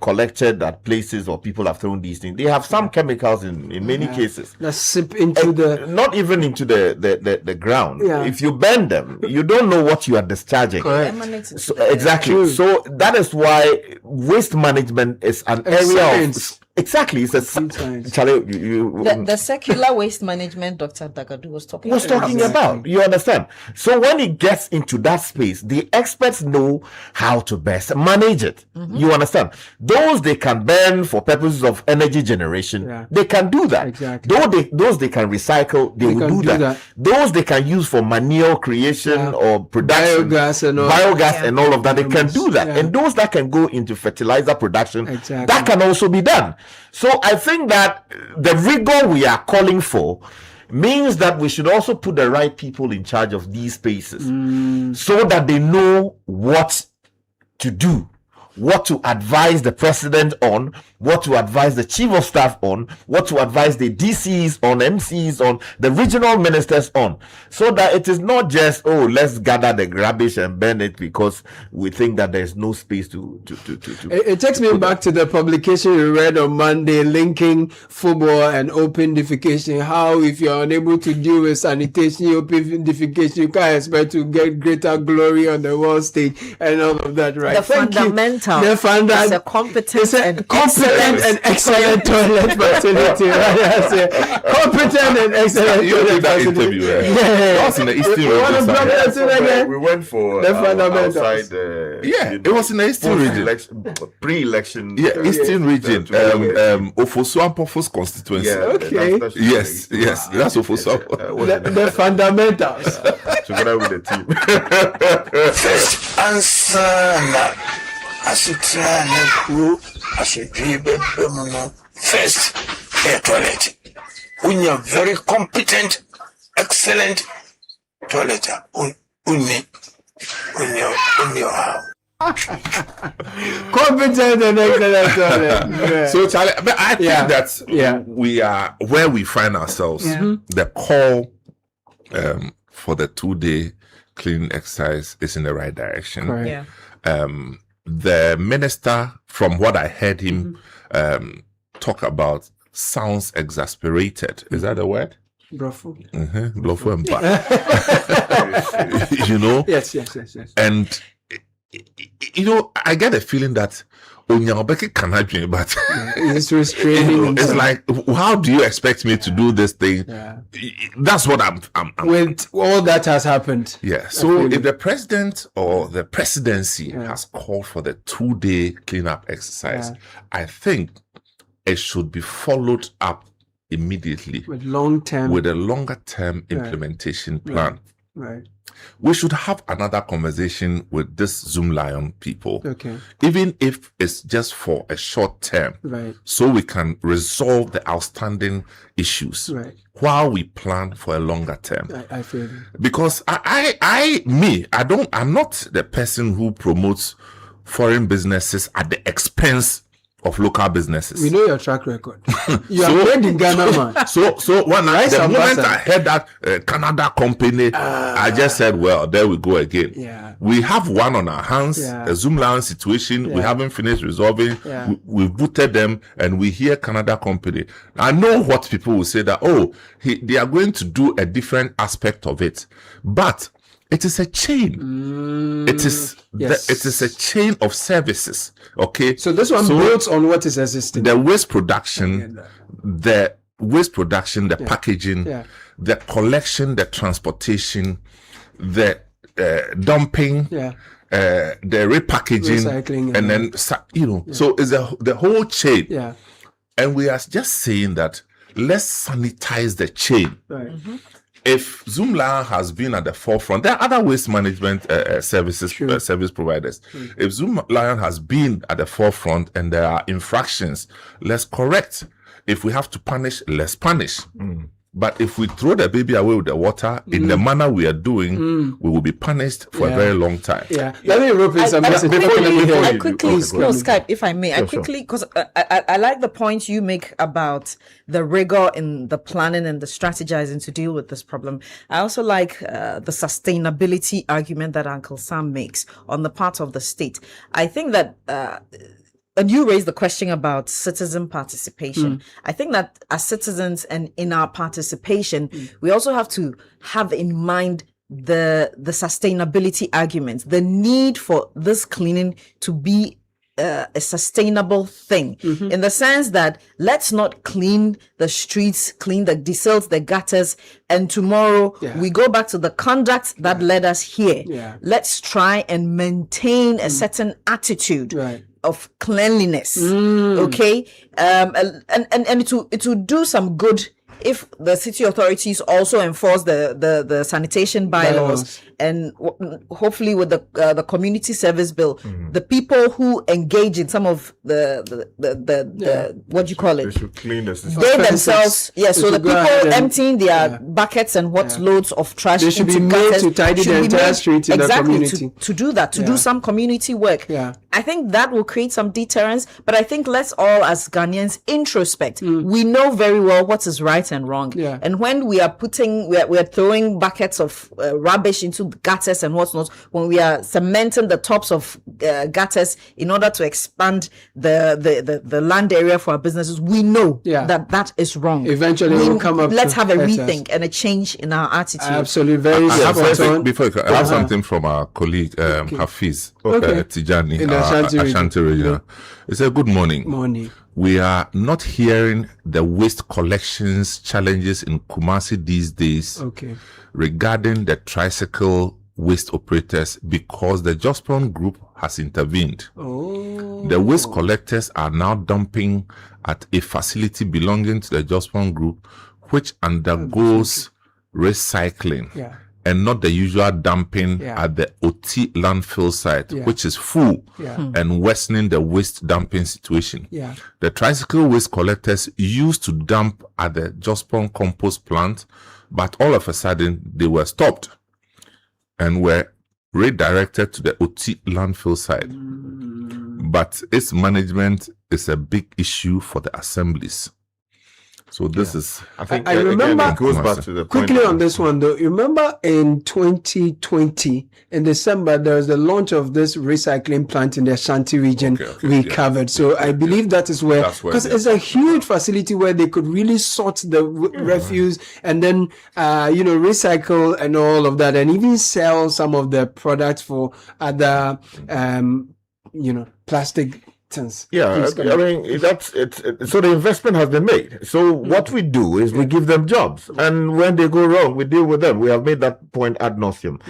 Speaker 12: collected at places or people have thrown these things, they have some chemicals in many cases
Speaker 24: that sip into
Speaker 12: not even into the ground. If you burn them, you don't know what you are discharging. So, exactly. So that is why waste management is an area of exactly. It's a
Speaker 10: the circular waste management Dr. Dagadu was talking
Speaker 12: about. You understand? So when it gets into that space, the experts know how to best manage it. You understand? Those they can burn for purposes of energy generation, they can do that. Exactly. Those they can recycle, they will do that. Those they can use for manure creation or production, biogas and all of that, they can do that. And those that can go into fertilizer production, that can also be done. So I think that the rigor we are calling for means that we should also put the right people in charge of these spaces so that they know what to do what to advise the president on, what to advise the chief of staff on, what to advise the DCs on, MCs on, the regional ministers on, so that it is not just, oh, let's gather the rubbish and burn it because we think that there's no space to.
Speaker 24: It takes me back to the publication we read on Monday, linking football and open defecation. How if you're unable to deal with sanitation, open defecation, you can't expect to get greater glory on the world stage and all of that, right?
Speaker 10: The fundamental. It's a competent and excellent toilet facility. Right? Competent and excellent toilet facility.
Speaker 13: That's in the Eastern region.
Speaker 25: We went for
Speaker 24: the fundamentals.
Speaker 25: Outside.
Speaker 13: It was in the Eastern region.
Speaker 25: Pre-election.
Speaker 13: Eastern region. Ofosu-Ampofos constituency.
Speaker 24: Okay.
Speaker 13: Yes, that's Ofosu.
Speaker 24: The fundamentals.
Speaker 25: Together with the team.
Speaker 8: First answer. I should try and grow. I should be first air toilet. When you're very competent, excellent toilet, in your house.
Speaker 24: Competent and excellent toilet.
Speaker 13: So, Charlie, but I think that we are where we find ourselves. The call for the 2-day cleaning exercise is in the right direction. The minister, from what I heard him talk about, sounds exasperated. Is that a word?
Speaker 24: Bluffo.
Speaker 13: Bluffo and you know?
Speaker 24: Yes.
Speaker 13: And, you know, I get a feeling that Onyabeke cannot be, but
Speaker 24: it's restraining.
Speaker 13: It's like, how do you expect me to do this thing? That's what I'm
Speaker 24: with all that has happened.
Speaker 13: So if the president or the presidency has called for the 2-day cleanup exercise, I think it should be followed up immediately
Speaker 24: with a
Speaker 13: longer term implementation plan.
Speaker 24: Right.
Speaker 13: We should have another conversation with this Zoom Lion people.
Speaker 24: Okay.
Speaker 13: Even if it's just for a short term.
Speaker 24: Right.
Speaker 13: So we can resolve the outstanding issues.
Speaker 24: Right.
Speaker 13: While we plan for a longer term.
Speaker 24: I feel you.
Speaker 13: Because I'm not the person who promotes foreign businesses at the expense of local businesses.
Speaker 24: We know your track record. You are made in Ghana, man.
Speaker 13: So when the moment I heard that Canada company, I just said, well, there we go again. We have one on our hands, a Zoom Lion situation. We haven't finished resolving. We've booted them, and we hear Canada company. I know what people will say that, they are going to do a different aspect of it. But it is a chain. It is a chain of services. Okay.
Speaker 24: So this one builds on what is existing.
Speaker 13: The waste production, the packaging, the collection, the transportation, the dumping, the repackaging,
Speaker 24: recycling,
Speaker 13: and then so it's the whole chain.
Speaker 24: Yeah.
Speaker 13: And we are just saying that let's sanitize the chain.
Speaker 24: Right.
Speaker 13: If Zoom Lion has been at the forefront, there are other waste management services service providers. If Zoom Lion has been at the forefront and there are infractions, let's correct. If we have to punish, let's punish. But if we throw the baby away with the water in the manner we are doing, we will be punished for a very long time.
Speaker 24: Let me rope in some message.
Speaker 10: I quickly, Skype, if I may, because I like the point you make about the rigor in the planning and the strategizing to deal with this problem. I also like the sustainability argument that Uncle Sam makes on the part of the state. I think that and you raised the question about citizen participation. I think that as citizens and in our participation, we also have to have in mind the sustainability arguments, the need for this cleaning to be a sustainable thing, in the sense that let's not clean the streets, clean the silts, the gutters, and tomorrow we go back to the conduct that led us here. Let's try and maintain a certain attitude of cleanliness. Okay, and it will do some good if the city authorities also enforce the sanitation bylaws and hopefully with the community service bill, the people who engage in some of the what do you call it?
Speaker 25: They should clean the system.
Speaker 10: They themselves, so the people emptying their
Speaker 24: Yeah.
Speaker 10: buckets and loads of trash
Speaker 24: They should
Speaker 10: into
Speaker 24: be made
Speaker 10: gutters
Speaker 24: to tidy
Speaker 10: should
Speaker 24: the
Speaker 10: be
Speaker 24: entire
Speaker 10: made-
Speaker 24: street in the community.
Speaker 10: to do that, to do some community work.
Speaker 24: Yeah.
Speaker 10: I think that will create some deterrence, but I think let's all as Ghanaians introspect. We know very well what is right and wrong.
Speaker 24: Yeah.
Speaker 10: And when we are we are throwing buckets of rubbish into gutters and whatnot, when we are cementing the tops of gutters in order to expand the land area for our businesses, we know that is wrong.
Speaker 24: Eventually it will come up
Speaker 10: Let's
Speaker 24: to
Speaker 10: have a
Speaker 24: hurt us.
Speaker 10: rethink and a change in our attitude.
Speaker 24: Absolutely, very
Speaker 13: I have
Speaker 24: spot
Speaker 13: something
Speaker 24: on.
Speaker 13: before I have something from our colleague Hafiz Tijani,
Speaker 24: In Ashanti region.
Speaker 13: Ashanti region. He said, "Good morning.
Speaker 24: Morning.
Speaker 13: We are not hearing the waste collections challenges in Kumasi these days
Speaker 24: Okay.
Speaker 13: regarding the tricycle waste operators because the Jospon Group has intervened. The waste collectors are now dumping at a facility belonging to the Jospon Group, which undergoes recycling
Speaker 24: Yeah.
Speaker 13: and not the usual dumping
Speaker 24: Yeah.
Speaker 13: at the OT landfill site,
Speaker 24: Yeah.
Speaker 13: which is full
Speaker 24: Yeah.
Speaker 13: and worsening the waste dumping situation.
Speaker 24: Yeah.
Speaker 13: The tricycle waste collectors used to dump at the Jospon compost plant, but all of a sudden they were stopped and were redirected to the OT landfill site. But its management is a big issue for the assemblies. So this is,
Speaker 24: I remember
Speaker 13: again, it goes back to the point
Speaker 24: quickly
Speaker 13: of-
Speaker 24: on this one though. You remember in 2020 in December there was the launch of this recycling plant in the Ashanti region we covered. So I believe that is where
Speaker 13: That's where,
Speaker 24: because it's a huge facility where they could really sort the refuse and then recycle and all of that and even sell some of the products for other plastic things.
Speaker 12: Yeah, I mean that's it. So the investment has been made. So what we do is we give them jobs, and when they go wrong, we deal with them. We have made that point ad nauseum.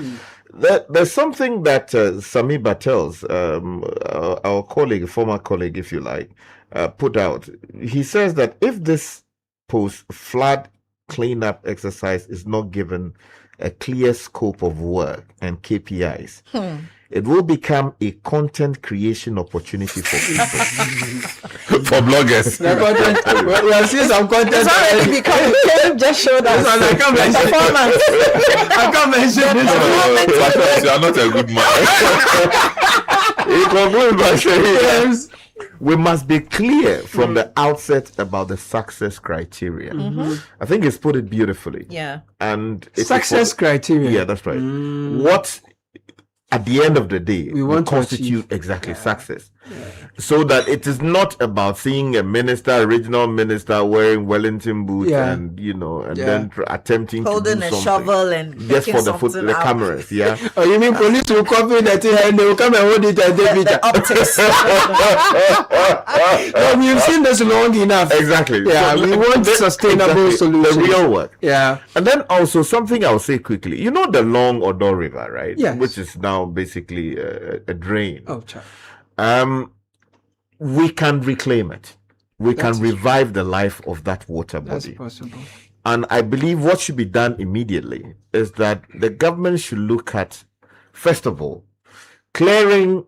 Speaker 12: There's something that Sami Bartels, our colleague, former colleague, if you like, put out. He says that if this post-flood cleanup exercise is not given a clear scope of work and KPIs, it will become a content creation opportunity for people.
Speaker 13: For bloggers.
Speaker 24: We have seen some content.
Speaker 10: It's already become Caleb just showed us
Speaker 24: I can't mention
Speaker 10: performance.
Speaker 24: I can't mention this.
Speaker 13: You are not a good man.
Speaker 12: He concludes by saying, we must be clear from the outset about the success criteria. I think he's put it beautifully.
Speaker 10: Yeah.
Speaker 12: And it's
Speaker 24: Success criteria.
Speaker 12: Yeah, that's right. What at the end of the day
Speaker 24: we want to
Speaker 12: constitute exactly success. So that it is not about seeing a minister, regional minister wearing Wellington boots and then attempting
Speaker 10: Holding
Speaker 12: to do
Speaker 10: a
Speaker 12: something
Speaker 10: shovel and
Speaker 12: just
Speaker 10: taking
Speaker 12: for
Speaker 10: something
Speaker 12: the
Speaker 10: out.
Speaker 12: cameras. Yeah.
Speaker 24: Oh, you mean police will copy that thing and they will come and hold it and take
Speaker 10: The optics.
Speaker 24: No, we've seen this long enough.
Speaker 12: Exactly.
Speaker 24: Yeah, we want sustainable solutions.
Speaker 12: The real work.
Speaker 24: Yeah.
Speaker 12: And then also something I'll say quickly. You know the Long Odo River, right?
Speaker 24: Yes.
Speaker 12: Which is now basically a drain.
Speaker 24: Oh, child.
Speaker 12: We can reclaim it. We
Speaker 24: That's
Speaker 12: can revive the life of that water
Speaker 24: That's
Speaker 12: body.
Speaker 24: possible.
Speaker 12: And I believe what should be done immediately is that the government should look at, first of all, clearing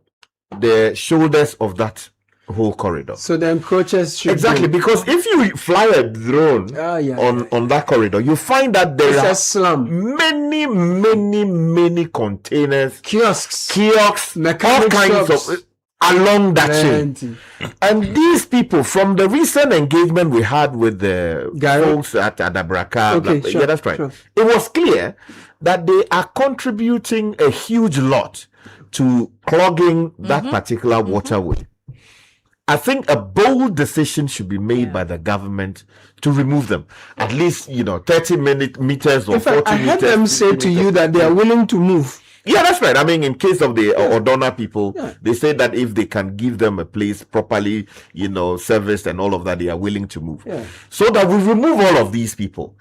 Speaker 12: the shoulders of that whole corridor.
Speaker 24: So the encroachers should
Speaker 12: Exactly,
Speaker 24: be-
Speaker 12: because if you fly a drone on that corridor, you find that there
Speaker 24: It's
Speaker 12: are
Speaker 24: a slum.
Speaker 12: many containers,
Speaker 24: kiosks,
Speaker 12: all
Speaker 24: mechanic
Speaker 12: kinds
Speaker 24: shops.
Speaker 12: of along that chain.
Speaker 24: Plenty.
Speaker 12: And these people, from the recent engagement we had with the folks at Adabraka,
Speaker 24: Okay, sure,
Speaker 12: yeah, that's right.
Speaker 24: sure.
Speaker 12: It was clear that they are contributing a huge lot to clogging that particular waterway. I think a bold decision should be made by the government to remove them. At least, 30 meters or
Speaker 24: In
Speaker 12: 40
Speaker 24: fact, I heard
Speaker 12: meters.
Speaker 24: them say
Speaker 12: 50
Speaker 24: to
Speaker 12: meters.
Speaker 24: you that they are willing to move.
Speaker 12: Yeah, that's right. I mean, in case of the Odona people, they say that if they can give them a place properly, serviced and all of that, they are willing to move.
Speaker 24: Yeah.
Speaker 12: So that we remove all of these people.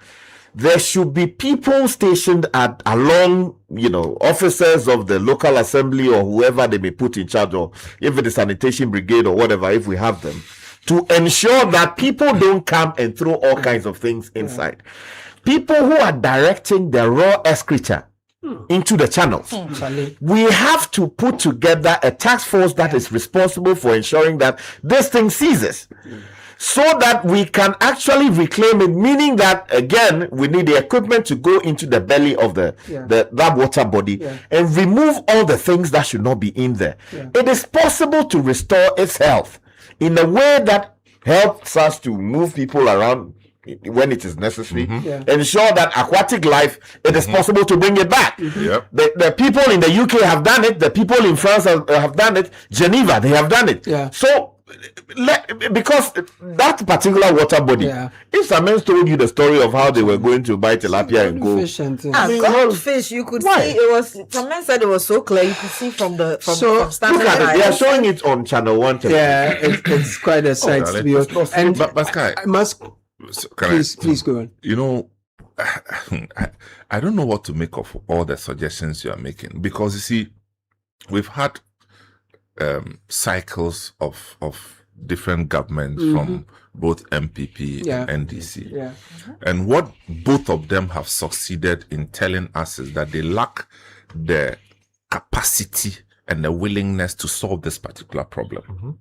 Speaker 12: There should be people stationed along, officers of the local assembly or whoever they may put in charge, or if it is sanitation brigade or whatever, if we have them, to ensure that people don't come and throw all kinds of things inside. People who are directing the raw excreta into the channels. We have to put together a task force that is responsible for ensuring that this thing ceases, so that we can actually reclaim it, meaning that, again, we need the equipment to go into the belly of that water body and remove all the things that should not be in there. It is possible to restore its health in a way that helps us to move people around when it is necessary, ensure that aquatic life, it is possible to bring it back. The people in the UK have done it, the people in France have done it, Geneva, they have done it. So, because that particular water body, if Samuel told you the story of how they were going to buy tilapia and go,
Speaker 10: goldfish, you could see it was. Someone said it was so clear, you could see from the from standing.
Speaker 12: Look at it. They are showing it on channel 1.
Speaker 24: Yeah, it's quite a sight to be honest. And
Speaker 13: but Sky,
Speaker 24: I must please go on.
Speaker 13: You know, I don't know what to make of all the suggestions you are making, because you see, we've had cycles of different governments from both MPP and NDC. And what both of them have succeeded in telling us is that they lack the capacity and the willingness to solve this particular problem.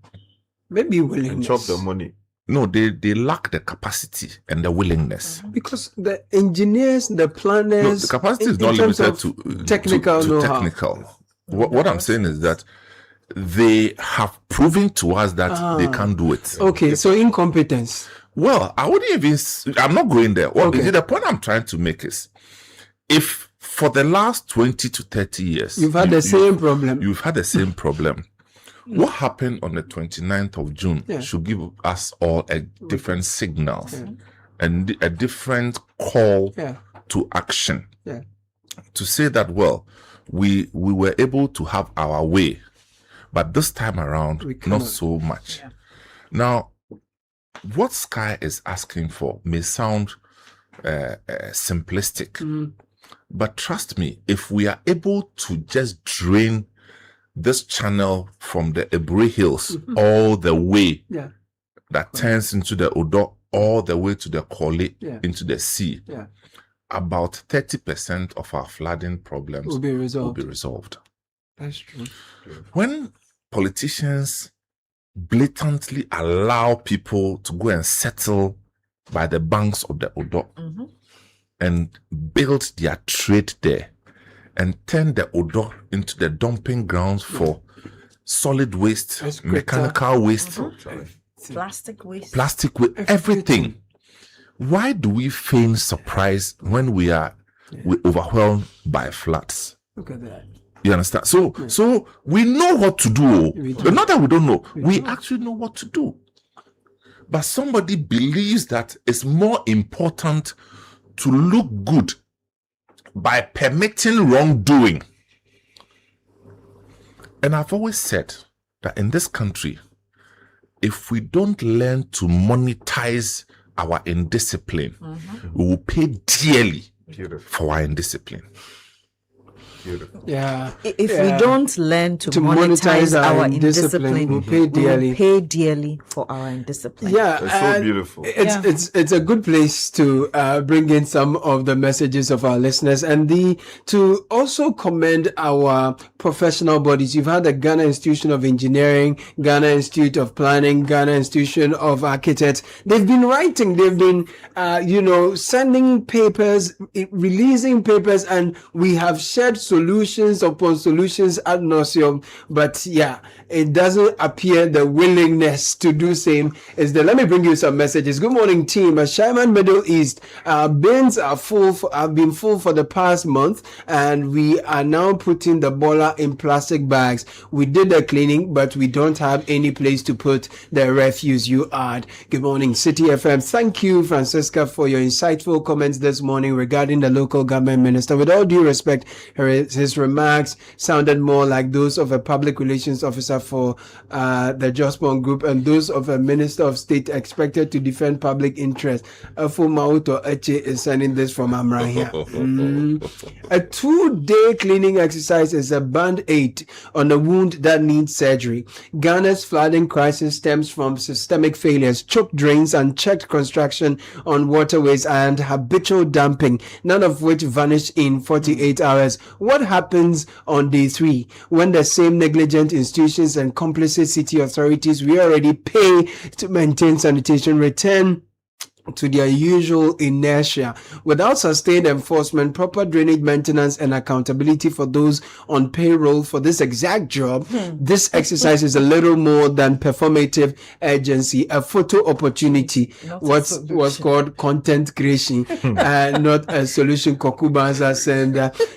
Speaker 24: Maybe willingness.
Speaker 12: Chop the money.
Speaker 13: No, they lack the capacity and the willingness.
Speaker 24: Because the engineers, the planners...
Speaker 13: No, the capacity is not limited to
Speaker 24: technical know-how.
Speaker 13: Technical. What I'm saying is that they have proven to us that they can't do it.
Speaker 24: Okay, so incompetence.
Speaker 13: Well, I wouldn't even... I'm not going there. Well, the point I'm trying to make is, if for the last 20 to 30 years...
Speaker 24: You've had the same problem.
Speaker 13: You've had the same problem. What happened on the 29th of June should give us all a different signal and a different call to action. To say that, well, we were able to have our way, but this time around, not so much. Now, what Sky is asking for may sound simplistic, but trust me, if we are able to just drain this channel from the Ebri Hills all the way that turns into the Odo, all the way to the Kole, into the sea, about 30% of our flooding problems
Speaker 24: will be
Speaker 13: resolved.
Speaker 24: That's true.
Speaker 13: When politicians blatantly allow people to go and settle by the banks of the Odo and build their trade there, and turn the Odo into the dumping grounds for solid waste, mechanical waste,
Speaker 10: plastic waste,
Speaker 13: everything. Why do we feign surprise when we are overwhelmed by floods?
Speaker 24: Look at that.
Speaker 13: You understand? So we know what to do. Not that we don't know. We actually know what to do. But somebody believes that it's more important to look good by permitting wrongdoing. And I've always said that in this country, if we don't learn to monetize our indiscipline, we will pay dearly for our indiscipline.
Speaker 24: Yeah.
Speaker 10: If we don't learn to monetize our indiscipline,
Speaker 24: we'll pay
Speaker 10: dearly for our indiscipline.
Speaker 24: Yeah,
Speaker 12: it's so beautiful.
Speaker 24: It's a good place to bring in some of the messages of our listeners, and to also commend our professional bodies. You've had the Ghana Institution of Engineering, Ghana Institute of Planning, Ghana Institution of Architects. They've been writing, they've been sending papers, releasing papers, and we have shared solutions upon solutions ad nauseum. But it doesn't appear the willingness to do same is there. Let me bring you some messages. Good morning, team. Shaiman Middle East, bins are full. Have been full for the past month, and we are now putting the bola in plastic bags. We did the cleaning, but we don't have any place to put the refuse. You add. Good morning, Citi FM. Thank you, Francisca, for your insightful comments this morning regarding the local government minister. With all due respect, her his remarks sounded more like those of a public relations officer for the Jospon Group and those of a minister of state expected to defend public interest. Afu Mauto Eche is sending this from Amrahia. A 2-day cleaning exercise is a band-aid on a wound that needs surgery. Ghana's flooding crisis stems from systemic failures, choked drains, unchecked construction on waterways, and habitual dumping, none of which vanish in 48 hours. What happens on day 3 when the same negligent institutions and complicit city authorities we already pay to maintain sanitation return to their usual inertia? Without sustained enforcement, proper drainage maintenance, and accountability for those on payroll for this exact job, this exercise is a little more than performative agency, a photo opportunity, what was called content creation, not a solution. Kokubanza said.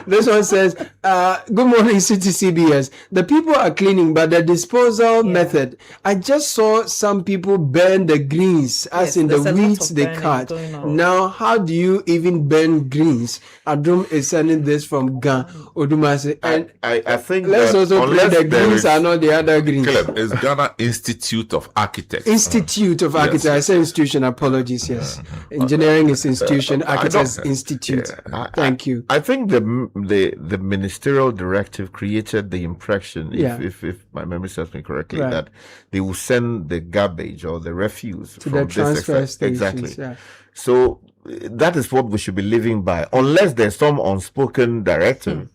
Speaker 24: This one says, good morning, City CBS. The people are cleaning, but the disposal method. I just saw some people burn the greens, as in the weeds they cut. Now, how do you even burn greens? Adum is sending this from Ghana. Odumase. And
Speaker 13: I think
Speaker 24: let's also play the greens are not the other greens.
Speaker 13: Caleb, is Ghana Institute of Architects.
Speaker 24: Institute of Architects. I say institution, apologies, yes. Engineering is institution, architects institute. Thank you.
Speaker 12: I think the ministerial directive created the impression, if my memory serves me correctly, that they will send the garbage or the refuse
Speaker 24: to
Speaker 12: from
Speaker 24: the transfer
Speaker 12: this
Speaker 24: stations.
Speaker 12: exactly.
Speaker 24: Yeah.
Speaker 12: So that is what we should be living by, unless there's some unspoken directive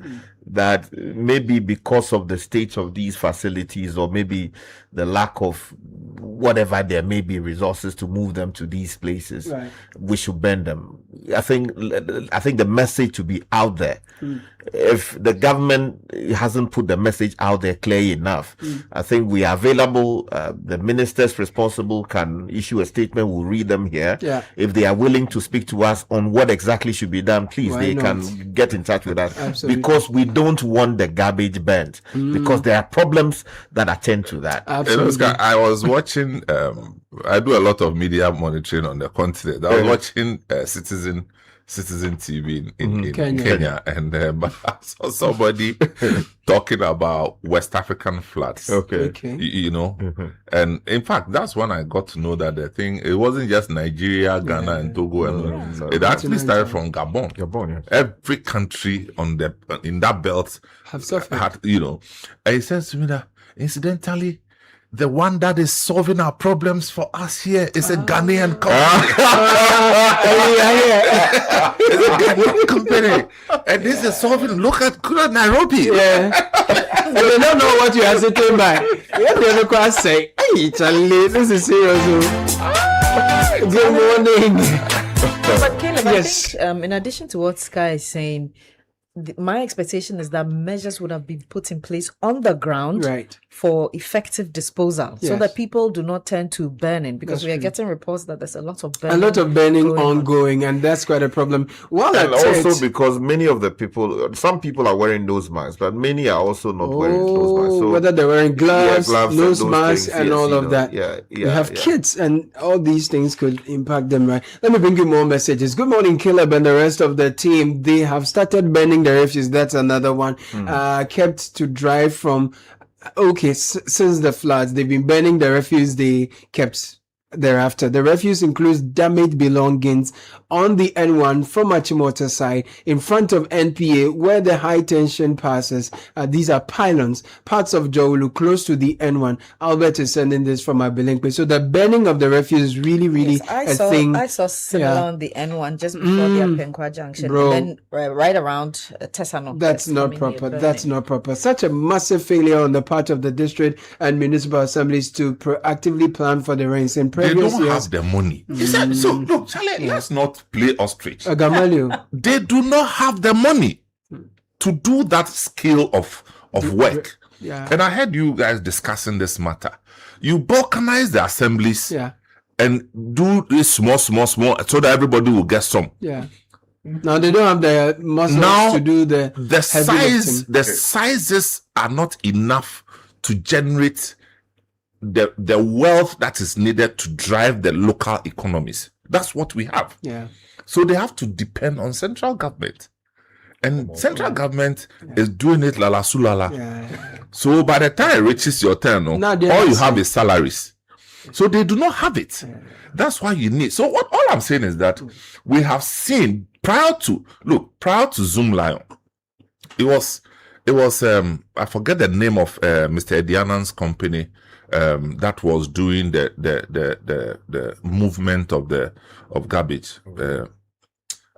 Speaker 12: that maybe because of the state of these facilities, or maybe the lack of whatever there may be resources to move them to these places, we should bend them. I think the message to be out there. If the government hasn't put the message out there clear enough, I think we are available. The ministers responsible can issue a statement. We'll read them here. If they are willing to speak to us on what exactly should be done, please, they can get in touch with us.
Speaker 24: Absolutely.
Speaker 12: Because we don't want the garbage burnt, because there are problems that attend to that.
Speaker 24: Absolutely.
Speaker 13: I was watching, I do a lot of media monitoring on the continent. I was watching Citizen TV in Kenya. And I saw somebody talking about West African floods. You know, and in fact, that's when I got to know that the thing, it wasn't just Nigeria, Ghana, and Togo. And it actually started from Gabon. Every country in that belt
Speaker 24: have suffered.
Speaker 13: Had, you know, and it says to me that incidentally, the one that is solving our problems for us here is a Ghanaian company. It's a Ghanaian company. And this is solving, look at Nairobi.
Speaker 24: And they don't know what you are sitting by. What they look at say, hey, Charlie, this is serious. Good morning.
Speaker 10: But Caleb, I think in addition to what Sky is saying, my expectation is that measures would have been put in place on the ground for effective disposal, so that people do not tend to burning, because we are getting reports that there's a lot of burning.
Speaker 24: Ongoing, and that's quite a problem.
Speaker 12: And also because many of the people, some people are wearing nose masks, but many are also not wearing nose masks. So
Speaker 24: whether they're wearing gloves nose masks, and all of that. You have kids, and all these things could impact them, right? Let me bring you more messages. Good morning, Caleb and the rest of the team. They have started burning the refuse. That's another one. Kept to dry from since the floods, they've been burning the refuse they kept thereafter. The refuse includes damaged belongings on the N1 from Achimota side in front of NPA where the high tension passes. These are pylons, parts of Jowulu close to the N1. Albert is sending this from Abilinkwe. So the burning of the refuse is really a thing.
Speaker 10: I saw similar on the N1 just before the Apenkwa junction, and then right around Tesano.
Speaker 24: That's not proper. That's not proper. Such a massive failure on the part of the district and municipal assemblies to proactively plan for the rains. In
Speaker 13: they don't have the money. So look, Charlie, let's not play ostrich. They do not have the money to do that scale of work. And I heard you guys discussing this matter. You balkanize the assemblies and do this small, so that everybody will get some.
Speaker 24: Now they don't have the muscles to do the
Speaker 13: size. The sizes are not enough to generate the wealth that is needed to drive the local economies. That's what we have. So they have to depend on central government. And central government is doing it la sulala. So by the time it reaches your turn, all you have is salaries. So they do not have it. That's why you need. So what all I'm saying is that we have seen prior to Zoom Lion, it was I forget the name of Mr. Edianan's company that was doing the movement of garbage.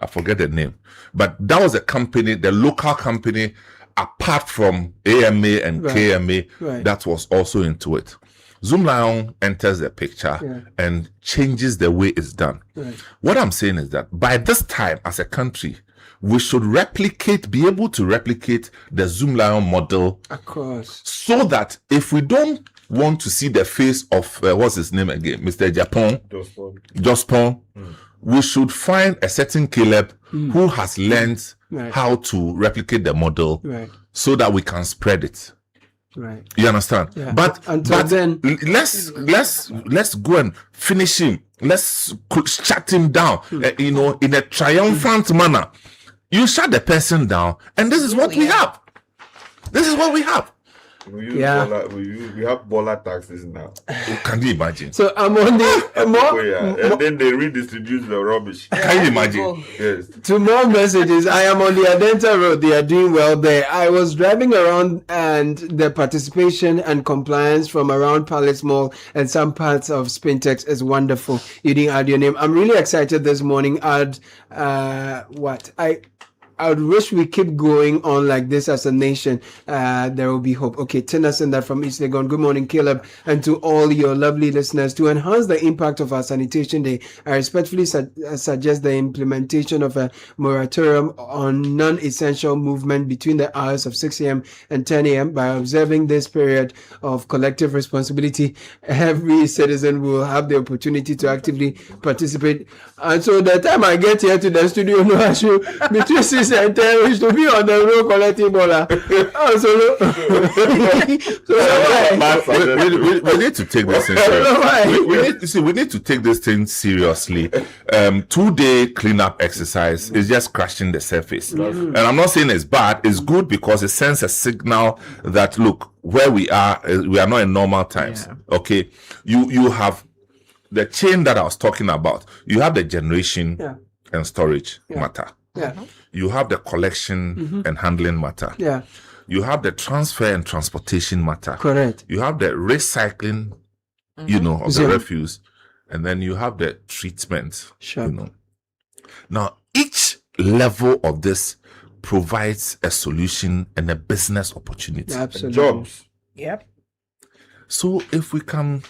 Speaker 13: I forget the name, but that was a company, the local company, apart from AMA and KMA, that was also into it. Zoom Lion enters the picture and changes the way it's done. What I'm saying is that by this time, as a country, we should be able to replicate the Zoom Lion model
Speaker 24: across,
Speaker 13: so that if we don't want to see the face of what's his name again, Mr. Jospon, we should find a certain Caleb who has learned how to replicate the model so that we can spread it.
Speaker 24: Right.
Speaker 13: You understand?
Speaker 24: Yeah.
Speaker 13: But
Speaker 24: then
Speaker 13: let's go and finish him. Let's shut him down. In a triumphant manner. You shut the person down, and this is what we have. This is what we have.
Speaker 25: We have baller taxes now.
Speaker 13: Can you imagine?
Speaker 24: So I'm on the
Speaker 25: and then they redistribute the rubbish.
Speaker 13: Can you imagine?
Speaker 25: Yes.
Speaker 24: To more messages, I am on the Adenta Road. They are doing well there. I was driving around, and the participation and compliance from around Palace Mall and some parts of Spintex is wonderful. You didn't add your name. I'm really excited this morning. I would wish we keep going on like this as a nation. There will be hope. Okay, Tina sent that from East Legon. Good morning, Caleb, and to all your lovely listeners. To enhance the impact of our Sanitation Day, I respectfully suggest the implementation of a moratorium on non-essential movement between the hours of 6 a.m. and 10 a.m. By observing this period of collective responsibility, every citizen will have the opportunity to actively participate. And so the time I get here to the studio, no issue between 6 and 10, we should be on the road collecting baller.
Speaker 13: We need to take this thing seriously. We need to take this thing seriously. 2-day cleanup exercise is just scratching the surface. And I'm not saying it's bad. It's good because it sends a signal that, look, where we are not in normal times. Okay, you have the chain that I was talking about. You have the generation and storage matter. You have the collection and handling matter. You have the transfer and transportation matter.
Speaker 24: Correct.
Speaker 13: You have the recycling, of the refuse, and then you have the treatment. Now, each level of this provides a solution and a business opportunity.
Speaker 24: Absolutely.
Speaker 13: Jobs.
Speaker 24: Yep.
Speaker 13: So if we can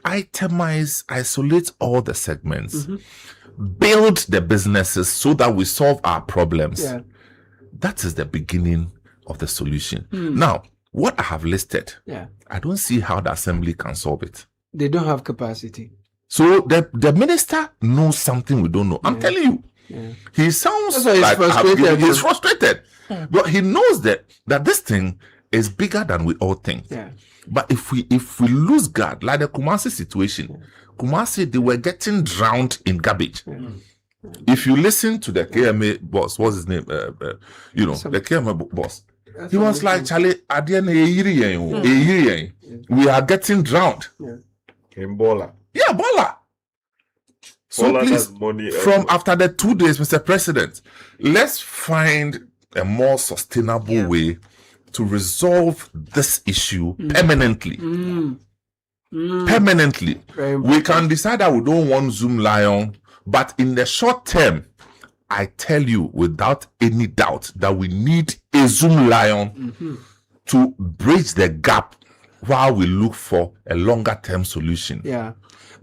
Speaker 13: isolate all the segments, build the businesses so that we solve our problems. That is the beginning of the solution. Now, what I have listed, I don't see how the assembly can solve it.
Speaker 24: They don't have capacity.
Speaker 13: So the minister knows something we don't know. I'm telling you. He sounds like he's frustrated. But he knows that this thing is bigger than we all think. But if we lose guard, like the Kumasi situation, Kumasi, they were getting drowned in garbage. If you listen to the KMA boss, what's his name? The KMA boss. He was like, Charlie, we are getting drowned.
Speaker 25: In Bola.
Speaker 13: Yeah, Bola. So please, from after the 2 days, Mr. President, let's find a more sustainable way to resolve this issue permanently. Permanently. We can decide that we don't want Zoom Lion, but in the short term, I tell you without any doubt that we need a Zoom Lion to bridge the gap while we look for a longer term solution.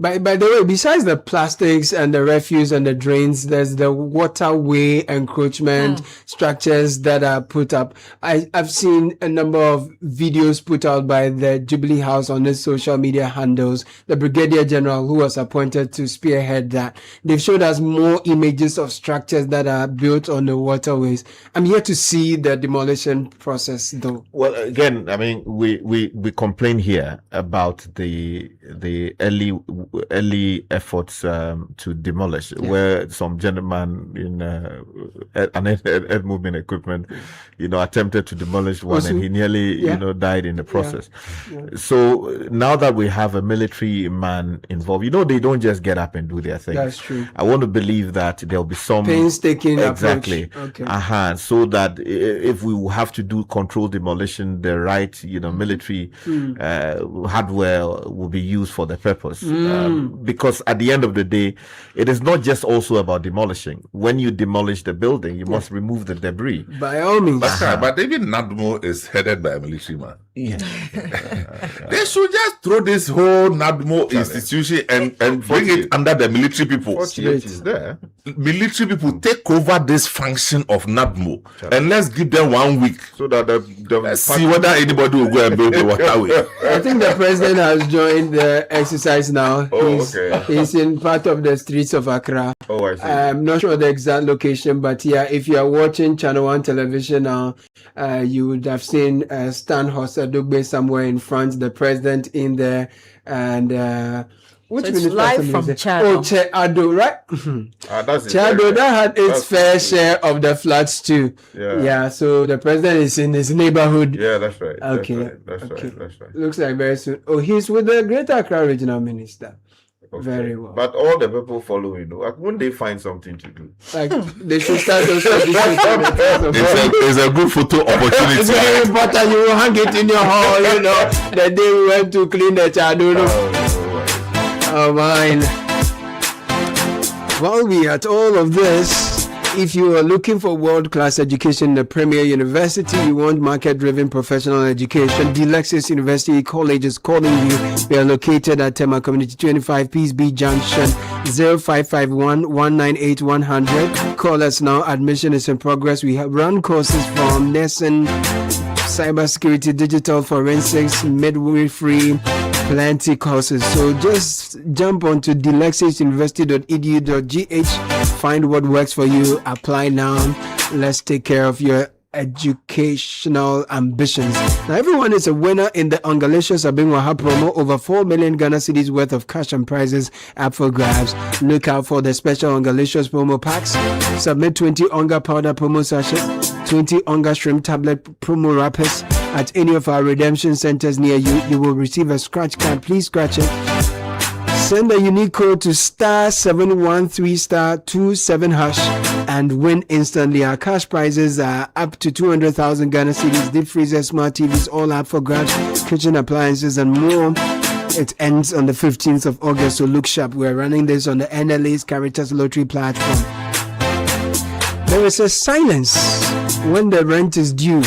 Speaker 24: By the way, besides the plastics and the refuse and the drains, there's the waterway encroachment structures that are put up. I've seen a number of videos put out by the Jubilee House on its social media handles. The Brigadier General who was appointed to spearhead that. They've showed us more images of structures that are built on the waterways. I'm yet to see the demolition process though.
Speaker 12: Well, again, I mean, we complain here about the early early efforts to demolish, where some gentleman in an earth movement equipment, attempted to demolish one, and he nearly, died in the process. So now that we have a military man involved, they don't just get up and do their thing.
Speaker 24: That's true.
Speaker 12: I want to believe that there'll be some
Speaker 24: painstaking
Speaker 12: exactly
Speaker 24: approach. Okay.
Speaker 12: So that if we will have to do controlled demolition, the right military hardware will be used for the purpose. Because at the end of the day, it is not just also about demolishing. When you demolish the building, you must remove the debris.
Speaker 24: By all means.
Speaker 13: But even NADMO is headed by a military man.
Speaker 12: Yeah.
Speaker 13: They should just throw this whole NADMO institution and bring it under the military people.
Speaker 12: Is there.
Speaker 13: Military people take over this function of NADMO and let's give them 1 week
Speaker 25: so that
Speaker 13: let's see whether anybody will go and build the waterway.
Speaker 24: I think the president has joined the exercise now. He's in part of the streets of Accra.
Speaker 25: Oh, I see.
Speaker 24: I'm not sure the exact location, but if you are watching Channel 1 television now, you would have seen Stan Hosadugbe somewhere in front, the president in there, and which
Speaker 10: so it's live from Chado.
Speaker 24: Oh, Chado, right? Chado, that had its fair share of the floods too. Yeah, so the president is in his neighborhood.
Speaker 25: Yeah, that's right.
Speaker 24: Okay.
Speaker 25: That's right.
Speaker 24: Looks like very soon. Oh, he's with the Greater Accra Regional Minister. Okay. Very well.
Speaker 25: But all the people following, when they find something to do,
Speaker 24: like they should start those.
Speaker 13: It's a good photo opportunity.
Speaker 24: It's very important. You will hang it in your hall. The day we went to clean the Chado. Oh, mine. While we at all of this, if you are looking for world-class education in the premier university, you want market-driven professional education, Delexis University College is calling you. We are located at Tema Community 25 Peace B Junction, 0551 198 100. Call us now. Admission is in progress. We have run courses from nursing, cybersecurity, digital forensics, midwifery, plenty courses. So just jump onto delexisuniversity.edu.gh, find what works for you, apply now. Let's take care of your educational ambitions. Now everyone is a winner in the Ongalicious Abingwaha promo. Over 4 million Ghana cedis worth of cash and prizes up for grabs. Look out for the special Ongalicious promo packs. Submit 20 Onga powder promo sachets, 20 Onga shrimp tablet promo wrappers at any of our redemption centers near you. You will receive a scratch card. Please scratch it. Send a unique code to *713*27# and win instantly. Our cash prizes are up to 200,000 Ghana cedis, deep freezers, smart TVs, all up for grabs, kitchen appliances and more. It ends on the 15th of August, so look sharp. We're running this on the NLA's Caritas Lottery platform. There is a silence when the rent is due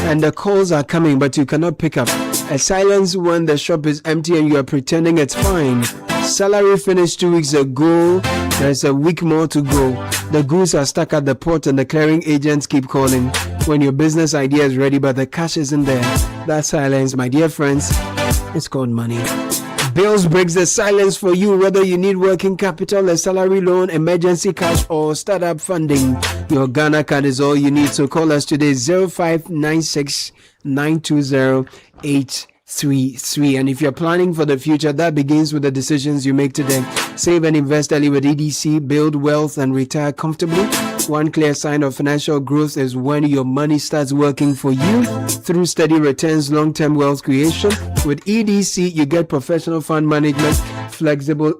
Speaker 24: and the calls are coming, but you cannot pick up. A silence when the shop is empty and you are pretending it's fine. Salary finished 2 weeks ago. There's a week more to go. The goods are stuck at the port and the clearing agents keep calling. When your business idea is ready but the cash isn't there. That silence, my dear friends, it's called money. Bills breaks the silence for you, whether you need working capital, a salary loan, emergency cash, or startup funding. Your Ghana card is all you need, so call us today, 0596 920 833. And if you're planning for the future, that begins with the decisions you make today. Save and invest early with EDC, build wealth and retire comfortably. One clear sign of financial growth is when your money starts working for you through steady returns, long-term wealth creation. With EDC, you get professional fund management, flexible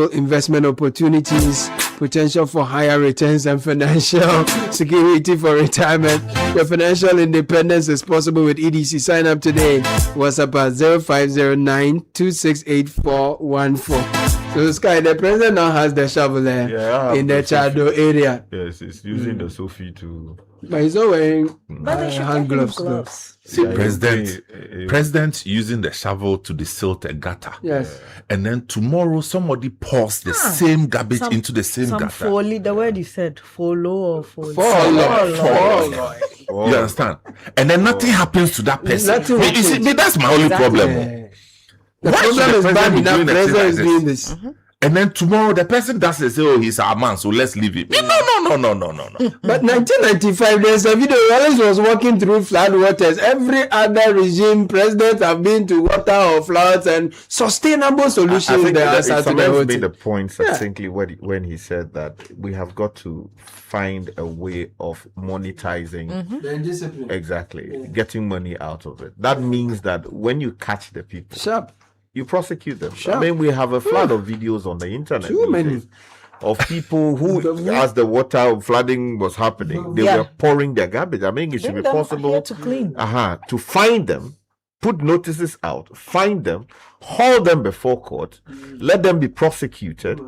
Speaker 24: investment opportunities, potential for higher returns and financial security for retirement. Your financial independence is possible with EDC. Sign up today. WhatsApp at 0509 268414. So Sky, the president now has the shovel there in the Chado area.
Speaker 25: Yes, it's using the Sophie to.
Speaker 24: But he's not wearing hand gloves.
Speaker 13: See, president using the shovel to desilt a gutter.
Speaker 24: Yes.
Speaker 13: And then tomorrow somebody pours the same garbage into the same gutter.
Speaker 10: Folly, the word you said, follow or follow.
Speaker 13: Follow. You understand? And then nothing happens to that person. You see, that's my only problem.
Speaker 24: The problem is bad enough. President is doing this.
Speaker 13: And then tomorrow the person doesn't say, oh, he's our man, so let's leave him. No.
Speaker 24: But 1995, there's a video. Wallace was walking through flood waters. Every other regime, presidents have been to water or floods and sustainable solutions.
Speaker 12: I think
Speaker 24: that
Speaker 12: Samuel made the point succinctly when he said that we have got to find a way of monetizing. Exactly. Getting money out of it. That means that when you catch the people, you prosecute them. I mean, we have a flood of videos on the internet.
Speaker 24: Too many.
Speaker 12: Of people who, as the water flooding was happening, they were pouring their garbage. I mean, it should be possible to find them, put notices out, find them, haul them before court, let them be prosecuted,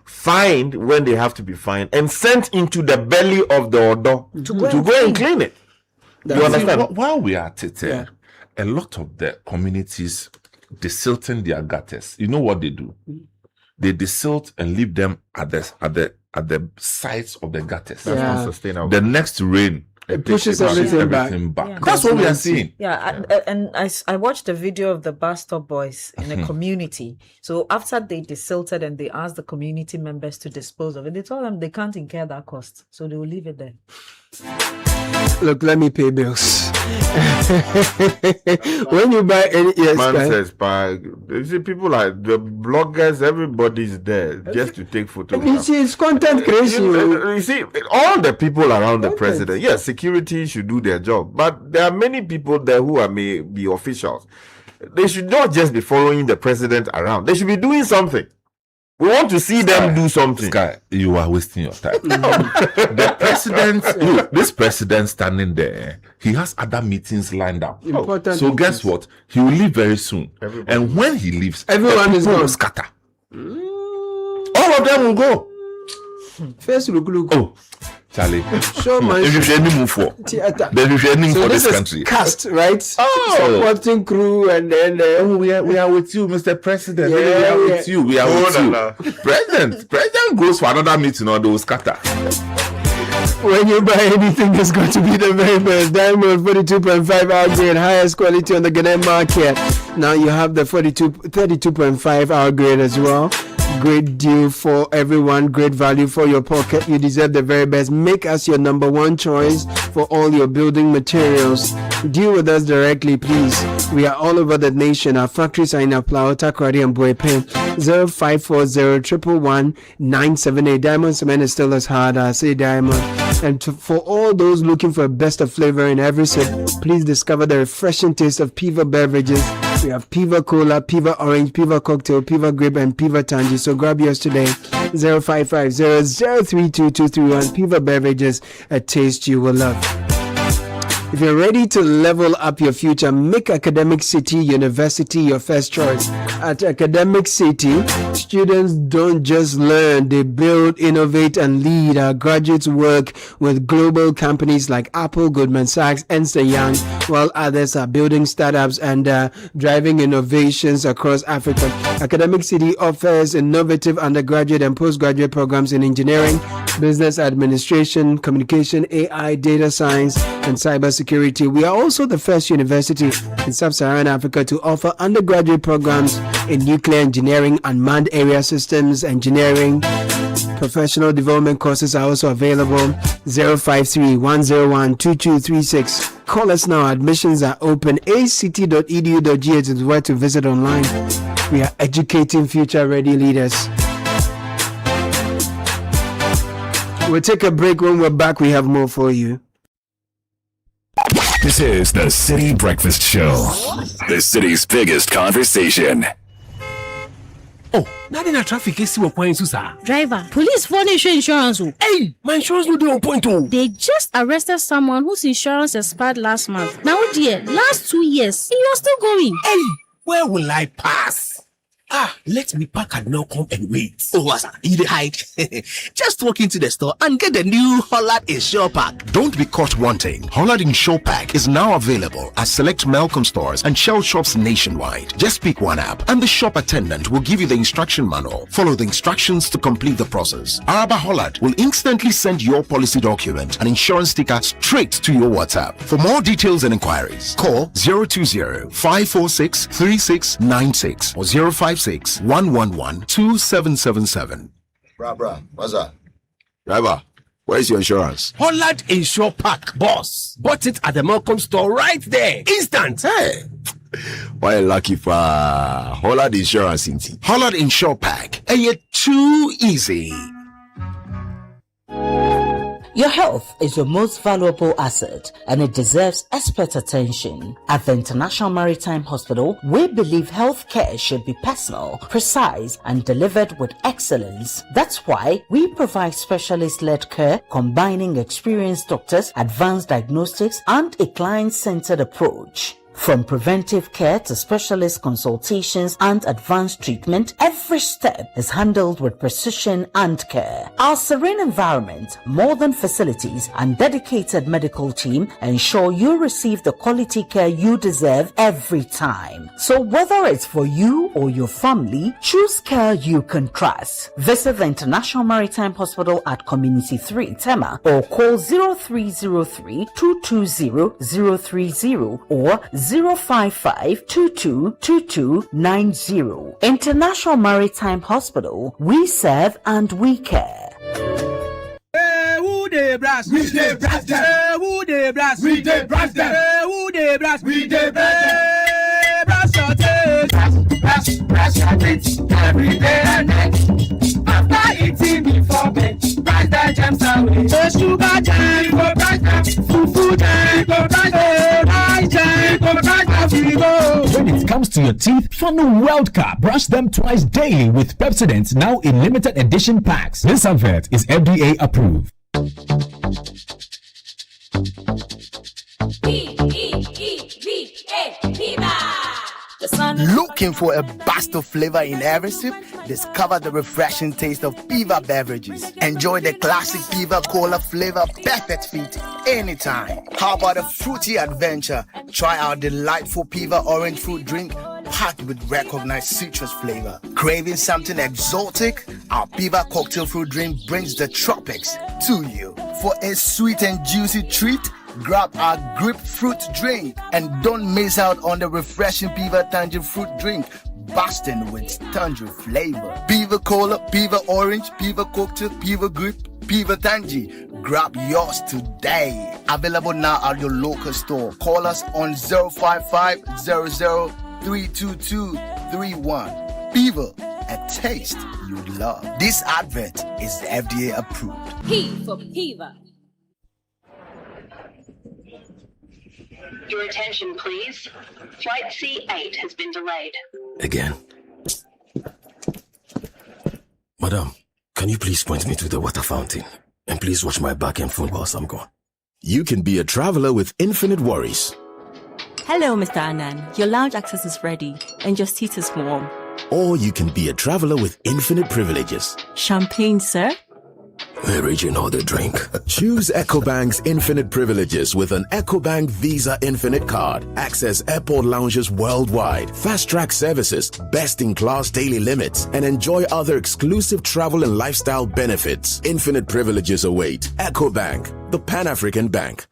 Speaker 12: fined when they have to be fined, and sent into the belly of the Odo to go and clean it. You understand?
Speaker 13: While we are at it, a lot of the communities desilting their gutters. You know what they do? They desilt and leave them at the sides of the gutters.
Speaker 24: That's not sustainable.
Speaker 13: The next rain,
Speaker 24: it pushes everything back.
Speaker 13: Yeah. That's what we are seeing.
Speaker 10: I watched a video of the bus stop boys in a community. So after they desilted and they asked the community members to dispose of it, they told them they can't incur that cost, so they will leave it there.
Speaker 24: Look, let me pay bills. When you buy any
Speaker 12: says, you see, people like the bloggers, everybody's there just to take photos.
Speaker 24: You see, it's content creation.
Speaker 12: You see, all the people around the president, yes, security should do their job, but there are many people there who may be officials. They should not just be following the president around. They should be doing something. We want to see them do something.
Speaker 13: Sky, you are wasting your time. The president, this president standing there, he has other meetings lined up.
Speaker 24: Important
Speaker 13: so guess what? He will leave very soon. And when he leaves,
Speaker 24: everyone is going to
Speaker 13: scatter. All of them will go.
Speaker 24: First look.
Speaker 13: Oh, Charlie.
Speaker 24: Show my
Speaker 13: theater. For this country.
Speaker 24: Cast, right? Supporting crew and then
Speaker 13: we are with you, Mr. President. We are with you. President goes for another meeting or they will scatter.
Speaker 24: When you buy anything, it's going to be the very best. Diamond 42.5 hour grade, highest quality on the Ghanaian market. Now you have the 32.5 hour grade as well. Great deal for everyone, great value for your pocket. You deserve the very best. Make us your number one choice for all your building materials. Deal with us directly, please. We are all over the nation. Our factories are in Aplao, Takoradi, and Boepe. 0540-111-978. Diamond cement is still as hard as say diamond. And for all those looking for a best of flavor in every sip, please discover the refreshing taste of Piva beverages. We have Piva Cola, Piva Orange, Piva Cocktail, Piva Grape, and Piva Tangy. So grab yours today. 0550-032-231. Piva Beverages, a taste you will love. If you're ready to level up your future, make Academic City University your first choice. At Academic City, students don't just learn, they build, innovate, and lead. Our graduates work with global companies like Apple, Goldman Sachs, Ernst & Young, while others are building startups and driving innovations across Africa. Academic City offers innovative undergraduate and postgraduate programs in engineering, business administration, communication, AI, data science, and cybersecurity. We are also the first university in sub-Saharan Africa to offer undergraduate programs in nuclear engineering, unmanned area systems engineering. Professional development courses are also available. 053-101-2236. Call us now. Admissions are open. act.edu.gh is where to visit online. We are educating future-ready leaders. We'll take a break. When we're back, we have more for you.
Speaker 21: This is the City Breakfast Show, the city's biggest conversation.
Speaker 15: Oh, now the traffic is still point, sir.
Speaker 16: Driver, police for insurance.
Speaker 15: Hey, my insurance will do on point.
Speaker 16: They just arrested someone whose insurance expired last month. Now, dear, last 2 years, you're still going.
Speaker 15: Hey, where will I pass? Let me park and now come and wait.
Speaker 17: Oh, what's that? You hide. Just walk into the store and get the new Hollard Insure Pack.
Speaker 18: Don't be caught wanting. Hollard Insure Pack is now available at select Malcolm stores and Shell shops nationwide. Just pick one app and the shop attendant will give you the instruction manual. Follow the instructions to complete the process. Araba Hollard will instantly send your policy document and insurance sticker straight to your WhatsApp. For more details and inquiries, call 020-546-3696 or 056 056-111-2777.
Speaker 11: Bruh, what's up? Driver, where's your insurance?
Speaker 14: Holland Insure Pack, boss. Bought it at the Malcolm store right there. Instant.
Speaker 11: Hey. Why lucky for Holland Insurance?
Speaker 18: Holland Insure Pack. And you're too easy.
Speaker 19: Your health is your most valuable asset and it deserves expert attention. At the International Maritime Hospital, we believe health care should be personal, precise, and delivered with excellence. That's why we provide specialist-led care combining experienced doctors, advanced diagnostics, and a client-centered approach. From preventive care to specialist consultations and advanced treatment, every step is handled with precision and care. Our serene environment, modern facilities, and dedicated medical team ensure you receive the quality care you deserve every time. So whether it's for you or your family, choose care you can trust. Visit the International Maritime Hospital at Community 3, Tema, or call 0303-220-030 or 055-222290. International Maritime Hospital. We serve and we care.
Speaker 14: Who dey brass? We dey brass them. Who dey brass? We dey brass them. Who dey brass? We dey brass them. Brass your taste. Brass your taste. Every day and night. After eating before bed, brass the gems away. The sugar jam, go brass them. Fufu jam, go brass them. Rice jam, go brass them.
Speaker 20: When it comes to your teeth, Funnel World Cup. Brush them twice daily with Pepsodent, now in limited edition packs. This advert is FDA approved.
Speaker 17: Looking for a burst of flavor in every sip? Discover the refreshing taste of Piva beverages. Enjoy the classic Piva Cola flavor, perfect fit anytime. How about a fruity adventure? Try our delightful Piva orange fruit drink packed with recognized citrus flavor. Craving something exotic? Our Piva cocktail fruit drink brings the tropics to you. For a sweet and juicy treat, grab our grapefruit drink and don't miss out on the refreshing Piva tangerine fruit drink, bursting with tangerine flavor. Piva Cola, Piva Orange, Piva Cocktail, Piva Grape, Piva Tangy. Grab yours today. Available now at your local store. Call us on 055-00-32231. Piva, a taste you love. This advert is FDA approved.
Speaker 23: P for Piva.
Speaker 26: Your attention, please. Flight C8 has been delayed.
Speaker 27: Again. Madam, can you please point me to the water fountain? And please watch my back and phone whilst I'm gone.
Speaker 18: You can be a traveler with infinite worries.
Speaker 28: Hello, Mr. Anand. Your lounge access is ready and your seat is warm.
Speaker 18: Or you can be a traveler with infinite privileges.
Speaker 28: Champagne, sir?
Speaker 27: Original the drink.
Speaker 18: Choose EcoBank's infinite privileges with an EcoBank Visa Infinite card. Access airport lounges worldwide, fast-track services, best-in-class daily limits, and enjoy other exclusive travel and lifestyle benefits. Infinite privileges await. EcoBank, the Pan-African Bank.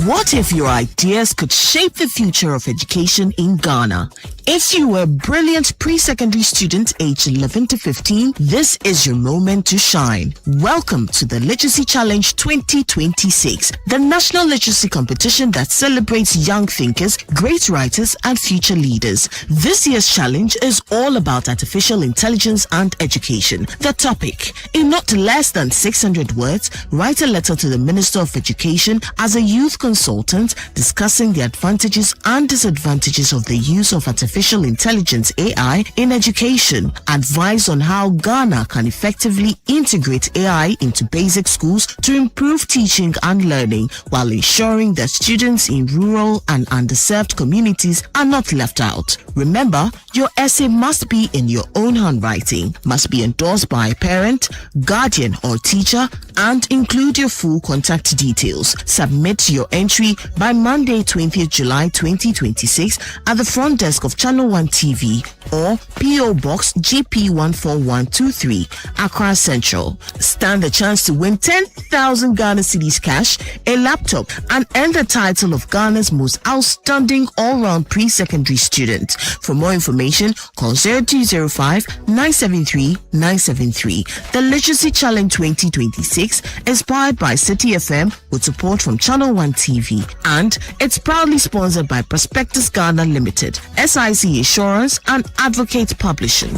Speaker 29: What if your ideas could shape the future of education in Ghana? If you were a brilliant pre-secondary student aged 11 to 15, this is your moment to shine. Welcome to the Literacy Challenge 2026, the national literacy competition that celebrates young thinkers, great writers, and future leaders. This year's challenge is all about artificial intelligence and education. The topic: in not less than 600 words, write a letter to the Minister of Education as a youth consultant discussing the advantages and disadvantages of the use of artificial intelligence AI in education. Advise on how Ghana can effectively integrate AI into basic schools to improve teaching and learning while ensuring that students in rural and underserved communities are not left out. Remember, your essay must be in your own handwriting, must be endorsed by a parent, guardian, or teacher, and include your full contact details. Submit your entry by Monday, 20th July 2026 at the front desk of Channel 1 TV or PO Box GP 14123, Accra Central. Stand a chance to win 10,000 Ghana cedis cash, a laptop, and earn the title of Ghana's most outstanding all-round pre-secondary student. For more information, call 0205 973 973. The Literacy Challenge 2026, inspired by Citi FM with support from Channel 1 TV, and it's proudly sponsored by Prospectus Ghana Limited, SIC Insurance, and Advocate Publishing.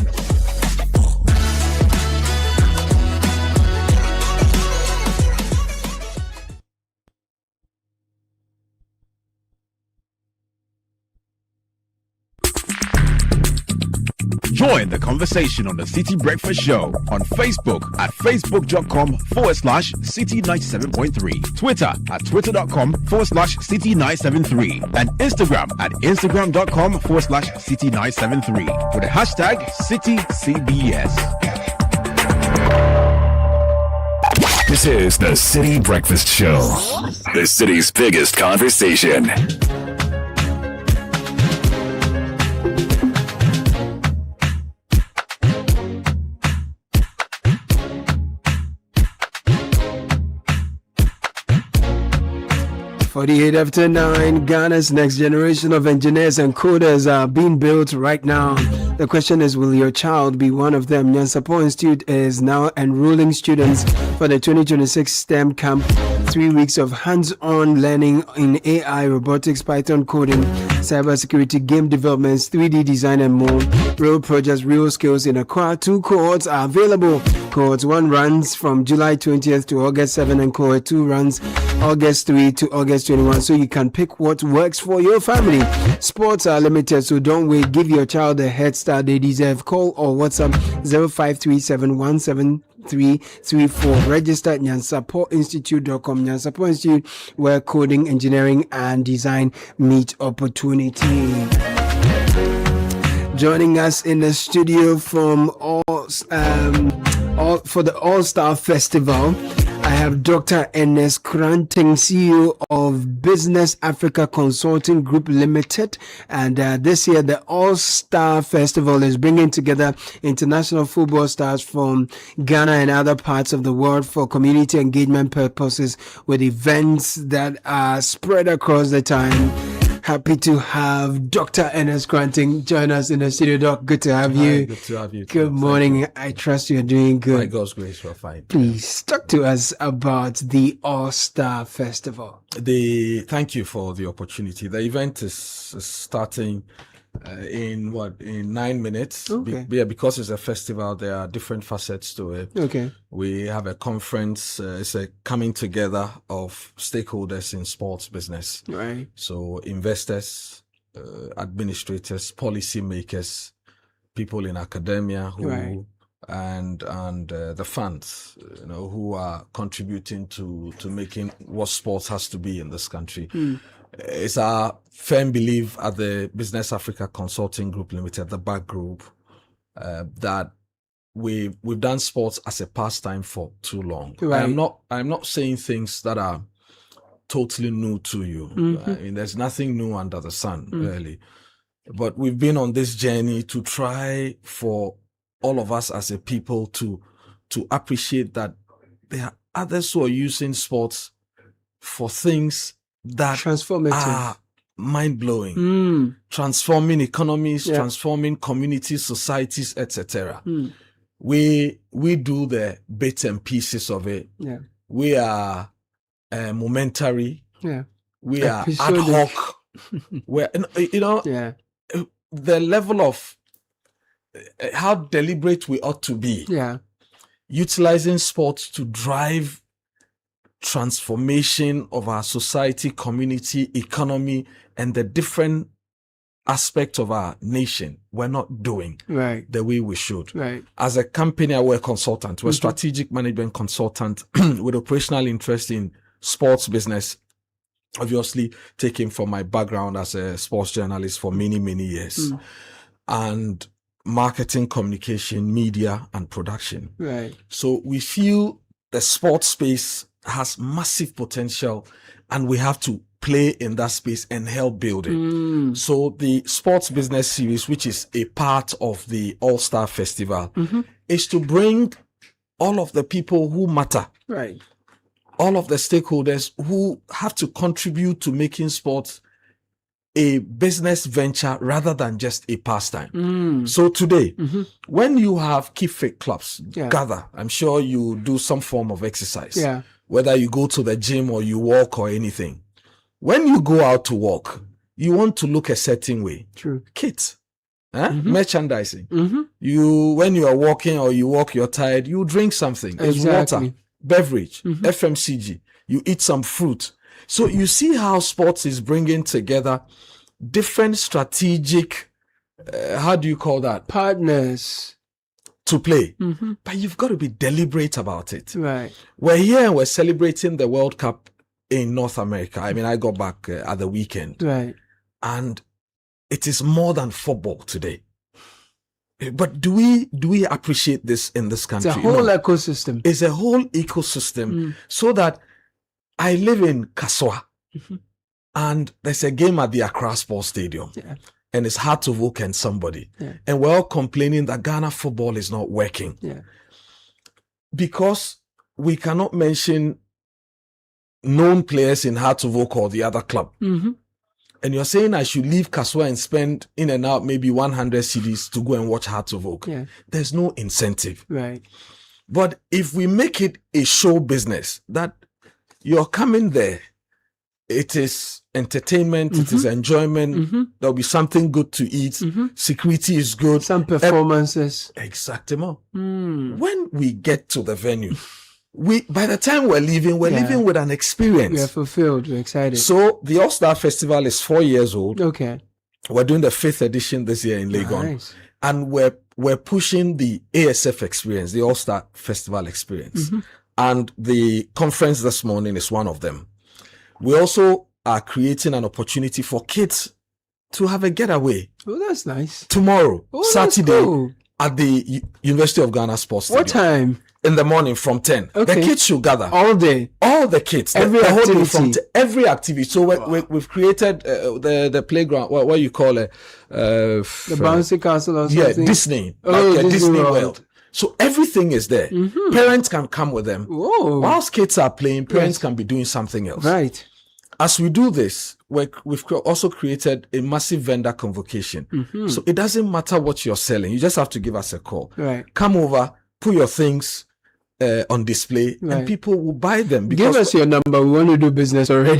Speaker 11: Join the conversation on the City Breakfast Show on Facebook at facebook.com/City97.3, Twitter at twitter.com/City973, and Instagram at instagram.com/City973 with the hashtag CityCBS.
Speaker 21: This is the City Breakfast Show, the city's biggest conversation.
Speaker 24: After 9, Ghana's next generation of engineers and coders are being built right now. The question is, will your child be one of them? Nyansapo Institute is now enrolling students for the 2026 STEM camp. 3 weeks of hands-on learning in AI, robotics, Python coding, cybersecurity, game developments, 3D design, and more. Real projects, real skills in Accra. 2 cohorts are available. Cohort 1 runs from July 20th to August 7, and Cohort 2 runs August 3 to August 21, so you can pick what works for your family. Sports are limited, so don't wait. Give your child a head start they deserve. Call or WhatsApp 0537173334. Register at nyansapoinstitute.com. Nyansapo Institute, where coding, engineering, and design meet opportunity. Joining us in the studio from for the Allstar Festival, I have Dr. Ernest Kranting, CEO of Business Africa Consulting Group Limited. And this year, the All-Star Festival is bringing together international football stars from Ghana and other parts of the world for community engagement purposes, with events that are spread across the time. Happy to have Dr. Ernest Kranting join us in the studio. Doc, good to have you.
Speaker 1: Good to have you.
Speaker 24: Good morning. I trust you're doing good.
Speaker 1: By God's grace, we're fine.
Speaker 24: Please talk to us about the All-Star Festival.
Speaker 1: Thank you for the opportunity. The event is starting in 9 minutes.
Speaker 24: Okay.
Speaker 1: Because it's a festival, there are different facets to it.
Speaker 24: Okay.
Speaker 1: We have a conference. It's a coming together of stakeholders in sports business.
Speaker 24: Right.
Speaker 1: So investors, administrators, policy makers, people in academia who
Speaker 24: Right.
Speaker 1: and the fans, who are contributing to making what sports has to be in this country. It's our firm belief at the Business Africa Consulting Group Limited, the BAC Group, that we've done sports as a pastime for too long.
Speaker 24: Right.
Speaker 1: I'm not saying things that are totally new to you.
Speaker 24: Mhm.
Speaker 1: I mean, there's nothing new under the sun, really. But we've been on this journey to try for all of us as a people to appreciate that there are others who are using sports for things that
Speaker 24: transformative,
Speaker 1: are mind-blowing, transforming economies, transforming communities, societies, etc. We do the bits and pieces of it.
Speaker 24: Yeah.
Speaker 1: We are momentary.
Speaker 24: Yeah.
Speaker 1: We are ad
Speaker 24: Episodic.
Speaker 1: hoc. The level of how deliberate we ought to be.
Speaker 24: Yeah.
Speaker 1: Utilizing sports to drive transformation of our society, community, economy, and the different aspects of our nation. We're not doing
Speaker 24: Right.
Speaker 1: the way we should.
Speaker 24: Right.
Speaker 1: As a company, we're a consultant. We're a strategic management consultant with operational interest in sports business. Obviously, taken from my background as a sports journalist for many, many years. And marketing, communication, media, and production.
Speaker 24: Right.
Speaker 1: So we feel the sports space has massive potential, and we have to play in that space and help build it. So the sports business series, which is a part of the Allstar Festival, is to bring all of the people who matter,
Speaker 24: right?
Speaker 1: All of the stakeholders who have to contribute to making sports a business venture rather than just a pastime. So today, when you have keep fit clubs gather, I'm sure you do some form of exercise.
Speaker 24: Yeah.
Speaker 1: Whether you go to the gym or you walk or anything. When you go out to walk, you want to look a certain way.
Speaker 24: True.
Speaker 1: Kits, merchandising. You, when you are walking or you walk, you're tired, you drink something. There's water, beverage, FMCG. You eat some fruit. So you see how sports is bringing together different strategic, how do you call that?
Speaker 24: Partners.
Speaker 1: To play. But you've got to be deliberate about it.
Speaker 24: Right.
Speaker 1: We're here and we're celebrating the World Cup in North America. I mean, I got back at the weekend.
Speaker 24: Right.
Speaker 1: And it is more than football today. But do we appreciate this in this country?
Speaker 24: It's a whole ecosystem.
Speaker 1: It's a whole ecosystem. So that I live in Kaswa and there's a game at the Accra Sports Stadium.
Speaker 24: Yeah.
Speaker 1: And it's hard to vote and somebody. And we're all complaining that Ghana football is not working.
Speaker 24: Yeah.
Speaker 1: Because we cannot mention known players in Hartlevoke or the other club. And you're saying I should leave Kaswa and spend in and out maybe 100 cedis to go and watch Hartlevoke.
Speaker 24: Yeah.
Speaker 1: There's no incentive.
Speaker 24: Right.
Speaker 1: But if we make it a show business, that you're coming there, it is entertainment, it is enjoyment, there'll be something good to eat, security is good.
Speaker 24: Some performances.
Speaker 1: Exactement. When we get to the venue, by the time we're leaving with an experience.
Speaker 24: We are fulfilled, we're excited.
Speaker 1: So the Allstar Festival is 4 years old.
Speaker 24: Okay.
Speaker 1: We're doing the 5th edition this year in Legon.
Speaker 24: Nice.
Speaker 1: And we're pushing the ASF experience, the Allstar Festival experience. And the conference this morning is one of them. We also are creating an opportunity for kids to have a getaway.
Speaker 24: Oh, that's nice.
Speaker 1: Tomorrow, Saturday,
Speaker 24: cool.
Speaker 1: At the University of Ghana Sports Stadium.
Speaker 24: What time?
Speaker 1: In the morning from 10.
Speaker 24: Okay.
Speaker 1: The kids should gather.
Speaker 24: All day.
Speaker 1: All the kids.
Speaker 24: Every
Speaker 1: the whole day
Speaker 24: activity.
Speaker 1: Every activity. So we've created the playground, what you call it?
Speaker 24: The bouncy castle or something?
Speaker 1: Yeah, Disney.
Speaker 24: Oh,
Speaker 1: like
Speaker 24: Disney
Speaker 1: World. So everything is there. Parents can come with them.
Speaker 24: Whoa.
Speaker 1: Whilst kids are playing, parents can be doing something else.
Speaker 24: Right.
Speaker 1: As we do this, we've also created a massive vendor convocation. So it doesn't matter what you're selling. You just have to give us a call.
Speaker 24: Right.
Speaker 1: Come over, put your things on display, and people will buy them.
Speaker 24: Give us your number. We want to do business already.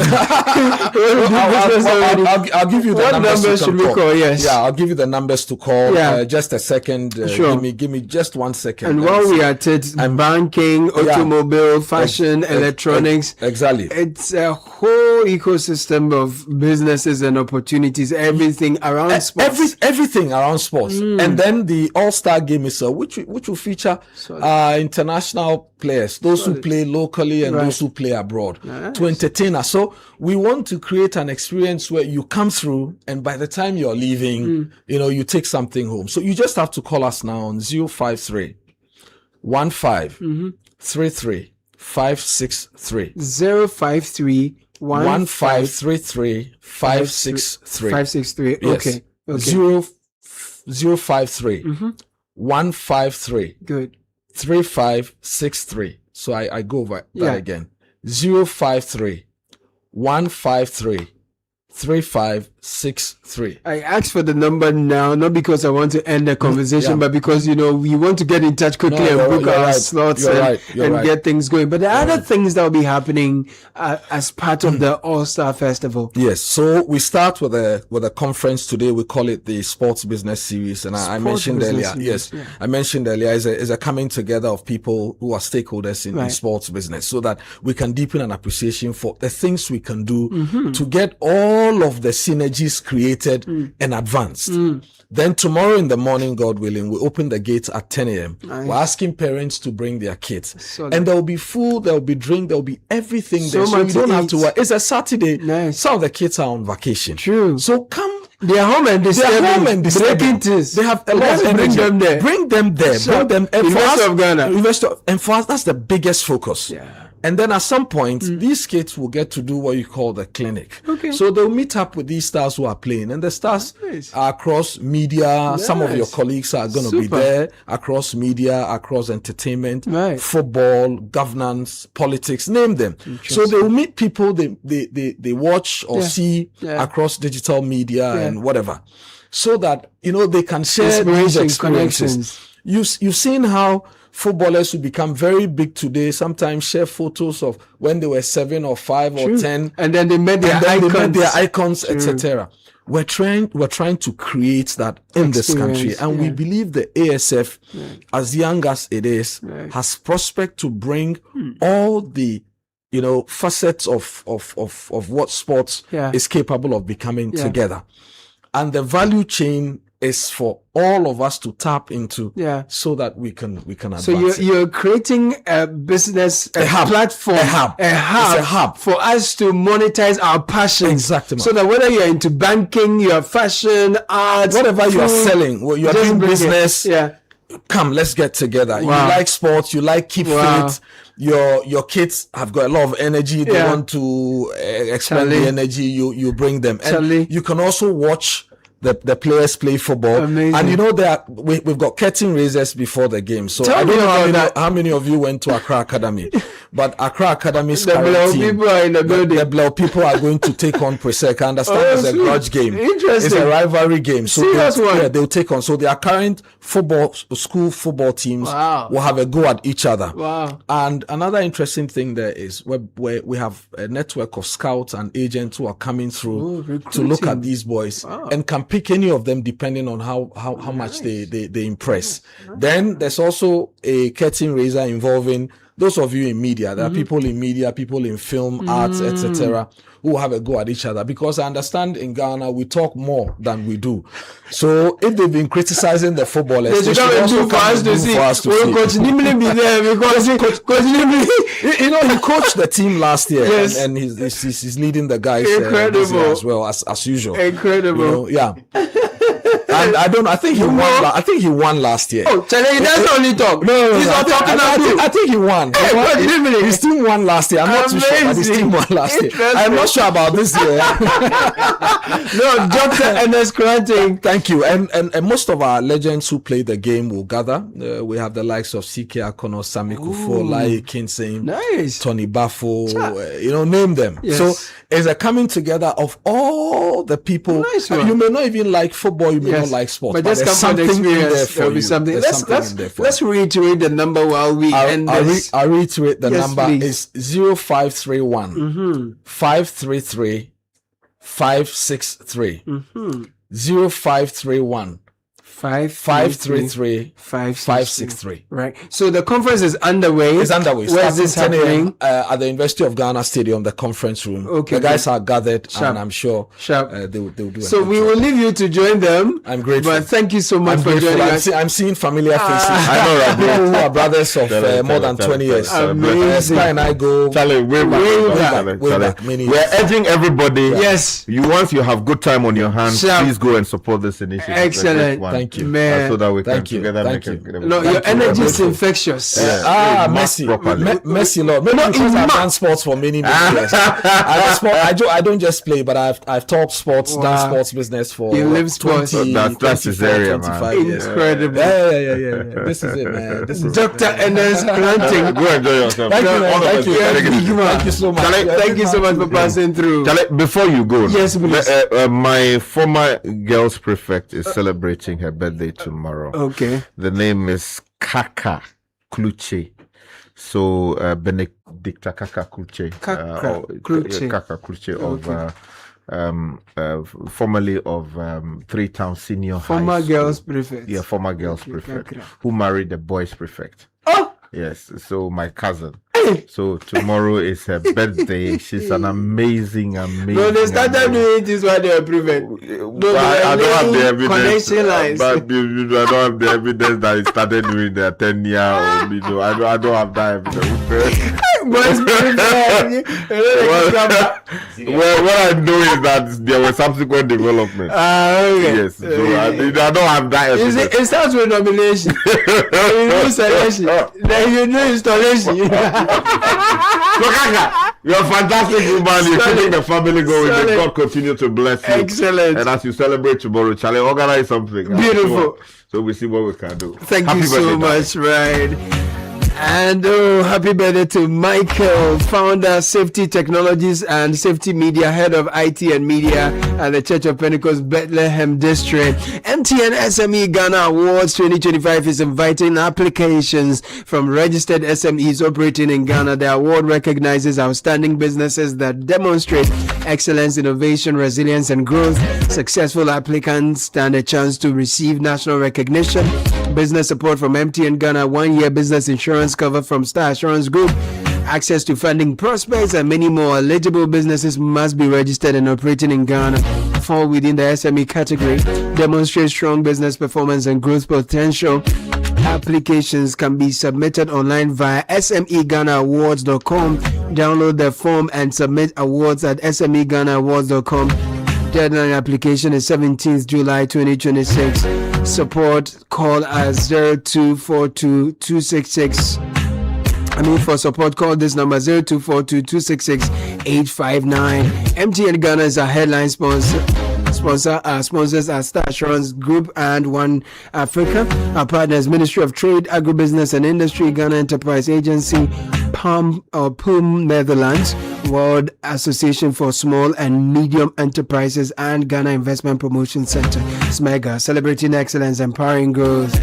Speaker 1: I'll give you the
Speaker 24: what
Speaker 1: numbers.
Speaker 24: Numbers should we call? Yes.
Speaker 1: Yeah, I'll give you the numbers to call.
Speaker 24: Yeah.
Speaker 1: Just a second.
Speaker 24: Sure.
Speaker 1: Give me just 1 second.
Speaker 24: And while we are at it, banking, automobile, fashion, electronics.
Speaker 1: Exactly.
Speaker 24: It's a whole ecosystem of businesses and opportunities. Everything around sports.
Speaker 1: Everything around sports. And then the All-Star Game is which will feature international players, those who play locally and those who play abroad, to entertain us. So we want to create an experience where you come through and by the time you're leaving, you take something home. So you just have to call us now on 053 15 33 563
Speaker 24: 053
Speaker 1: 1533 563
Speaker 24: 563.
Speaker 1: Yes.
Speaker 24: Okay.
Speaker 1: 053 153
Speaker 24: Good.
Speaker 1: 3563. So I go over that again. 053 153 3563.
Speaker 24: I asked for the number now, not because I want to end the conversation, but because, we want to get in touch quickly and book our slots and get things going. But there are other things that will be happening as part of the All-Star Festival.
Speaker 1: Yes. So we start with a conference today. We call it the Sports Business Series. And I mentioned earlier, I mentioned earlier, is a coming together of people who are stakeholders in sports business so that we can deepen an appreciation for the things we can do to get all of the synergies created and advanced. Then tomorrow in the morning, God willing, we open the gates at 10 a.m.
Speaker 24: Nice.
Speaker 1: We're asking parents to bring their kids. And there will be food, there will be drink, there will be everything
Speaker 24: So
Speaker 1: there. So
Speaker 24: much
Speaker 1: you don't
Speaker 24: to
Speaker 1: have
Speaker 24: eat.
Speaker 1: to worry. It's a Saturday.
Speaker 24: Nice.
Speaker 1: Some of the kids are on vacation.
Speaker 24: True.
Speaker 1: So come.
Speaker 24: They are home and breaking things.
Speaker 1: They have a lot of energy.
Speaker 24: Bring them there.
Speaker 1: Bring them there.
Speaker 24: Sure.
Speaker 1: Bring them.
Speaker 24: University of Ghana.
Speaker 1: And for us, that's the biggest focus. And then at some point, these kids will get to do what you call the clinic.
Speaker 24: Okay.
Speaker 1: So they'll meet up with these stars who are playing, and the stars are across media. Some of your colleagues are going to be there, across media, across entertainment, football, governance, politics, name them. So they will meet people they watch or see across digital media and whatever, so that, you know, they can share these experiences. You've seen how footballers who become very big today sometimes share photos of when they were 7 or 5 or 10,
Speaker 24: and then they met their icons,
Speaker 1: etc. We're trying to create that in this country, and we believe the ASF, as young as it is, has prospect to bring all the, you know, facets of what sports is capable of becoming together, and the value chain is for all of us to tap into, so that we can advance.
Speaker 24: So you're creating a business, a hub, platform, a hub for us to monetize our passions.
Speaker 1: Exactly.
Speaker 24: So that whether you're into banking, your fashion, art,
Speaker 1: whatever you are
Speaker 24: food,
Speaker 1: selling, well, you're doing business. Come, let's get together. You like sports, you like keep fit. Your kids have got a lot of energy. They want to expand the energy. You bring them, and you can also watch the players play football.
Speaker 24: Amazing.
Speaker 1: And you know we've got curtain raisers before the game. So I don't know how many of you went to Accra Academy, but Accra Academy's current team,
Speaker 24: people are in the building.
Speaker 1: The Blau people are going to take on Presec. I understand it's a grudge game.
Speaker 24: Interesting.
Speaker 1: It's a rivalry game. So they'll take on. So their current school football teams will have a go at each other.
Speaker 24: Wow.
Speaker 1: And another interesting thing there is where we have a network of scouts and agents who are coming through to look at these boys and can pick any of them depending on how much they impress. Then there's also a curtain raiser involving those of you in media. There are people in media, people in film, arts, etc., who have a go at each other, because I understand in Ghana we talk more than we do. So if they've been criticizing the footballers, they should also come and do for us to see.
Speaker 24: Coach Nimble be there, because Coach Nimble,
Speaker 1: you know, he coached the team last year,
Speaker 24: Yes.
Speaker 1: and he's leading the guys
Speaker 24: Incredible.
Speaker 1: this year as well as usual.
Speaker 24: Incredible.
Speaker 1: You know, And I think he won. I think he won last year.
Speaker 24: Oh, Charlie, he doesn't only talk.
Speaker 1: No,
Speaker 24: he's not talking about you.
Speaker 1: I think he won. His team won last year. I'm not too sure, but his team won last year. I'm not sure about this year.
Speaker 24: No, Dr. Ernest Granting.
Speaker 1: Thank you. And most of our legends who play the game will gather. We have the likes of C.K. Akono, Sami Kufo, Lai Kinsey, Tony Bafo, name them.
Speaker 24: Yes.
Speaker 1: So it's a coming together of all the people.
Speaker 24: Nice one.
Speaker 1: You may not even like football, you may not like sports,
Speaker 24: but
Speaker 1: there's
Speaker 24: just come
Speaker 1: something
Speaker 24: from the
Speaker 1: in there
Speaker 24: experience.
Speaker 1: for
Speaker 24: There'll be
Speaker 1: you.
Speaker 24: something.
Speaker 1: There's something in there for
Speaker 24: Let's
Speaker 1: you.
Speaker 24: reiterate the number while we end this.
Speaker 1: I'll reiterate the number
Speaker 24: please.
Speaker 1: is 0531 533 563. 0531 533 563.
Speaker 24: Right. So the conference is underway.
Speaker 1: It's underway.
Speaker 24: Where is this happening?
Speaker 1: At the University of Ghana Stadium, the conference room.
Speaker 24: Okay.
Speaker 1: The guys are gathered,
Speaker 24: Sharp.
Speaker 1: and I'm sure they will do.
Speaker 24: So we will leave you to join them.
Speaker 1: I'm grateful.
Speaker 24: But thank you so much
Speaker 1: I'm
Speaker 24: for
Speaker 1: grateful.
Speaker 24: joining us.
Speaker 1: I'm seeing familiar faces. I know, right? People who are brothers of more than 20 years.
Speaker 24: Amazing.
Speaker 1: Sky and I go
Speaker 25: Charlie, way back. We're urging everybody.
Speaker 24: Yes.
Speaker 25: Once you have good time on your hands, please go and support this initiative.
Speaker 24: Excellent.
Speaker 1: Thank you.
Speaker 24: Man.
Speaker 25: So that we can
Speaker 1: Thank you.
Speaker 25: together
Speaker 1: Thank
Speaker 25: make
Speaker 1: you.
Speaker 25: it.
Speaker 24: No, your energy is infectious.
Speaker 1: Mercy, mercy, Lord. Maybe because I've done sports for many years. I don't just play, but I've taught sports, done sports business for
Speaker 24: you live sports.
Speaker 1: 20,
Speaker 25: that's his area,
Speaker 1: 25 years.
Speaker 24: Incredible.
Speaker 1: Yeah. This is it, man. This is
Speaker 24: Dr. Ernest Granting.
Speaker 25: Go enjoy yourself.
Speaker 1: Thank you, man. Thank you so much.
Speaker 24: Thank you so much for passing through.
Speaker 25: Charlie, before you go,
Speaker 24: yes, please.
Speaker 25: My former girls prefect is celebrating her birthday tomorrow.
Speaker 24: Okay.
Speaker 25: The name is Kaka Kluche. So Benedicta Kaka Kluche.
Speaker 24: Kaka
Speaker 25: Kluche of formerly of Three Town Senior
Speaker 24: former
Speaker 25: High
Speaker 24: girls
Speaker 25: School.
Speaker 24: prefect.
Speaker 25: Yeah, former girls prefect
Speaker 24: Kaka.
Speaker 25: who married the boys prefect.
Speaker 24: Oh.
Speaker 25: Yes, so my cousin. So tomorrow is her birthday. She's an amazing.
Speaker 24: No, they started doing this while they were prefect. No,
Speaker 25: I don't have the evidence.
Speaker 24: Connection lines.
Speaker 25: But I don't have the evidence that it started during their 10-year. I don't have that evidence. Well, what I know is that there were subsequent developments.
Speaker 24: Okay.
Speaker 25: Yes, so I don't have that.
Speaker 24: It starts with nomination. You know selection. Then you know installation.
Speaker 25: You're a fantastic woman. You're keeping the family going. May God continue to bless you.
Speaker 24: Excellent.
Speaker 25: And as you celebrate tomorrow, Charlie, organize something.
Speaker 24: Beautiful.
Speaker 25: So we see what we can do.
Speaker 24: Thank
Speaker 25: Happy
Speaker 24: you so
Speaker 25: birthday,
Speaker 24: much, right? And happy birthday to Michael, founder, Safety Technologies and Safety Media, head of IT and Media at the Church of Pentecost, Bethlehem District. MTN SME Ghana Awards 2025 is inviting applications from registered SMEs operating in Ghana. The award recognizes outstanding businesses that demonstrate excellence, innovation, resilience, and growth. Successful applicants stand a chance to receive national recognition, business support from MTN Ghana, 1-year business insurance cover from Star Assurance Group, access to funding prospects, and many more. Eligible businesses must be registered and operating in Ghana, fall within the SME category, demonstrate strong business performance and growth potential. Applications can be submitted online via SMEGhanaAwards.com. Download the form and submit awards at SMEGhanaAwards.com. Deadline application is 17th July 2026. Support call as 0242 266. For support, call this number 0242 266 859. MTN Ghana is a headline sponsor. Sponsors are Star Assurance Group and One Africa. Our partners: Ministry of Trade, Agribusiness and Industry, Ghana Enterprise Agency, PUM Netherlands, World Association for Small and Medium Enterprises, and Ghana Investment Promotion Center. SMEGA, celebrating excellence, empowering growth.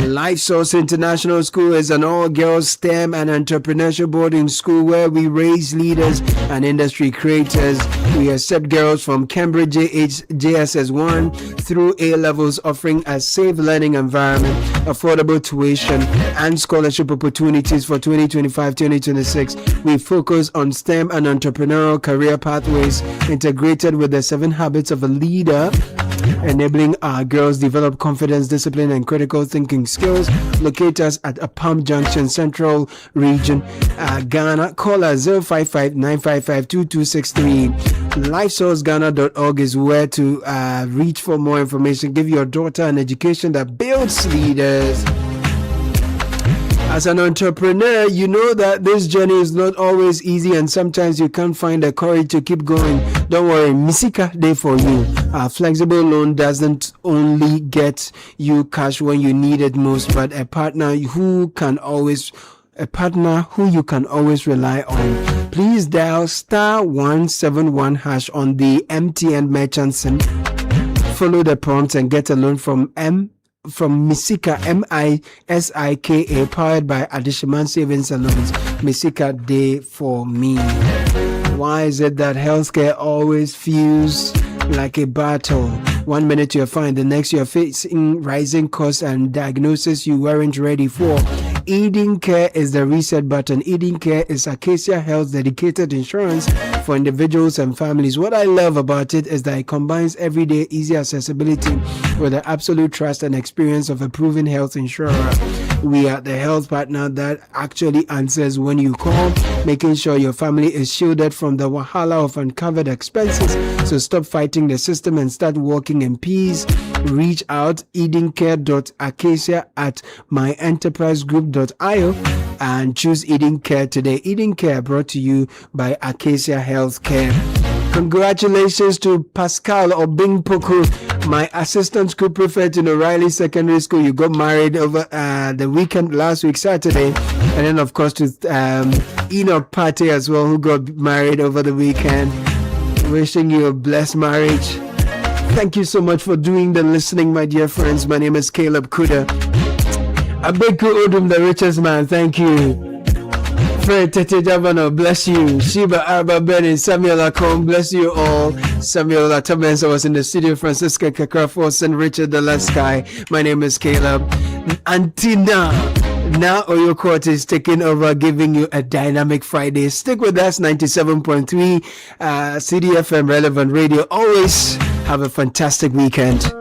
Speaker 24: Life Source International School is an all-girls STEM and entrepreneurship boarding school where we raise leaders and industry creators. We accept girls from Cambridge JSS 1 through A levels, offering a safe learning environment, affordable tuition, and scholarship opportunities for 2025-2026. We focus on STEM and entrepreneurial career pathways integrated with the 7 habits of a leader, enabling our girls develop confidence, discipline, and critical thinking skills. Locate us at a Palm Junction, Central Region, Ghana. Call us 055-955-2263. LifeSourceGhana.org is where to reach for more information. Give your daughter an education that builds leaders. As an entrepreneur, you know that this journey is not always easy and sometimes you can't find the courage to keep going. Don't worry, Misika Day for you. A flexible loan doesn't only get you cash when you need it most, but a partner who you can always rely on. Please dial *171# on the MTN Merchant SIM. Follow the prompts and get a loan from Misika, MISIKA, powered by Additional Savings and Loans. Misika Day for me. Why is it that healthcare always feels like a battle? 1 minute you're fine, the next you're facing rising costs and diagnosis you weren't ready for. Eden Care is the reset button. Eden Care is Acacia Health's dedicated insurance for individuals and families. What I love about it is that it combines everyday easy accessibility with the absolute trust and experience of a proven health insurer. We are the health partner that actually answers when you call, making sure your family is shielded from the wahala of uncovered expenses. So stop fighting the system and start walking in peace. Reach out edencare.acacia@myenterprisegroup.io and choose Eden Care today. Eden Care brought to you by Acacia Healthcare. Congratulations to Pascal Obingpoku, my assistant school prefect in O'Reilly Secondary School. You got married over the weekend last week, Saturday. And then, of course, to Enoch Pate as well, who got married over the weekend. Wishing you a blessed marriage. Thank you so much for doing the listening, my dear friends. My name is Caleb Kuda. Abeku Odum, the richest man. Thank you. Fred Tete Javano, bless you. Shiba Arba Ben, Samuel Akom, bless you all. Samuel Attah-Mensah was in the studio. Francisca Kakrafos and Richard Delasky. My name is Caleb. Antina. Now Oyo Court is taking over, giving you a dynamic Friday. Stick with us, 97.3 Citi FM Relevant Radio. Always have a fantastic weekend.